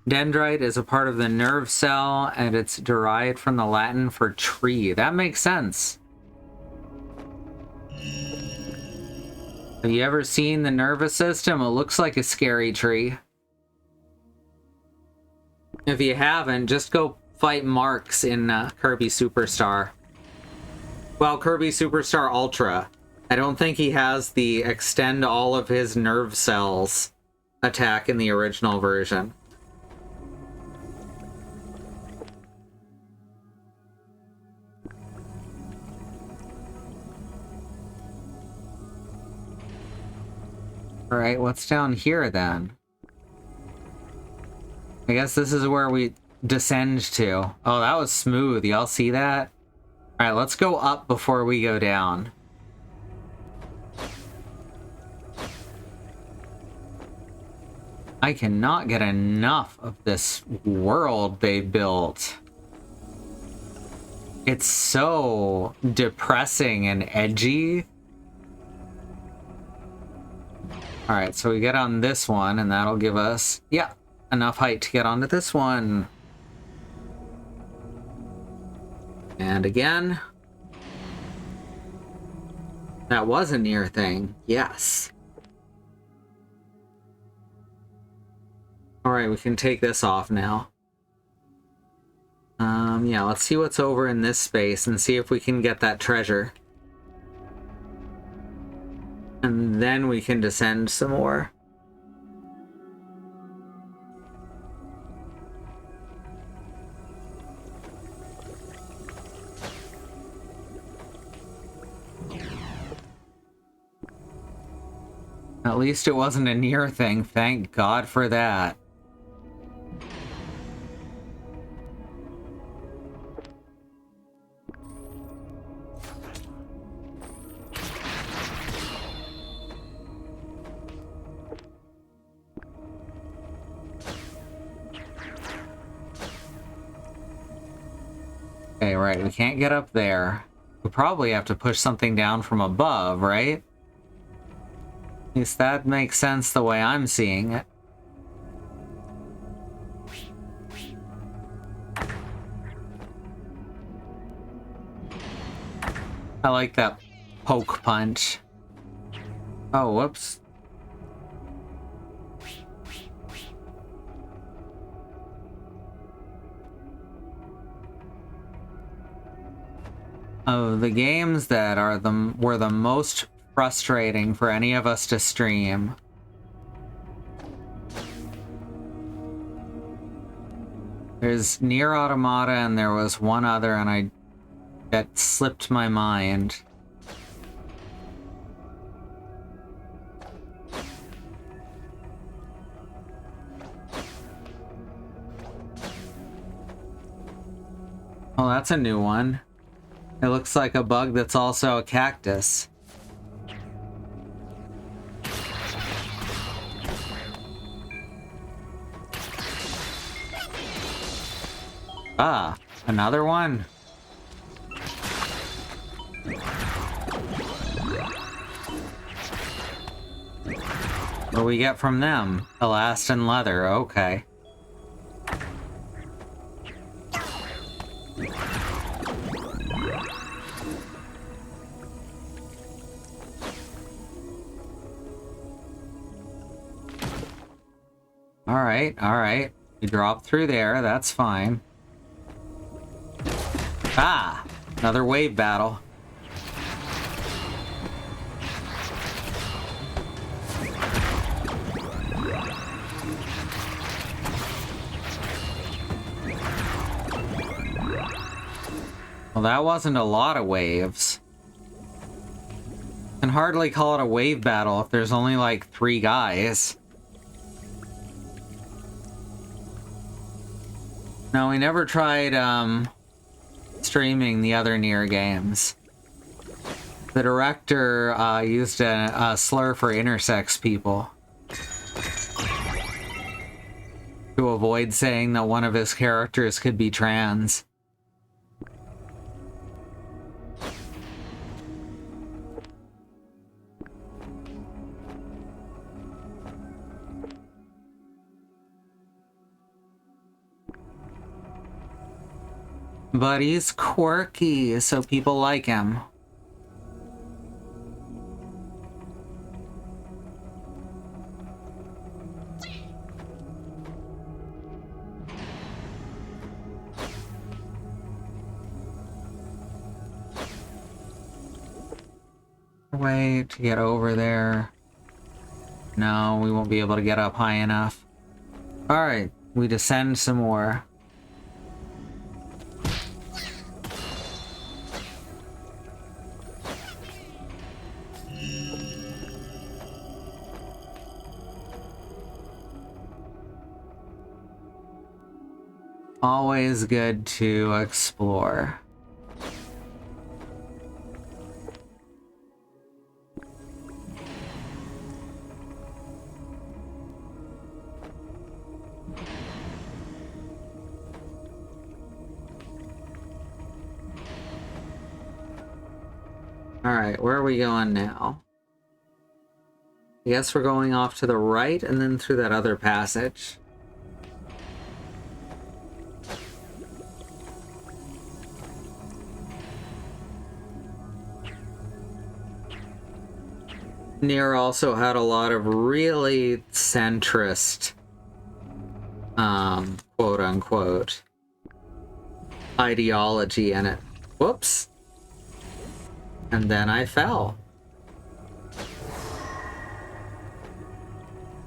Dendrite is a part of the nerve cell, and it's derived from the Latin for tree. That makes sense. Have you ever seen the nervous system? It looks like a scary tree. If you haven't, just go fight Marks in Kirby Superstar. Well, Kirby Superstar Ultra. I don't think he has the extend all of his nerve cells attack in the original version. Alright, what's down here then? I guess this is where we descend to. Oh, that was smooth. Y'all see that? Alright, let's go up before we go down. I cannot get enough of this world they built. It's so depressing and edgy. Alright, so we get on this one, and that'll give us, yeah, enough height to get onto this one. And again. That was a near thing. Yes. Alright, we can take this off now. Yeah, let's see what's over in this space and see if we can get that treasure. And then we can descend some more. At least it wasn't a near thing. Thank God for that. Okay, right, we can't get up there. We probably have to push something down from above, right? At least that makes sense the way I'm seeing it. I like that poke punch. Oh, whoops. Of the games that are were the most frustrating for any of us to stream, there's Nier Automata and there was one other, and that slipped my mind. Oh, that's a new one. It looks like a bug that's also a cactus. Ah, another one. What do we get from them? Elast and leather, okay. Alright. We drop through there, that's fine. Ah! Another wave battle. Well, that wasn't a lot of waves. Can hardly call it a wave battle if there's only like 3 guys. No, we never tried streaming the other Nier games. The director used a slur for intersex people to avoid saying that one of his characters could be trans. But he's quirky, so people like him. Way to get over there. No, we won't be able to get up high enough. Alright, we descend some more. Always good to explore. Alright, where are we going now? I guess we're going off to the right and then through that other passage. Nier also had a lot of really centrist, quote unquote, ideology in it. Whoops. And then I fell.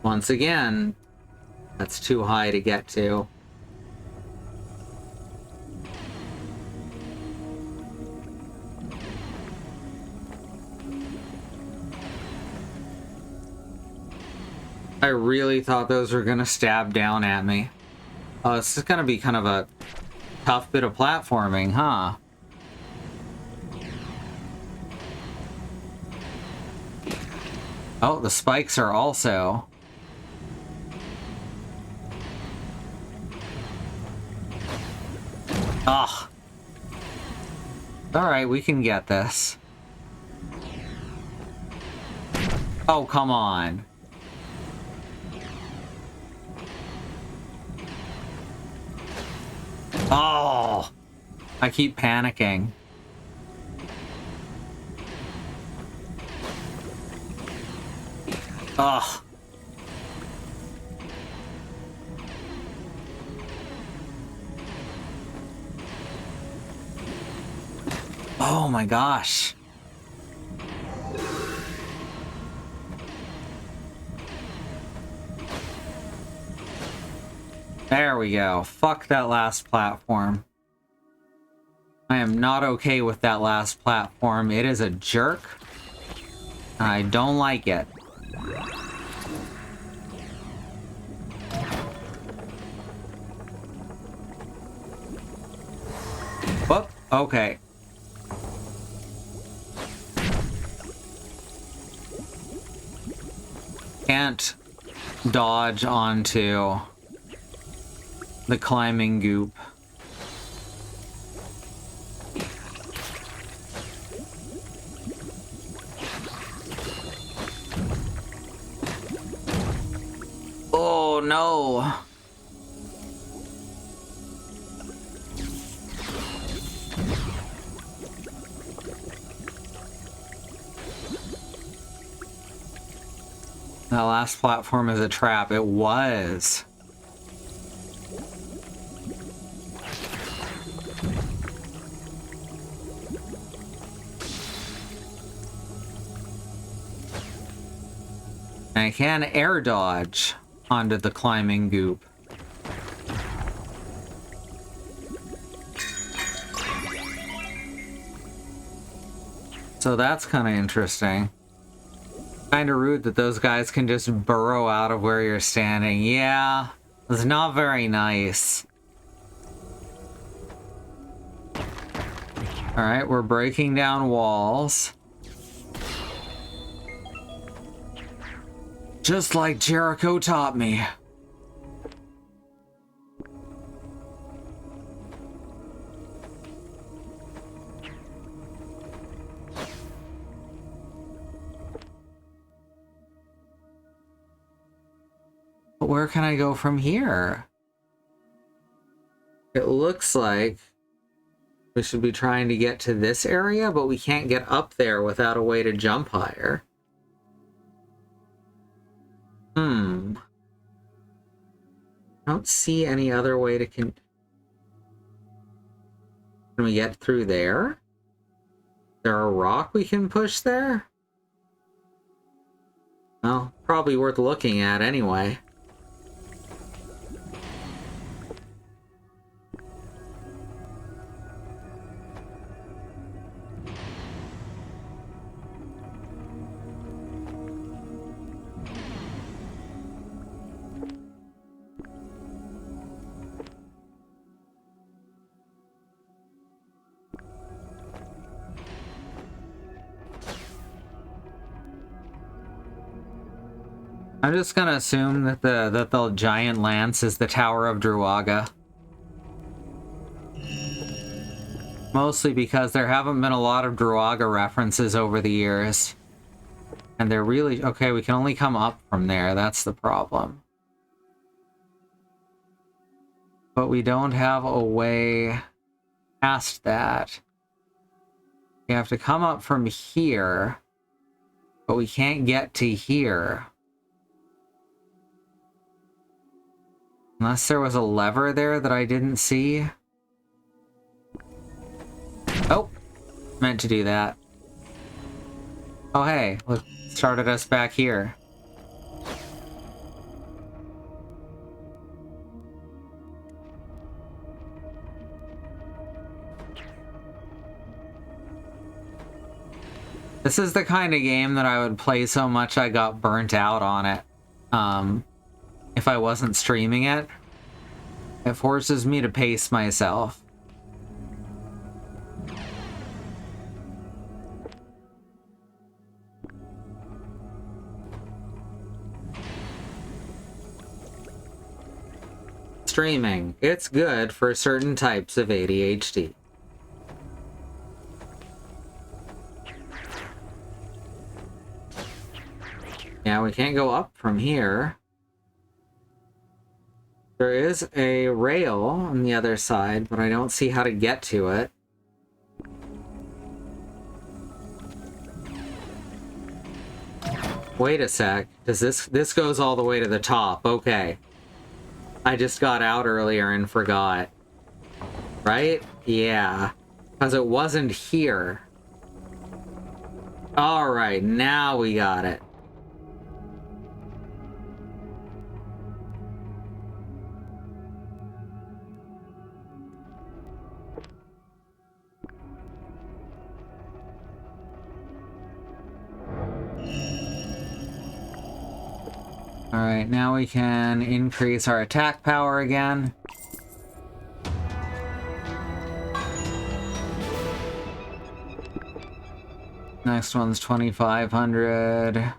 Once again, that's too high to get to. I really thought those were gonna stab down at me. Oh, this is gonna be kind of a tough bit of platforming, huh? Oh, the spikes are also... Ugh. Alright, we can get this. Oh, come on. Oh! I keep panicking. Ugh. Oh my gosh. There we go. Fuck that last platform. I am not okay with that last platform. It is a jerk. And I don't like it. Whoop. Okay. Can't dodge onto the climbing goop. Oh no. That last platform is a trap. It was. And I can air dodge onto the climbing goop. So that's kind of interesting. Kind of rude that those guys can just burrow out of where you're standing. Yeah, it's not very nice. Alright, we're breaking down walls. Just like Jericho taught me. But where can I go from here? It looks like we should be trying to get to this area, but we can't get up there without a way to jump higher. I don't see any other way to Can we get through there? Is there a rock we can push there? Well, probably worth looking at anyway. I'm just gonna assume that the giant lance is the Tower of Druaga. Mostly because there haven't been a lot of Druaga references over the years. And they're really... Okay, we can only come up from there. That's the problem. But we don't have a way past that. We have to come up from here. But we can't get to here. Unless there was a lever there that I didn't see. Oh! Meant to do that. Oh hey, look, started us back here. This is the kind of game that I would play so much I got burnt out on it. If I wasn't streaming it. It forces me to pace myself. Streaming. It's good for certain types of ADHD. Yeah, we can't go up from here. There is a rail on the other side, but I don't see how to get to it. Wait a sec. Does this goes all the way to the top? Okay. I just got out earlier and forgot. Right? Yeah. Because it wasn't here. Alright, now we got it. Alright, now we can increase our attack power again. Next one's 2,500.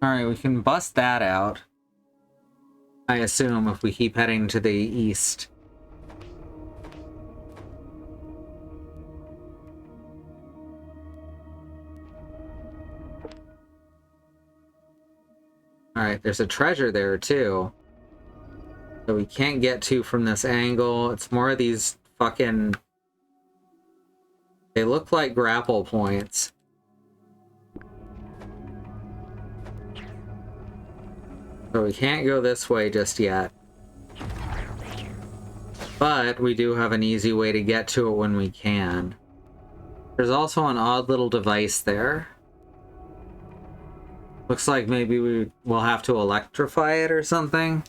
Alright, we can bust that out. I assume if we keep heading to the east. Alright, there's a treasure there, too. That we can't get to from this angle. It's more of these fucking... They look like grapple points. So we can't go this way just yet. But we do have an easy way to get to it when we can. There's also an odd little device there. Looks like maybe we will have to electrify it or something.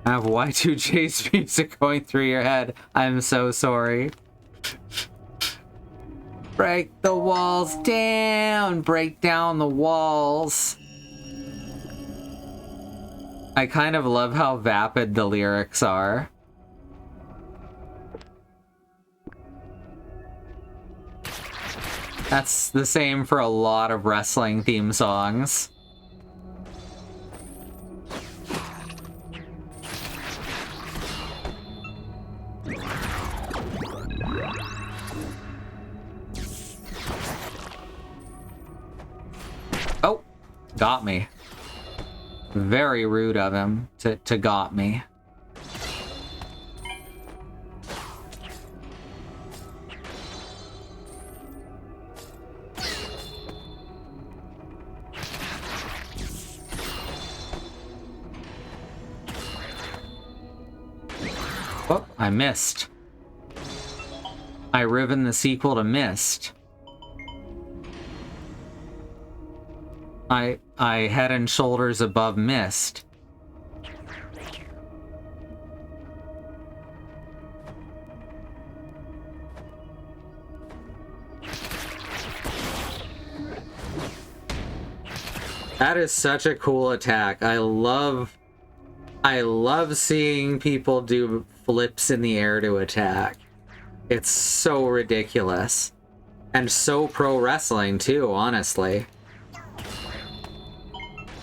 I have Y2J's music going through your head. I'm so sorry. Break the walls down! Break down the walls! I kind of love how vapid the lyrics are. That's the same for a lot of wrestling theme songs. Oh, got me. Very rude of him to got me. Oh, I missed. I riven the sequel to Mist. I head and shoulders above Mist. That is such a cool attack. I love seeing people do flips in the air to attack. It's so ridiculous. And so pro wrestling too, honestly.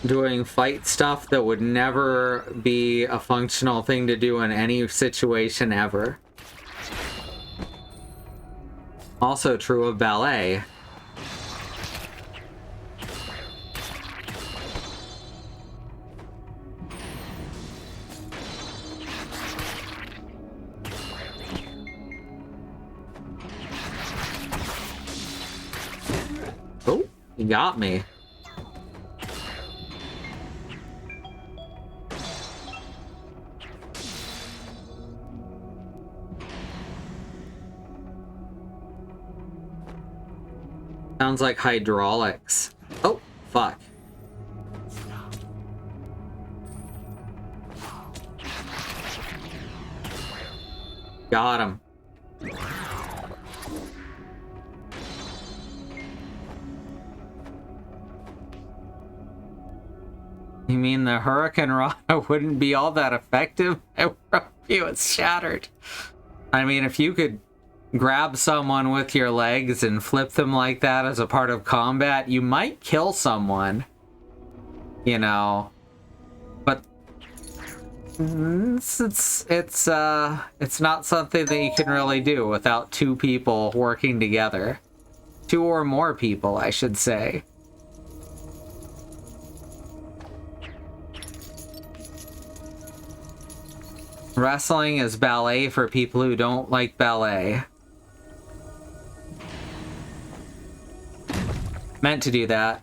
Doing fight stuff that would never be a functional thing to do in any situation ever. Also true of ballet. Oh, you got me. Sounds like hydraulics. Oh, fuck. Got him. You mean the Hurricane Rana wouldn't be all that effective? It's shattered. I mean, if you could grab someone with your legs and flip them like that as a part of combat, you might kill someone, you know, but it's not something that you can really do without two people working together. Two or more people, I should say. Wrestling is ballet for people who don't like ballet. Meant to do that.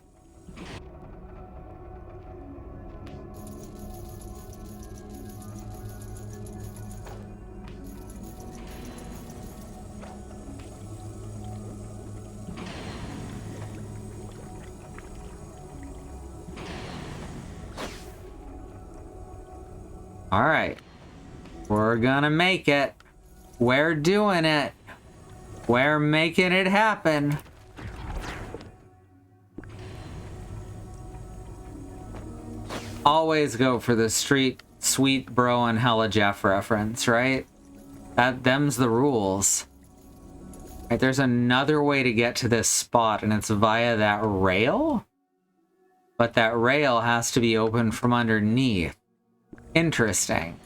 All right. We're gonna make it. We're doing it. We're making it happen. Always go for the street sweet bro and Hella Jeff reference, right? Them's the rules. Right, there's another way to get to this spot, and it's via that rail? But that rail has to be opened from underneath. Interesting.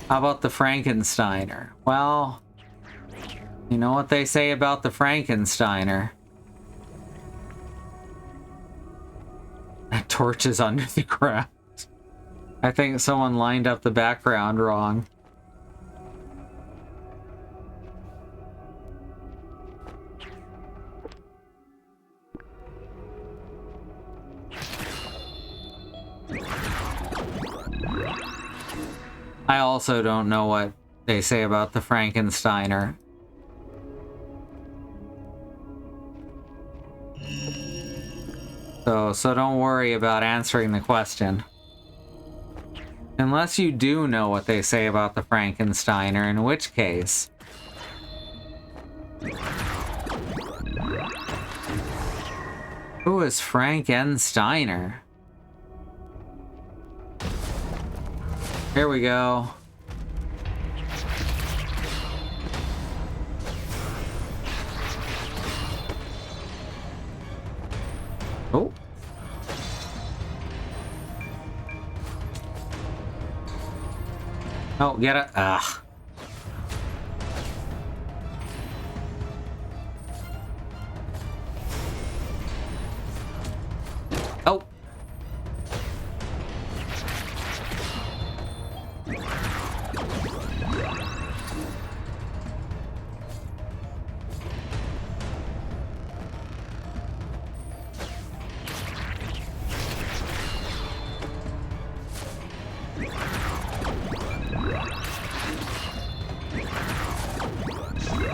How about the Frankensteiner? Well, you know what they say about the Frankensteiner. That torch is under the ground. I think someone lined up the background wrong. I also don't know what they say about the Frankensteiner. So don't worry about answering the question. Unless you do know what they say about the Frankensteiner, in which case... Who is Frankensteiner? Here we go. Oh. Oh, get it. Ugh. Oh.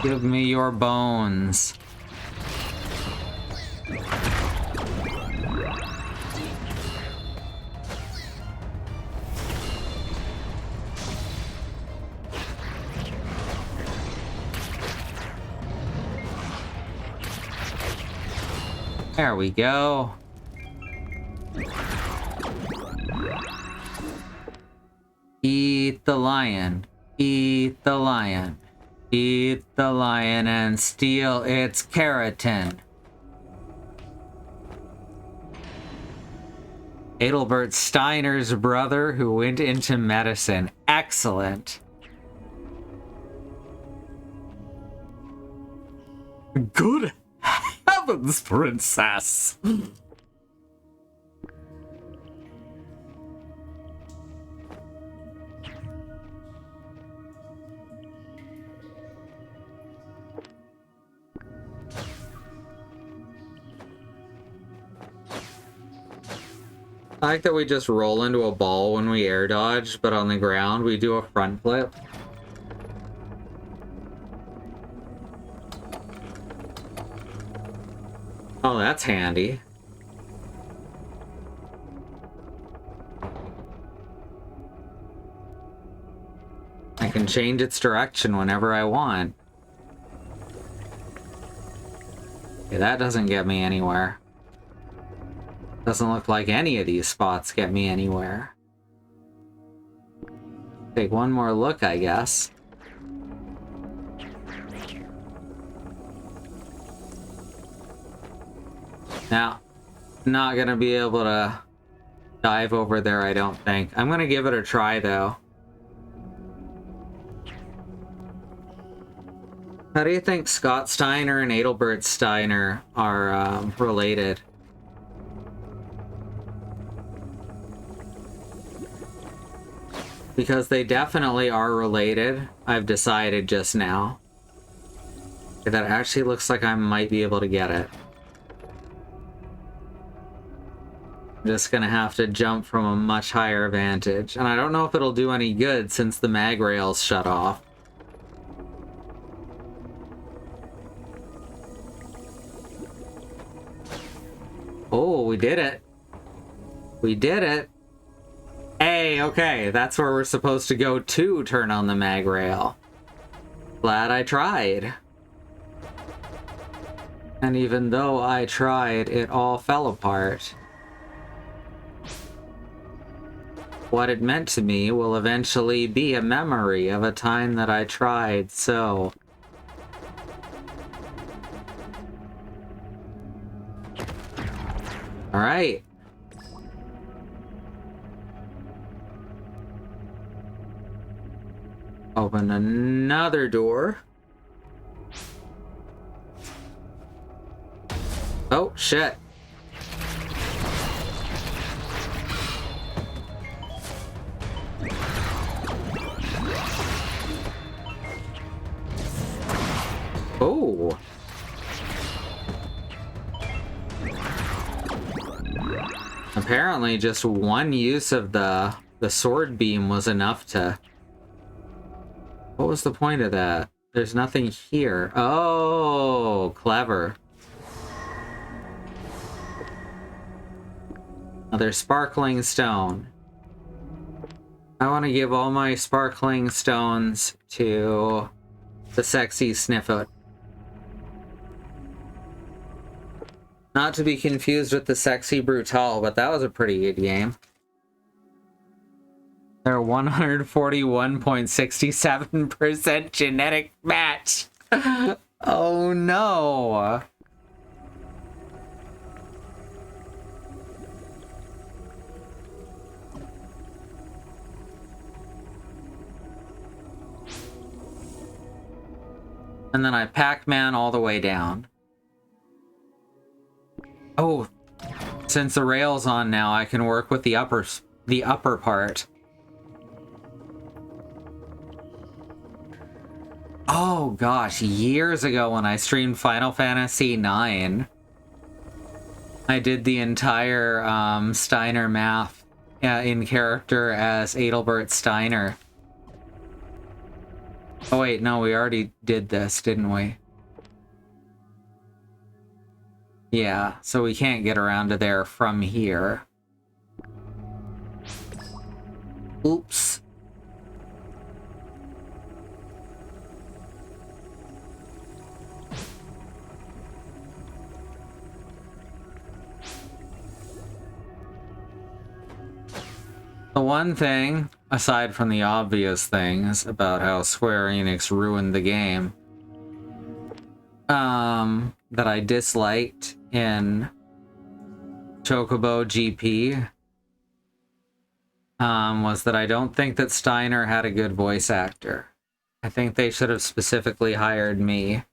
Give me your bones. There we go. Eat the lion. Eat the lion. Eat the lion and steal its keratin. Adelbert Steiner's brother who went into medicine. Excellent. Good heavens, princess! I like that we just roll into a ball when we air dodge, but on the ground we do a front flip. Oh, that's handy. I can change its direction whenever I want. Okay, that doesn't get me anywhere. Doesn't look like any of these spots get me anywhere. Take one more look, I guess. Now, not gonna be able to dive over there, I don't think. I'm gonna give it a try, though. How do you think Scott Steiner and Adelbert Steiner are related? Because they definitely are related, I've decided just now. Okay, that actually looks like I might be able to get it. I'm just gonna have to jump from a much higher vantage. And I don't know if it'll do any good since the mag rail's shut off. Oh, we did it. We did it. Hey, okay, that's where we're supposed to go to turn on the mag rail. Glad I tried. And even though I tried, it all fell apart. What it meant to me will eventually be a memory of a time that I tried so. All right. Open another door. Oh, shit. Oh. Apparently just one use of the sword beam was enough to... What was the point of that? There's nothing here. Oh, clever. Another sparkling stone. I want to give all my sparkling stones to the sexy Sniffit. Not to be confused with the sexy Brutal, but that was a pretty good game. They're 141.67% genetic match. Oh no. And then I Pac-Man all the way down. Oh, since the rail's on now, I can work with the upper part. Oh gosh, years ago when I streamed Final Fantasy IX, I did the entire Steiner math in character as Adelbert Steiner. Oh wait, no, we already did this, didn't we? Yeah, so we can't get around to there from here. Oops. The one thing aside from the obvious things about how Square Enix ruined the game, that I disliked in Chocobo GP, was that I don't think that Steiner had a good voice actor. I think they should have specifically hired me.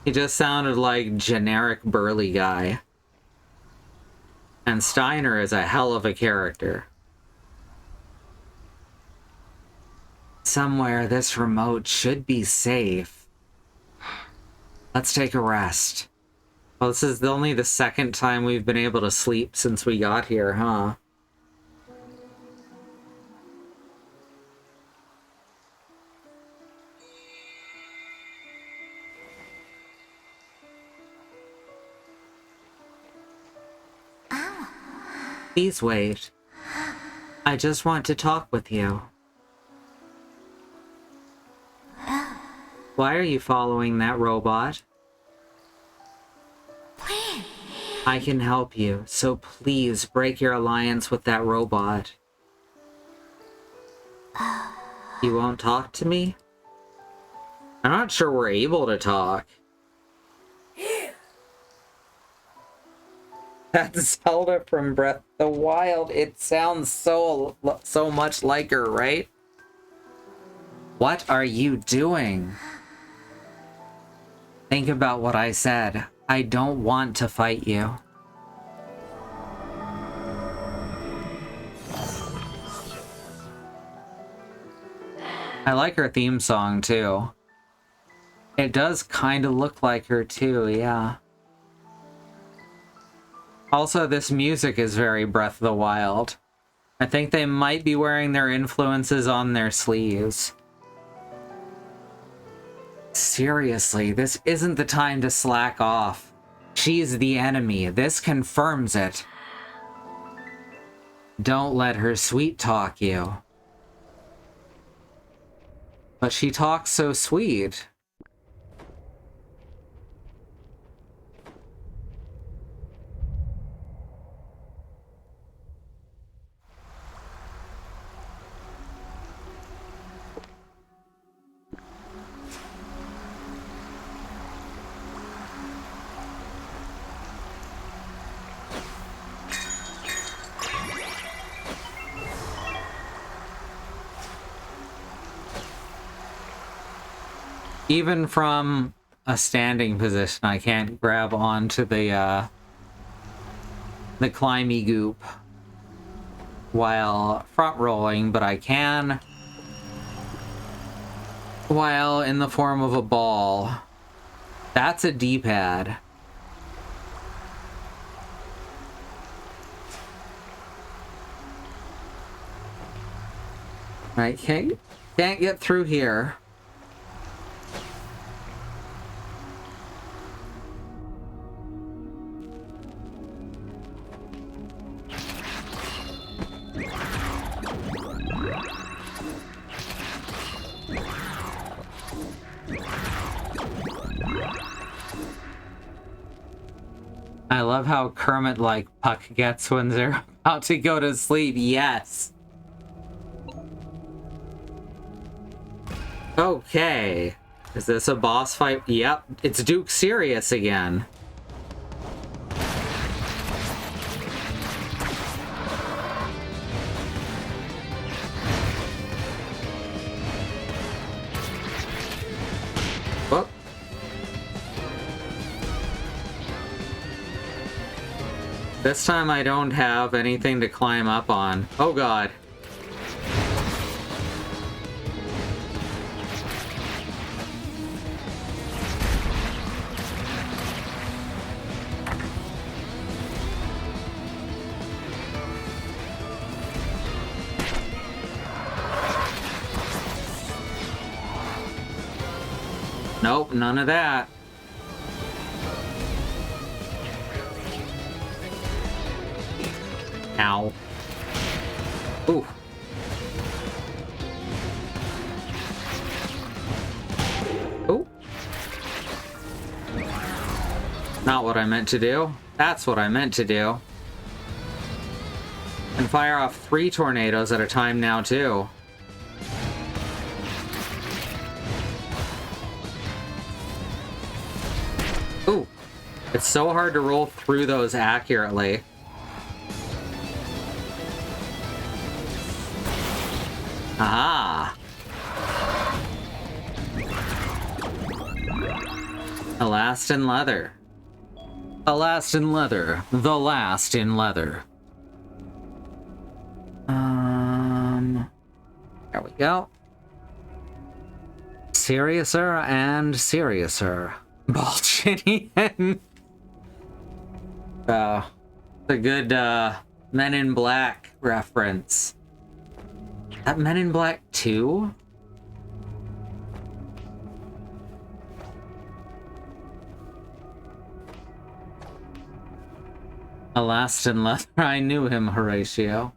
He just sounded like generic burly guy. And Steiner is a hell of a character. Somewhere this remote should be safe. Let's take a rest. Well, this is only the second time we've been able to sleep since we got here, huh? Please wait. I just want to talk with you. Why are you following that robot? I can help you, so please break your alliance with that robot. You won't talk to me? I'm not sure we're able to talk. That's Zelda from Breath of the Wild. It sounds so much like her, right? What are you doing? Think about what I said. I don't want to fight you. I like her theme song, too. It does kind of look like her, too, yeah. Also, this music is very Breath of the Wild. I think they might be wearing their influences on their sleeves. Seriously, this isn't the time to slack off. She's the enemy. This confirms it. Don't let her sweet talk you. But she talks so sweet. Even from a standing position, I can't grab onto the climby goop while front rolling, but I can while in the form of a ball. That's a D-pad. Right, can't get through here. I love how Kermit-like Puck gets when they're about to go to sleep. Yes. Okay. Is this a boss fight? Yep. It's Duke Sirius again. Whoop. This time I don't have anything to climb up on. Oh god. Nope, none of that. Ow. Ooh. what I meant to do. That's what I meant to do. And fire off 3 tornadoes at a time now, too. Ooh. It's so hard to roll through those accurately. Aha! A last in leather. A last in leather. The last in leather. There we go. Seriouser and seriouser. Balchinian. A good Men in Black reference. That Men in Black 2? A last in leather. I knew him, Horatio.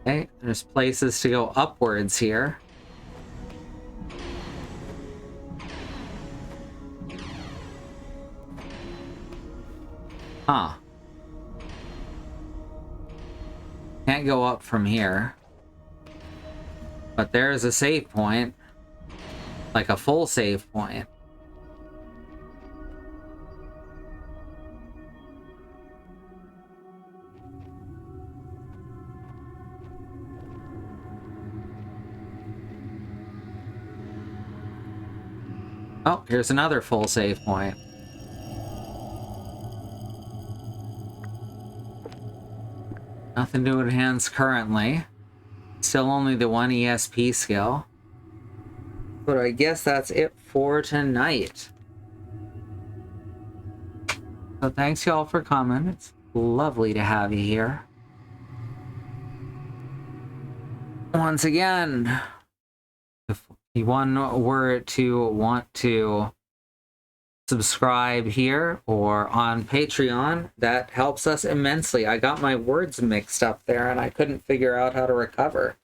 Okay, there's places to go upwards here. Huh. Can't go up from here. But there's a save point. Like a full save point. Oh, here's another full save point. Nothing to enhance currently. Still only the 1 ESP skill. But I guess that's it for tonight. So thanks y'all for coming. It's lovely to have you here. Once again, if one were to want to subscribe here or on Patreon, that helps us immensely. I got my words mixed up there and I couldn't figure out how to recover.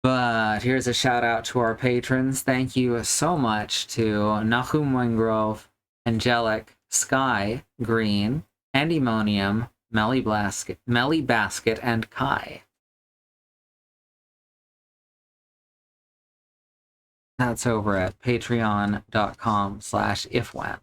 But here's a shout out to our patrons. Thank you so much to Nahum Wengrove, Angelic, Sky, Green, Pandemonium, Melly Basket, and Kai. That's over at patreon.com/ifwen.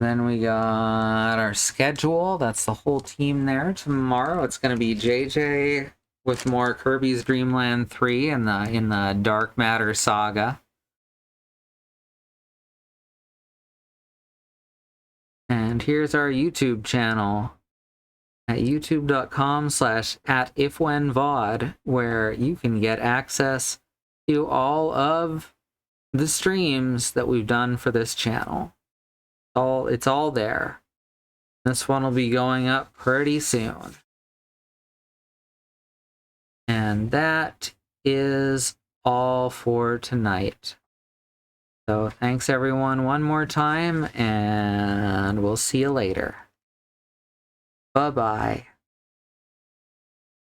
Then we got our schedule. That's the whole team there. Tomorrow it's going to be JJ with more Kirby's Dream Land 3 in the Dark Matter saga. And here's our YouTube channel at youtube.com/@ifwenvod, where you can get access to all of the streams that we've done for this channel. It's all there. This one will be going up pretty soon. And that is all for tonight. So thanks everyone one more time, and we'll see you later. Bye-bye.